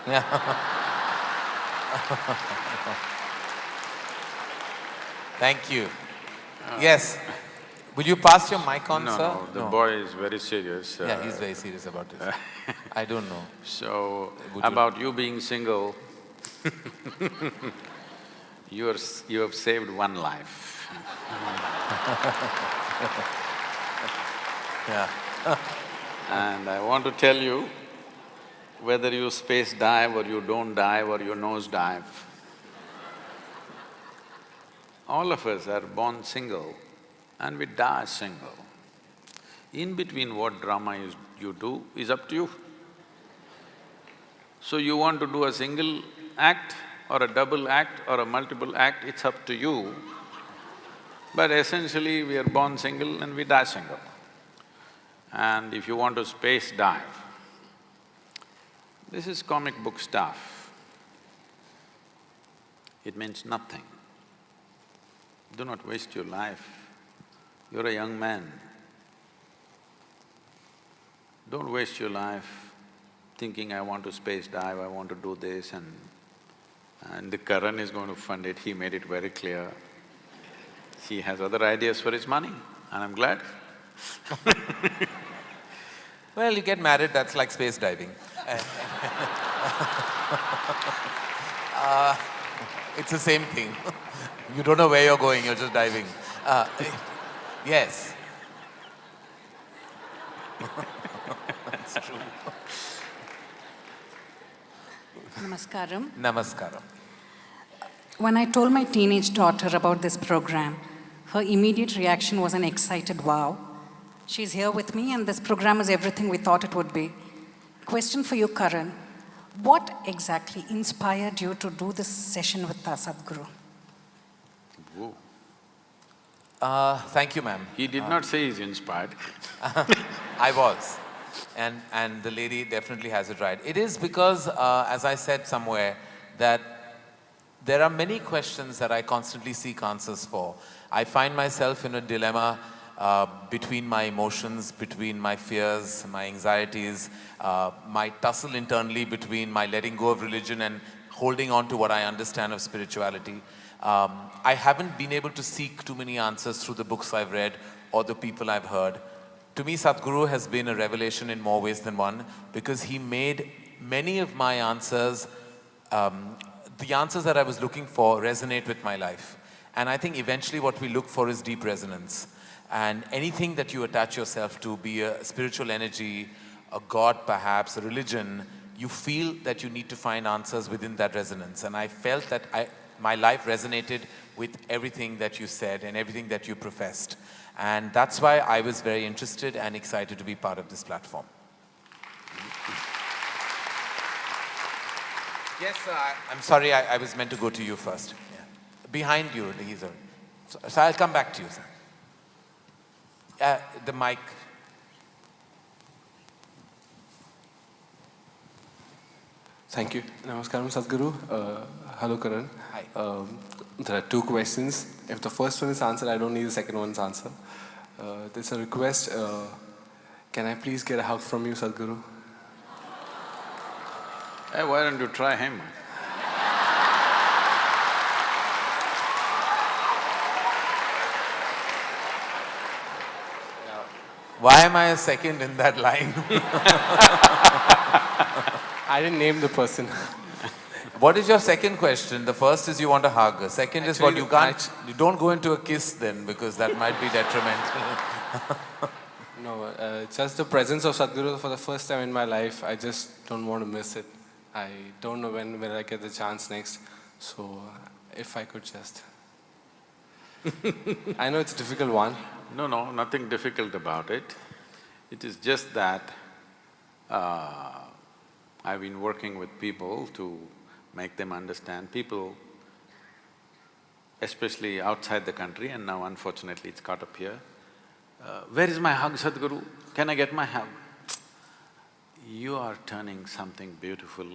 Yeah. Thank you. Yes. Will you pass your mic on, No, sir? no, the boy is very serious. Yeah, he's very serious about this. I don't know. So, about you being single, you have saved one life. Yeah. And I want to tell you, whether you space dive or you don't dive or you nose dive, all of us are born single and we die single. In between what drama you do is up to you. So you want to do a single act or a double act or a multiple act, it's up to you. But essentially, we are born single and we die single. And if you want to space dive, this is comic book stuff. It means nothing. Do not waste your life. You're a young man. Don't waste your life thinking, I want to space dive, I want to do this, and the Karan is going to fund it, he made it very clear. He has other ideas for his money, and I'm glad. Well, you get married, that's like space diving. It's the same thing. You don't know where you're going, you're just diving. Yes. That's true. Namaskaram. Namaskaram. When I told my teenage daughter about this program, her immediate reaction was an excited wow. She's here with me and this program is everything we thought it would be. Question for you, Karan. What exactly inspired you to do this session with Sadhguru? Whoa. Thank you, ma'am. He did not say he's inspired. I was. And the lady definitely has it right. It is because, as I said somewhere, that there are many questions that I constantly seek answers for. I find myself in a dilemma between my emotions, between my fears, my anxieties, my tussle internally between my letting go of religion and holding on to what I understand of spirituality. I haven't been able to seek too many answers through the books I've read or the people I've heard. To me, Sadhguru has been a revelation in more ways than one because he made many of my answers, the answers that I was looking for, resonate with my life. And I think eventually what we look for is deep resonance. And anything that you attach yourself to, be a spiritual energy, a god perhaps, a religion, you feel that you need to find answers within that resonance. And I felt that my life resonated with everything that you said and everything that you professed. And that's why I was very interested and excited to be part of this platform. Yes, sir, I'm sorry, I was meant to go to you first. Yeah. Behind you, so I'll come back to you, sir. The mic. Thank you. Namaskaram, Sadhguru. Hello, Karan. Hi. There are two questions. If the first one is answered, I don't need the second one's answer. There's a request. Can I please get a hug from you, Sadhguru? Hey, why don't you try him? Why am I a second in that line? I didn't name the person. What is your second question? The first is you want a hug. The second is what you can't… You don't go into a kiss then because that might be detrimental. No, just the presence of Sadhguru for the first time in my life, I just don't want to miss it. I don't know when will I get the chance next. So, if I could just… I know it's a difficult one. No, no, nothing difficult about it. It is just that I've been working with people to make them understand. People, especially outside the country, and now unfortunately it's caught up here. Where is my hug, Sadhguru? Can I get my hug? You are turning something beautiful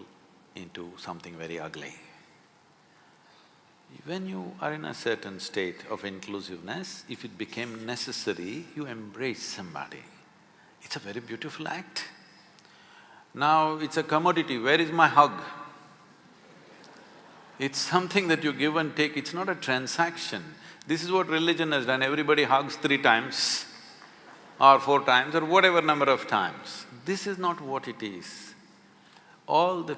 into something very ugly. When you are in a certain state of inclusiveness, if it became necessary, you embrace somebody. It's a very beautiful act. Now it's a commodity, where is my hug? It's something that you give and take, it's not a transaction. This is what religion has done, everybody hugs 3 times or 4 times or whatever number of times. This is not what it is. All the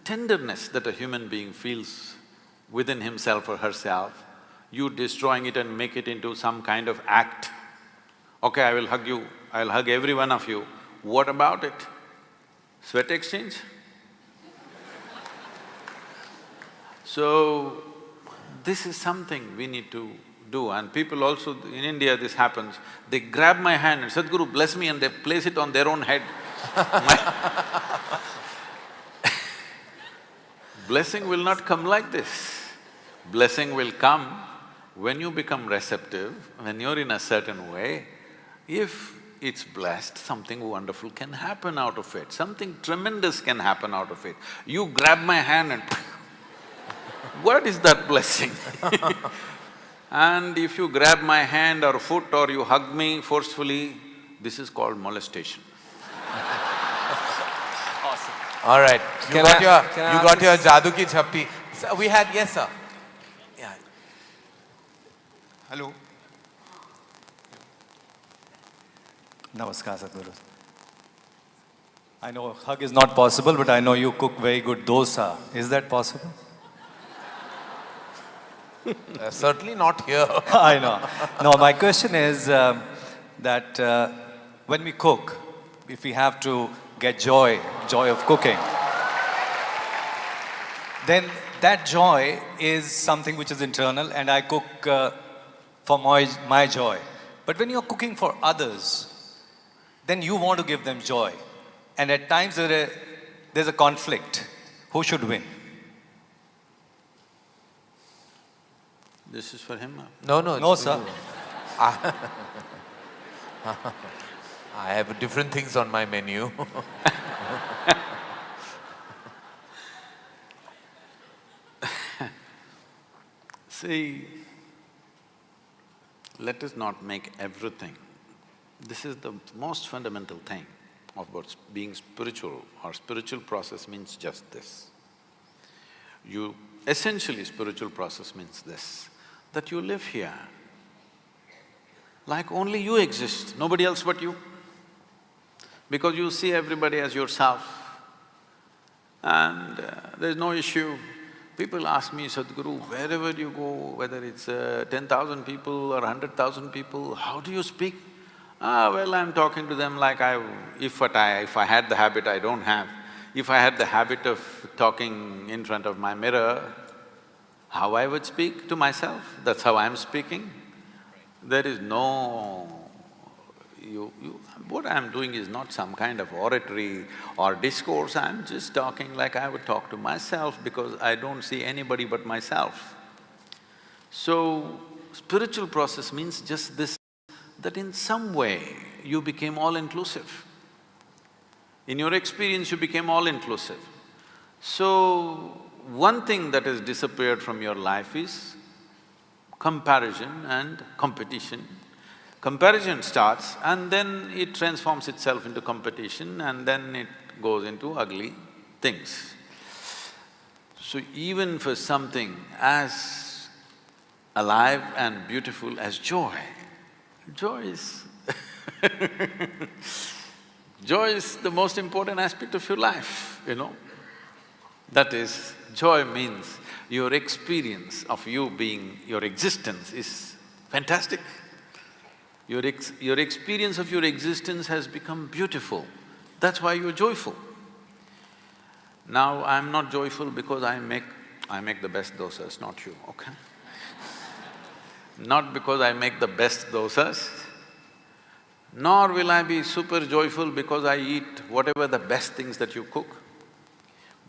tenderness that a human being feels within himself or herself, you destroying it and make it into some kind of act. Okay, I will hug you, I'll hug every one of you. What about it? Sweat exchange? So, this is something we need to do, and people also… in India this happens, they grab my hand and Sadhguru bless me and they place it on their own head. Blessing will not come like this. Blessing will come when you become receptive, when you're in a certain way. If it's blessed, something wonderful can happen out of it, something tremendous can happen out of it. You grab my hand and what is that blessing? And if you grab my hand or foot or you hug me forcefully, this is called molestation. Awesome. All right, you got your jadoo ki chappi. So we had… yes, sir. Yeah. Hello. Namaskar, Sadhguru. I know hug is not possible, but I know you cook very good dosa. Is that possible? Certainly not here. I know. No, my question is that when we cook, if we have to get joy of cooking, then that joy is something which is internal, and I cook for my joy. But when you're cooking for others, then you want to give them joy. And at times there's a conflict. Who should win? This is for him? No, no. No, sir. I have different things on my menu. See, let us not make everything… This is the most fundamental thing about being spiritual, or spiritual process means just this. Essentially spiritual process means this, that you live here like only you exist, nobody else but you. Because you see everybody as yourself and there's no issue. People ask me, Sadhguru, wherever you go, whether it's 10,000 people or 100,000 people, how do you speak? Well, I'm talking to them like if I had the habit, I don't have. If I had the habit of talking in front of my mirror, how I would speak to myself, that's how I'm speaking. There is no… what I'm doing is not some kind of oratory or discourse, I'm just talking like I would talk to myself because I don't see anybody but myself. So, spiritual process means just this, that in some way you became all-inclusive. In your experience, you became all-inclusive. So, one thing that has disappeared from your life is comparison and competition. Comparison starts and then it transforms itself into competition and then it goes into ugly things. So even for something as alive and beautiful as joy, joy is joy is the most important aspect of your life, you know. That is, joy means your experience of you being… your existence is fantastic. Your experience of your existence has become beautiful, that's why you're joyful. Now, I'm not joyful because I make the best dosas, not you, okay? Not because I make the best dosas, nor will I be super joyful because I eat whatever the best things that you cook.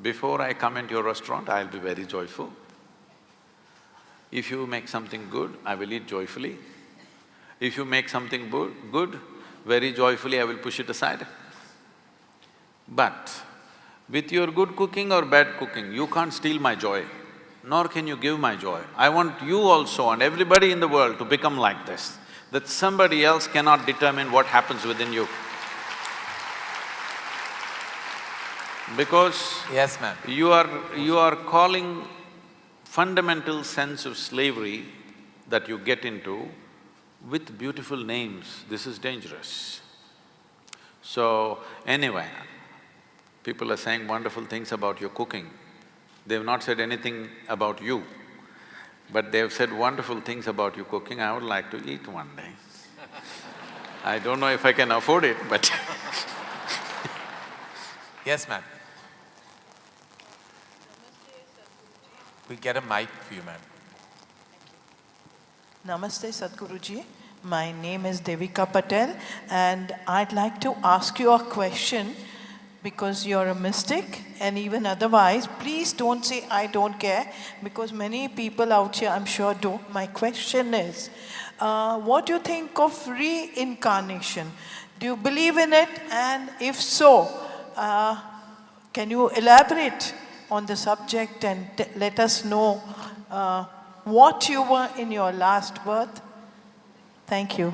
Before I come into your restaurant, I'll be very joyful. If you make something good, I will eat joyfully. If you make something good, very joyfully I will push it aside. But with your good cooking or bad cooking, you can't steal my joy, nor can you give my joy. I want you also and everybody in the world to become like this, that somebody else cannot determine what happens within you. Because… Yes, ma'am. You are calling fundamental sense of slavery that you get into with beautiful names. This is dangerous. So, anyway, people are saying wonderful things about your cooking. They've not said anything about you, but they've said wonderful things about your cooking. I would like to eat one day. I don't know if I can afford it, but Yes, ma'am. We get a mic for you, ma'am. Namaste, Sadhguruji. My name is Devika Patel, and I'd like to ask you a question because you're a mystic, and even otherwise, please don't say I don't care, because many people out here, I'm sure, do. My question is, what do you think of reincarnation? Do you believe in it? And if so, can you elaborate on the subject and let us know what you were in your last birth? Thank you.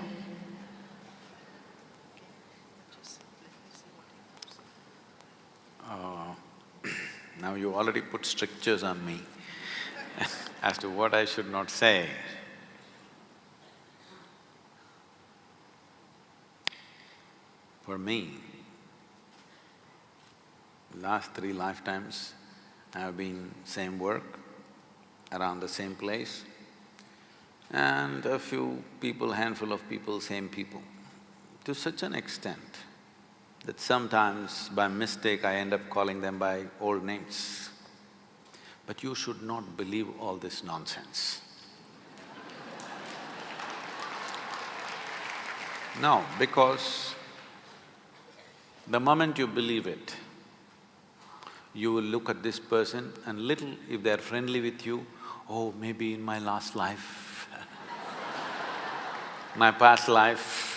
now you already put strictures on me as to what I should not say. For me, last 3 lifetimes, I have been same work, around the same place, and a few people, handful of people, same people, to such an extent that sometimes by mistake I end up calling them by old names. But you should not believe all this nonsense. No, because the moment you believe it, you will look at this person and little, if they're friendly with you, oh, maybe in my last life, my past life.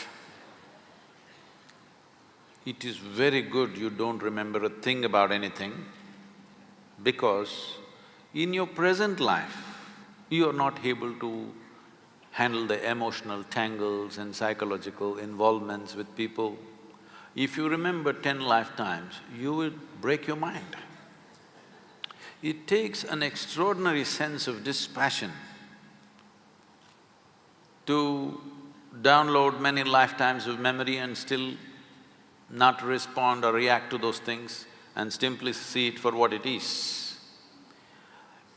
It is very good you don't remember a thing about anything, because in your present life, you are not able to handle the emotional tangles and psychological involvements with people. If you remember 10 lifetimes, you will break your mind. It takes an extraordinary sense of dispassion to download many lifetimes of memory and still not respond or react to those things and simply see it for what it is.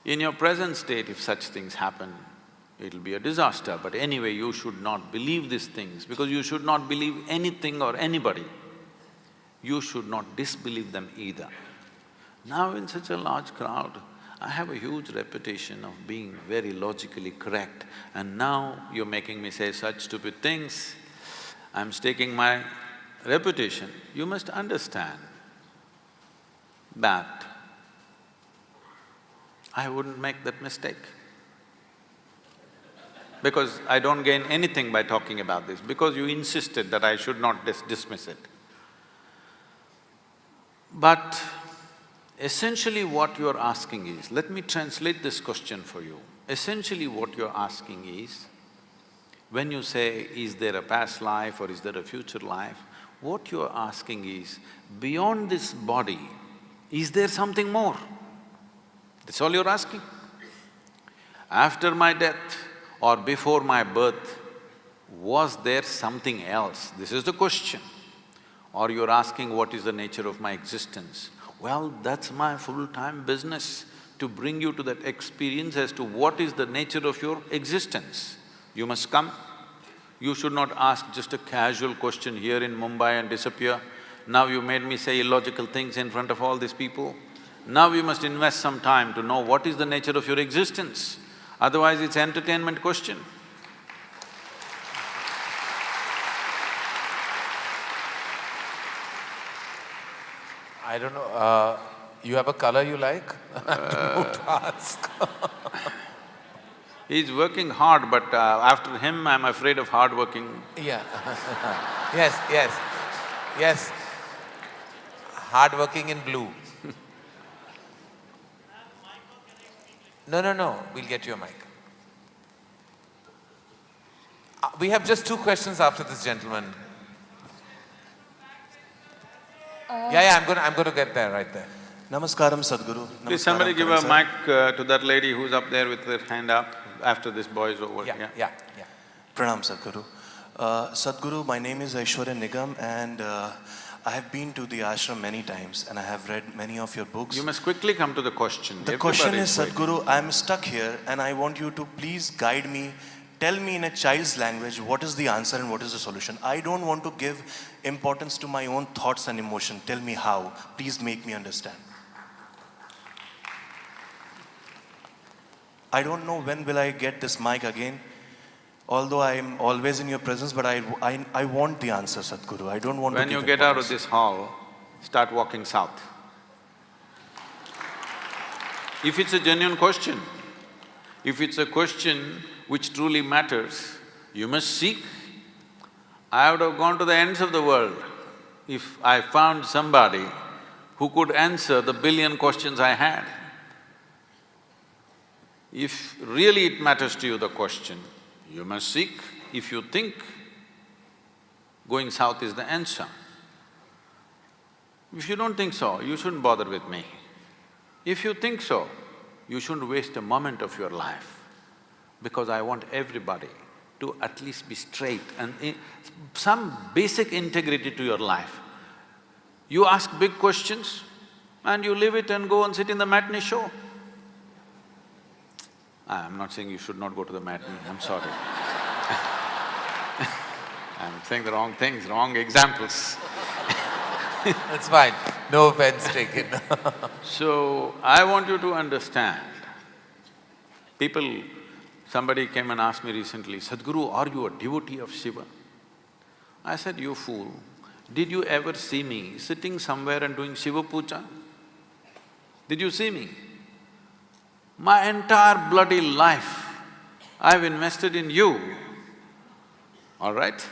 In your present state, if such things happen, it'll be a disaster, but anyway, you should not believe these things, because you should not believe anything or anybody. You should not disbelieve them either. Now in such a large crowd, I have a huge reputation of being very logically correct, and now you're making me say such stupid things. I'm staking my reputation. You must understand that I wouldn't make that mistake, because I don't gain anything by talking about this, because you insisted that I should not dismiss it. But essentially what you're asking is, let me translate this question for you. Essentially what you're asking is, when you say, is there a past life or is there a future life, what you're asking is, beyond this body, is there something more? That's all you're asking. After my death or before my birth, was there something else? This is the question. Or you're asking, what is the nature of my existence? Well, that's my full-time business, to bring you to that experience as to what is the nature of your existence. You must come. You should not ask just a casual question here in Mumbai and disappear. Now you made me say illogical things in front of all these people. Now you must invest some time to know what is the nature of your existence. Otherwise, it's entertainment question. I don't know, You have a color you like? Don't ask. He's working hard, but after him, I'm afraid of hard working. Yeah. Yes. Hard working in blue. No. We'll get you a mic. We have just 2 questions after this gentleman. Yeah, I'm going to get there, right there. Namaskaram, Sadhguru. Please somebody give a mic to that lady who's up there with her hand up after this boy is over. Yeah. Pranam, Sadhguru. Sadhguru, my name is Aishwarya Nigam, and I have been to the ashram many times, and I have read many of your books. You must quickly come to the question. The question is, Sadhguru, I am stuck here, and I want you to please guide me. Tell me in a child's language what is the answer and what is the solution. I don't want to give importance to my own thoughts and emotion. Tell me how. Please make me understand. I don't know when will I get this mic again. Although I am always in your presence, but I want the answer, Sadhguru. I don't want to give When you get out of this hall, start walking south. If it's a genuine question, if it's a question which truly matters, you must seek. I would have gone to the ends of the world if I found somebody who could answer the billion questions I had. If really it matters to you, the question, you must seek. If you think going south is the answer, if you don't think so, you shouldn't bother with me. If you think so, you shouldn't waste a moment of your life, because I want everybody to at least be straight and some basic integrity to your life. You ask big questions and you leave it and go and sit in the matinee show. I'm not saying you should not go to the matinee, I'm sorry. I'm saying the wrong things, wrong examples. It's fine, no offense taken. So, I want you to understand, somebody came and asked me recently, Sadhguru, are you a devotee of Shiva? I said, you fool, did you ever see me sitting somewhere and doing Shiva puja? Did you see me? My entire bloody life, I've invested in you, all right?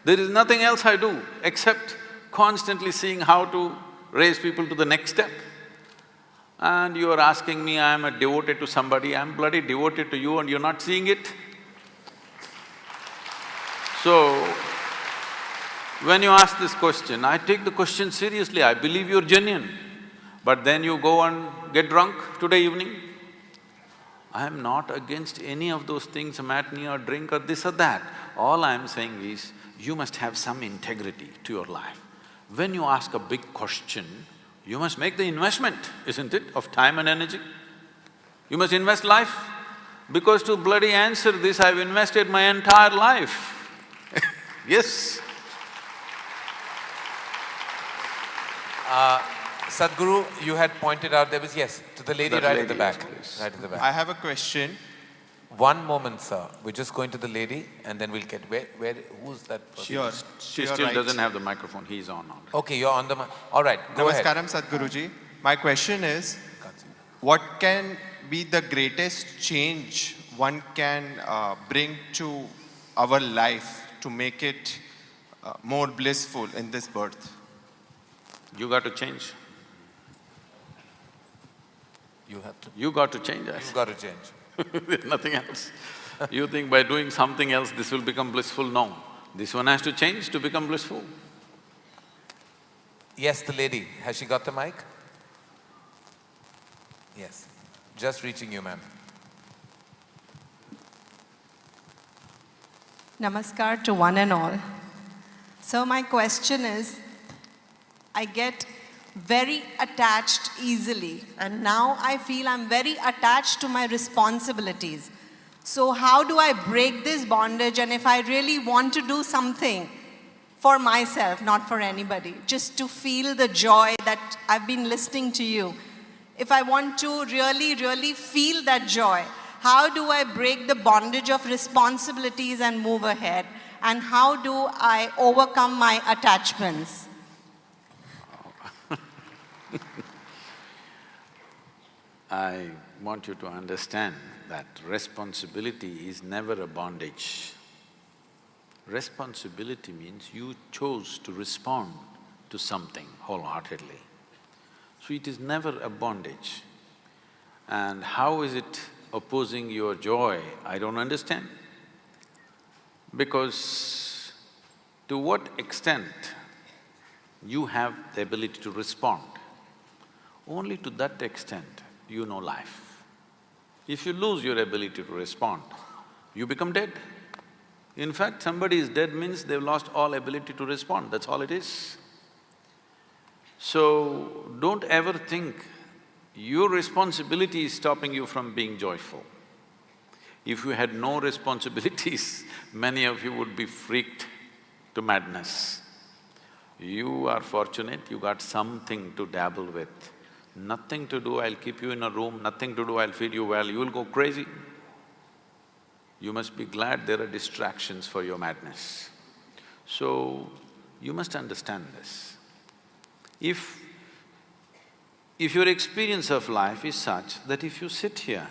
There is nothing else I do except constantly seeing how to raise people to the next step. And you are asking me, I am a devoted to somebody, I am bloody devoted to you and you're not seeing it? So, when you ask this question, I take the question seriously, I believe you're genuine. But then you go and get drunk today evening. I am not against any of those things, a matinee or drink or this or that. All I am saying is, you must have some integrity to your life. When you ask a big question, you must make the investment, isn't it, of time and energy? You must invest life. Because to bloody answer this, I've invested my entire life. Yes. Sadhguru, you had pointed out there was… Yes, to the lady right at the back. Right at the back. I have a question. One moment, sir. We're just going to the lady and then we'll get… who's that person? She still doesn't have the microphone, he's on already. Okay, you're on the… All right, go ahead. Namaskaram, Sadhguruji. My question is, what can be the greatest change one can bring to our life to make it more blissful in this birth? You got to change. You have to… You got to change us. You got to change. There's nothing else. You think by doing something else this will become blissful? No. This one has to change to become blissful. Yes, the lady. Has she got the mic? Yes. Just reaching you, ma'am. Namaskar to one and all. So my question is, I get very attached easily, and now I feel I'm very attached to my responsibilities. So how do I break this bondage, and if I really want to do something for myself, not for anybody, just to feel the joy that I've been listening to you, if I want to really feel that joy, how do I break the bondage of responsibilities and move ahead? And how do I overcome my attachments? I want you to understand that responsibility is never a bondage. Responsibility means you chose to respond to something wholeheartedly. So it is never a bondage. And how is it opposing your joy? I don't understand. Because to what extent you have the ability to respond, only to that extent you know life. If you lose your ability to respond, you become dead. In fact, somebody is dead means they've lost all ability to respond, that's all it is. So, don't ever think your responsibility is stopping you from being joyful. If you had no responsibilities, many of you would be freaked to madness. You are fortunate, you got something to dabble with. Nothing to do, I'll keep you in a room, nothing to do, I'll feed you well, you will go crazy. You must be glad there are distractions for your madness. So, you must understand this. If your experience of life is such that if you sit here,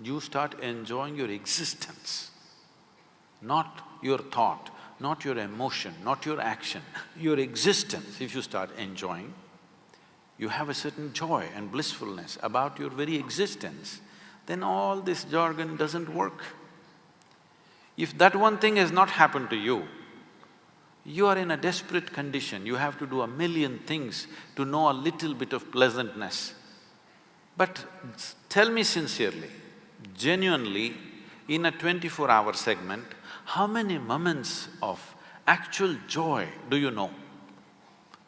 you start enjoying your existence, not your thought, not your emotion, not your action, your existence, if you start enjoying, you have a certain joy and blissfulness about your very existence, then all this jargon doesn't work. If that one thing has not happened to you, you are in a desperate condition, you have to do a million things to know a little bit of pleasantness. But tell me sincerely, genuinely, in a 24-hour segment, how many moments of actual joy do you know?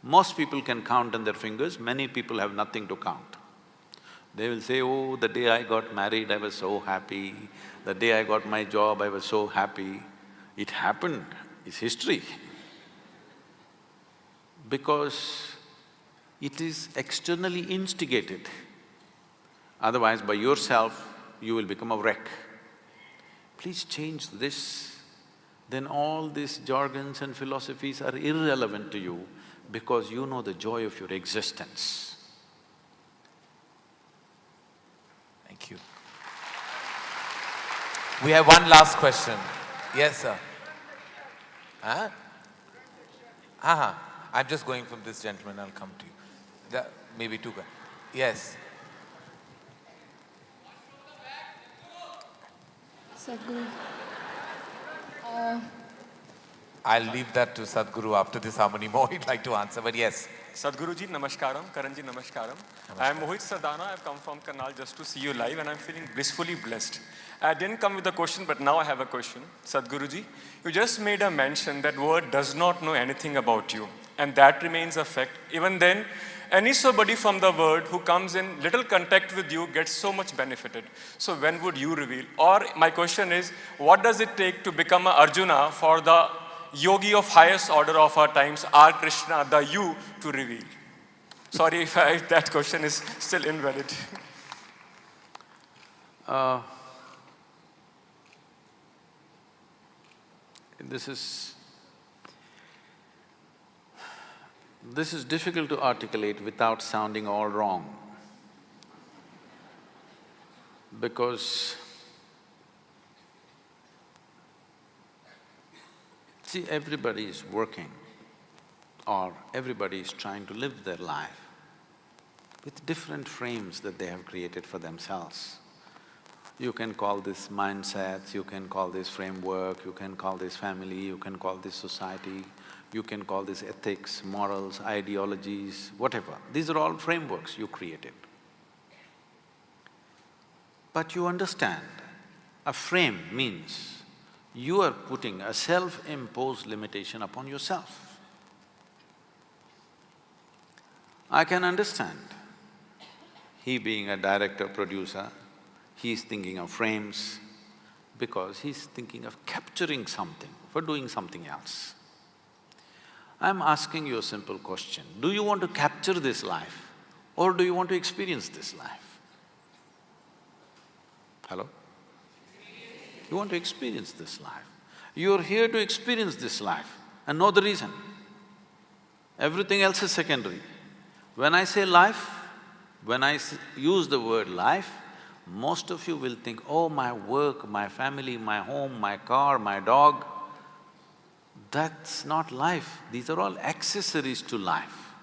Most people can count on their fingers, many people have nothing to count. They will say, oh, the day I got married, I was so happy. The day I got my job, I was so happy. It happened, it's history. Because it is externally instigated. Otherwise, by yourself, you will become a wreck. Please change this. Then all these jargons and philosophies are irrelevant to you because you know the joy of your existence. Thank you. We have one last question. Yes, sir. Huh? I'm just going from this gentleman, I'll come to you. Maybe two guys. Yes. Sadhguru. I'll leave that to Sadhguru after this. How many more he'd like to answer, but yes. Sadhguru ji, namaskaram. Karan ji, namaskaram. I am Mohit Sardana. I've come from Karnal just to see you live and I'm feeling blissfully blessed. I didn't come with a question, but now I have a question. Sadhguru ji, you just made a mention that word does not know anything about you, and that remains a fact. Even then, any somebody from the world who comes in little contact with you gets so much benefited. So when would you reveal? Or my question is, what does it take to become a Arjuna for the yogi of highest order of our times, R. Krishna, the you, to reveal? Sorry if that question is still invalid. This is difficult to articulate without sounding all wrong. Because see, everybody is working or everybody is trying to live their life with different frames that they have created for themselves. You can call this mindsets, you can call this framework, you can call this family, you can call this society, you can call this ethics, morals, ideologies, whatever. These are all frameworks you created. But you understand, a frame means you are putting a self-imposed limitation upon yourself. I can understand, he being a director, producer, he's thinking of frames because he's thinking of capturing something for doing something else. I'm asking you a simple question. Do you want to capture this life or do you want to experience this life? Hello? You want to experience this life. You're here to experience this life and know the reason. Everything else is secondary. When I say life, When I use the word life, most of you will think, oh, my work, my family, my home, my car, my dog. That's not life. These are all accessories to life.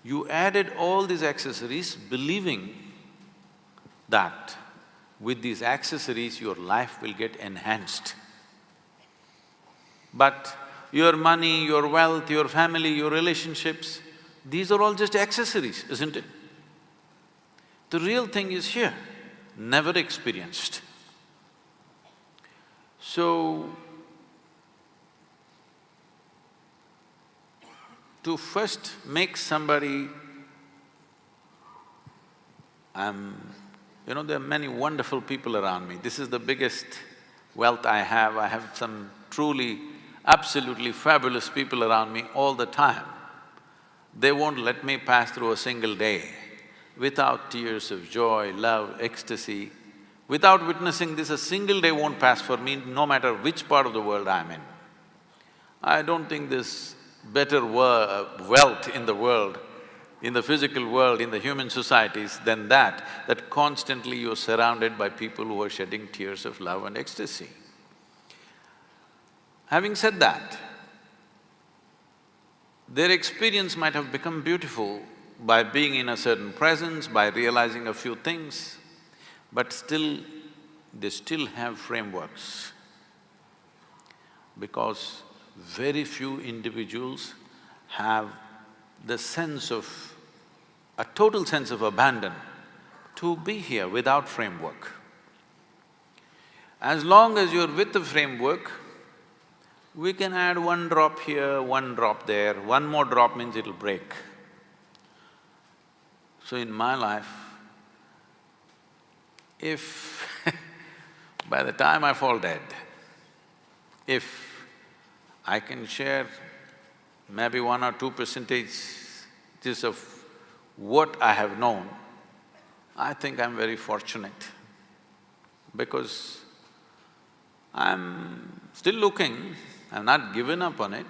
You added all these accessories believing that with these accessories your life will get enhanced. But your money, your wealth, your family, your relationships, these are all just accessories, isn't it? The real thing is here, never experienced. So, to first make somebody… there are many wonderful people around me. This is the biggest wealth I have. I have some truly, absolutely fabulous people around me all the time. They won't let me pass through a single day without tears of joy, love, ecstasy. Without witnessing this, a single day won't pass for me, no matter which part of the world I'm in. I don't think there's better wealth in the world, in the physical world, in the human societies than that constantly you're surrounded by people who are shedding tears of love and ecstasy. Having said that, their experience might have become beautiful by being in a certain presence, by realizing a few things, but still, they still have frameworks. Because very few individuals have the sense of… a total sense of abandon to be here without framework. As long as you're with the framework, we can add one drop here, one drop there, one more drop means it'll break. So in my life, if by the time I fall dead, if I can share maybe 1 or 2% of what I have known, I think I'm very fortunate because I'm still looking, I've not given up on it.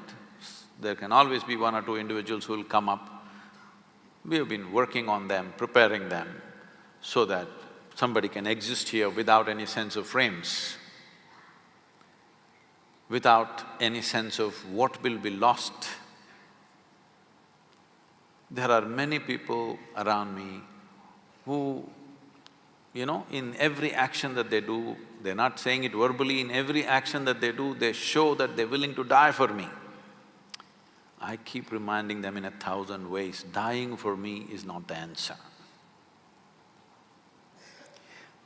There can always be 1 or 2 individuals who will come up. We have been working on them, preparing them so that somebody can exist here without any sense of frames, without any sense of what will be lost. There are many people around me who, in every action that they do, they're not saying it verbally, in every action that they do, they show that they're willing to die for me. I keep reminding them in 1,000 ways, dying for me is not the answer.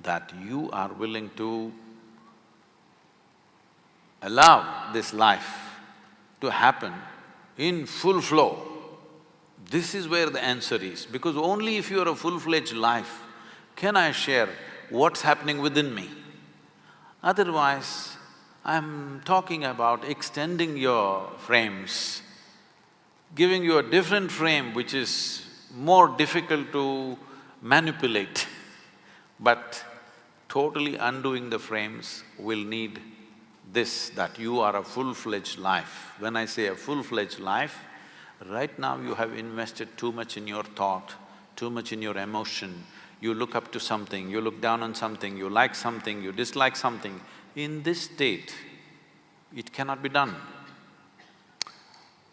That you are willing to allow this life to happen in full flow, this is where the answer is. Because only if you're a full-fledged life can I share what's happening within me. Otherwise, I'm talking about extending your frames, giving you a different frame which is more difficult to manipulate. But totally undoing the frames will need this, that you are a full-fledged life. When I say a full-fledged life, right now you have invested too much in your thought, too much in your emotion. You look up to something, you look down on something, you like something, you dislike something. In this state, it cannot be done.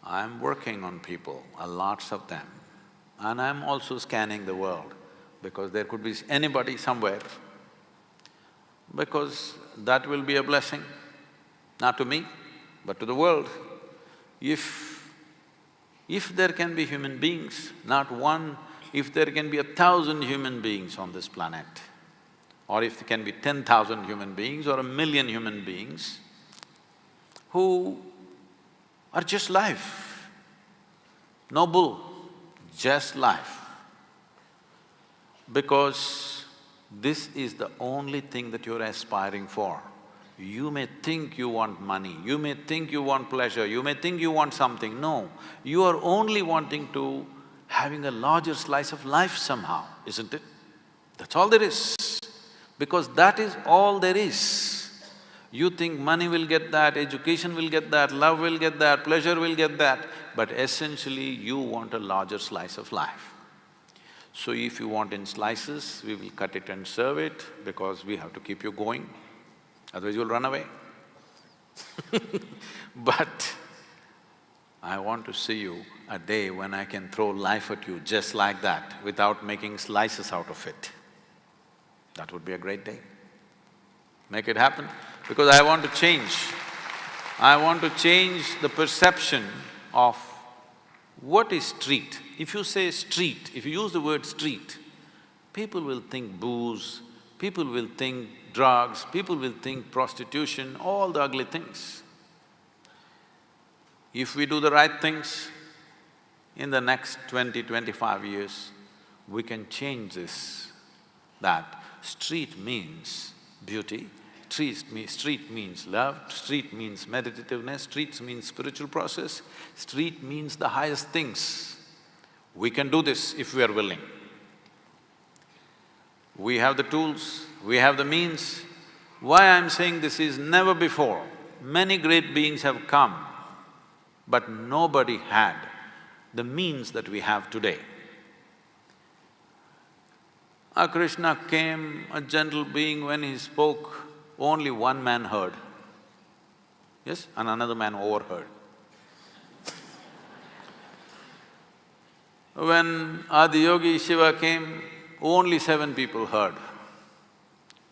I'm working on people, lots of them, and I'm also scanning the world because there could be anybody somewhere, because that will be a blessing, not to me, but to the world. If there can be human beings, not one, if there can be 1,000 human beings on this planet, or if there can be 10,000 human beings or 1,000,000 human beings who are just life, no bull, just life. Because this is the only thing that you're aspiring for. You may think you want money, you may think you want pleasure, you may think you want something. No, you are only wanting to having a larger slice of life somehow, isn't it? That's all there is. Because that is all there is. You think money will get that, education will get that, love will get that, pleasure will get that, but essentially you want a larger slice of life. So if you want in slices, we will cut it and serve it because we have to keep you going, otherwise you'll run away. But I want to see you a day when I can throw life at you just like that, without making slices out of it. That would be a great day. Make it happen, because I want to change. I want to change the perception of what is street. If you say street, if you use the word street, people will think booze, people will think drugs, people will think prostitution, all the ugly things. If we do the right things, in the next 20-25 years, we can change this, that street means beauty, street means love, street means meditativeness, street means spiritual process, street means the highest things. We can do this if we are willing. We have the tools, we have the means. Why I'm saying this is never before. Many great beings have come, but nobody had the means that we have today. Our Krishna came, a gentle being, when he spoke, only one man heard, yes, and another man overheard. When Adiyogi Shiva came, only 7 people heard.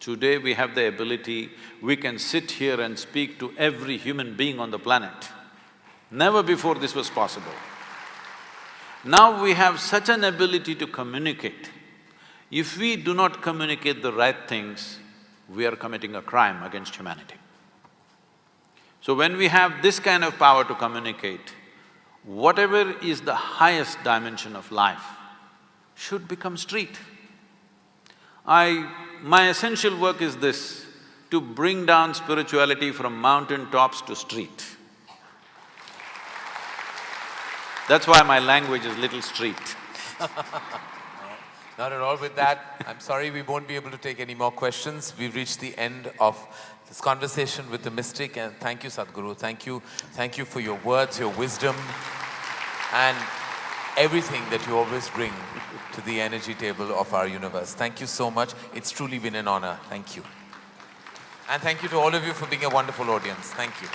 Today we have the ability, we can sit here and speak to every human being on the planet. Never before this was possible. Now we have such an ability to communicate. If we do not communicate the right things, we are committing a crime against humanity. So when we have this kind of power to communicate, whatever is the highest dimension of life should become street. My essential work is this, to bring down spirituality from mountain tops to street. That's why my language is little street. Not at all with that. I'm sorry we won't be able to take any more questions. We've reached the end of this conversation with the mystic, and thank you, Sadhguru. Thank you for your words, your wisdom, and everything that you always bring to the energy table of our universe. Thank you so much. It's truly been an honor. Thank you. And thank you to all of you for being a wonderful audience. Thank you.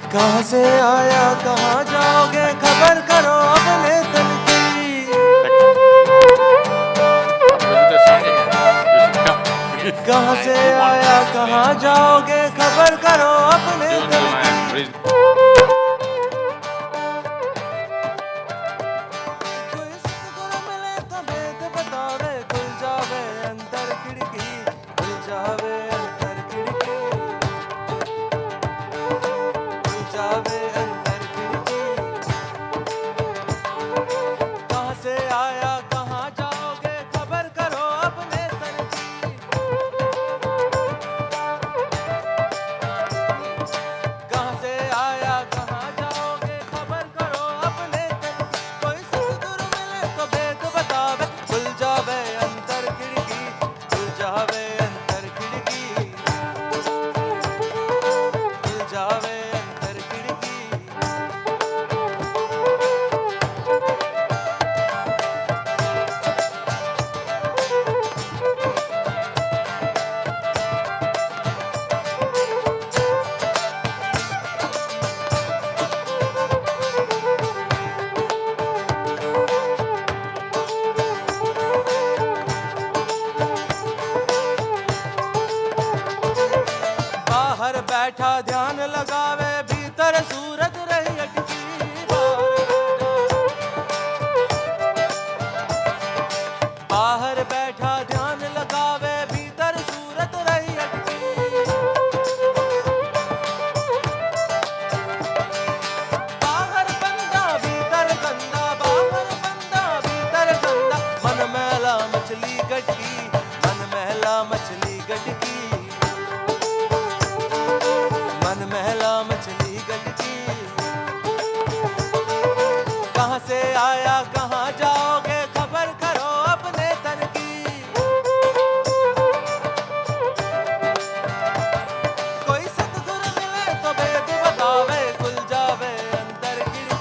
कहाँ से आया कहाँ जाओगे खबर करो अपने तन की कहाँ से आया कहाँ जाओगे खबर करो अपने तन की कोई सतगुरु मिले तो भेद बतावे खुल जावे अंदर खिड़की खुल जावे अंदर खिड़की जावे अंदर खिड़की कहाँ से आया कहाँ जाओगे खबर करो अपने तन की कहाँ से आया कहाँ जाओगे खबर करो अपने तन की कोई सतगुरु मिले तो भेद बतावे खुल जावे अंदर खिड़की खुल जावे अंदर खिड़की खुल जावे बाहर बैठा ध्यान लगावे भीतर सूरत रही अटकी बाहर बैठा ध्यान लगावे भीतर सूरत रही अटकी बाहर बंदा भीतर गंदा बाहर बंदा भीतर गंदा मन मैला मछली गटकी मन मैला मछली गटकी मन महला मछली गटकी कहाँ से आया कहाँ जाओगे खबर करो अपने तन की कोई सतगुरु मिले तो भेद बतावे खुल जावे अंदर खिड़की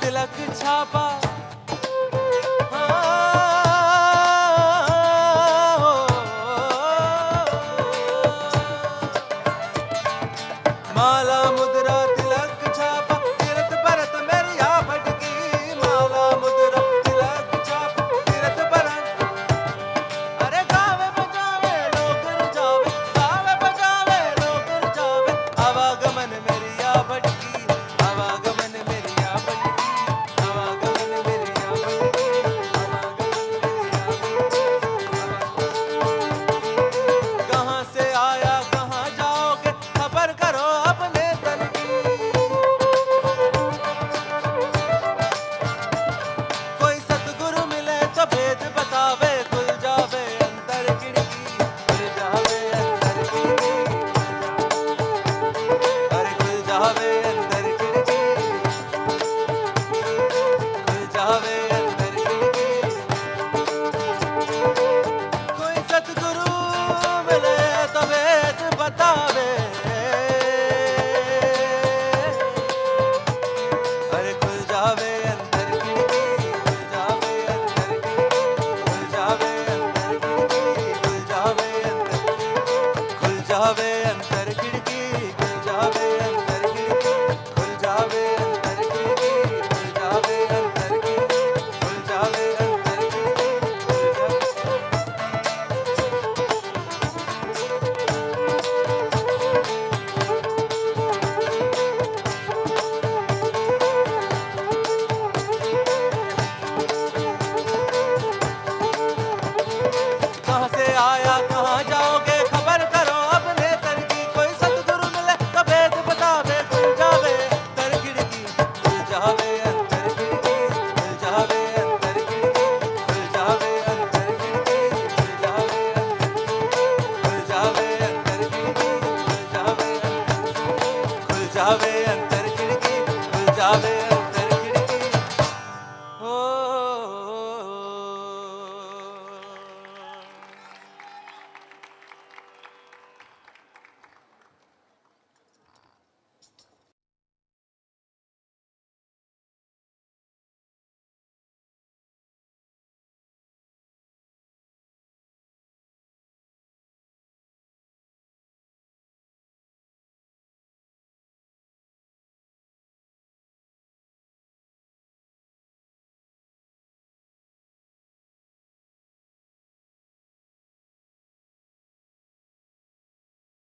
तिलक छापा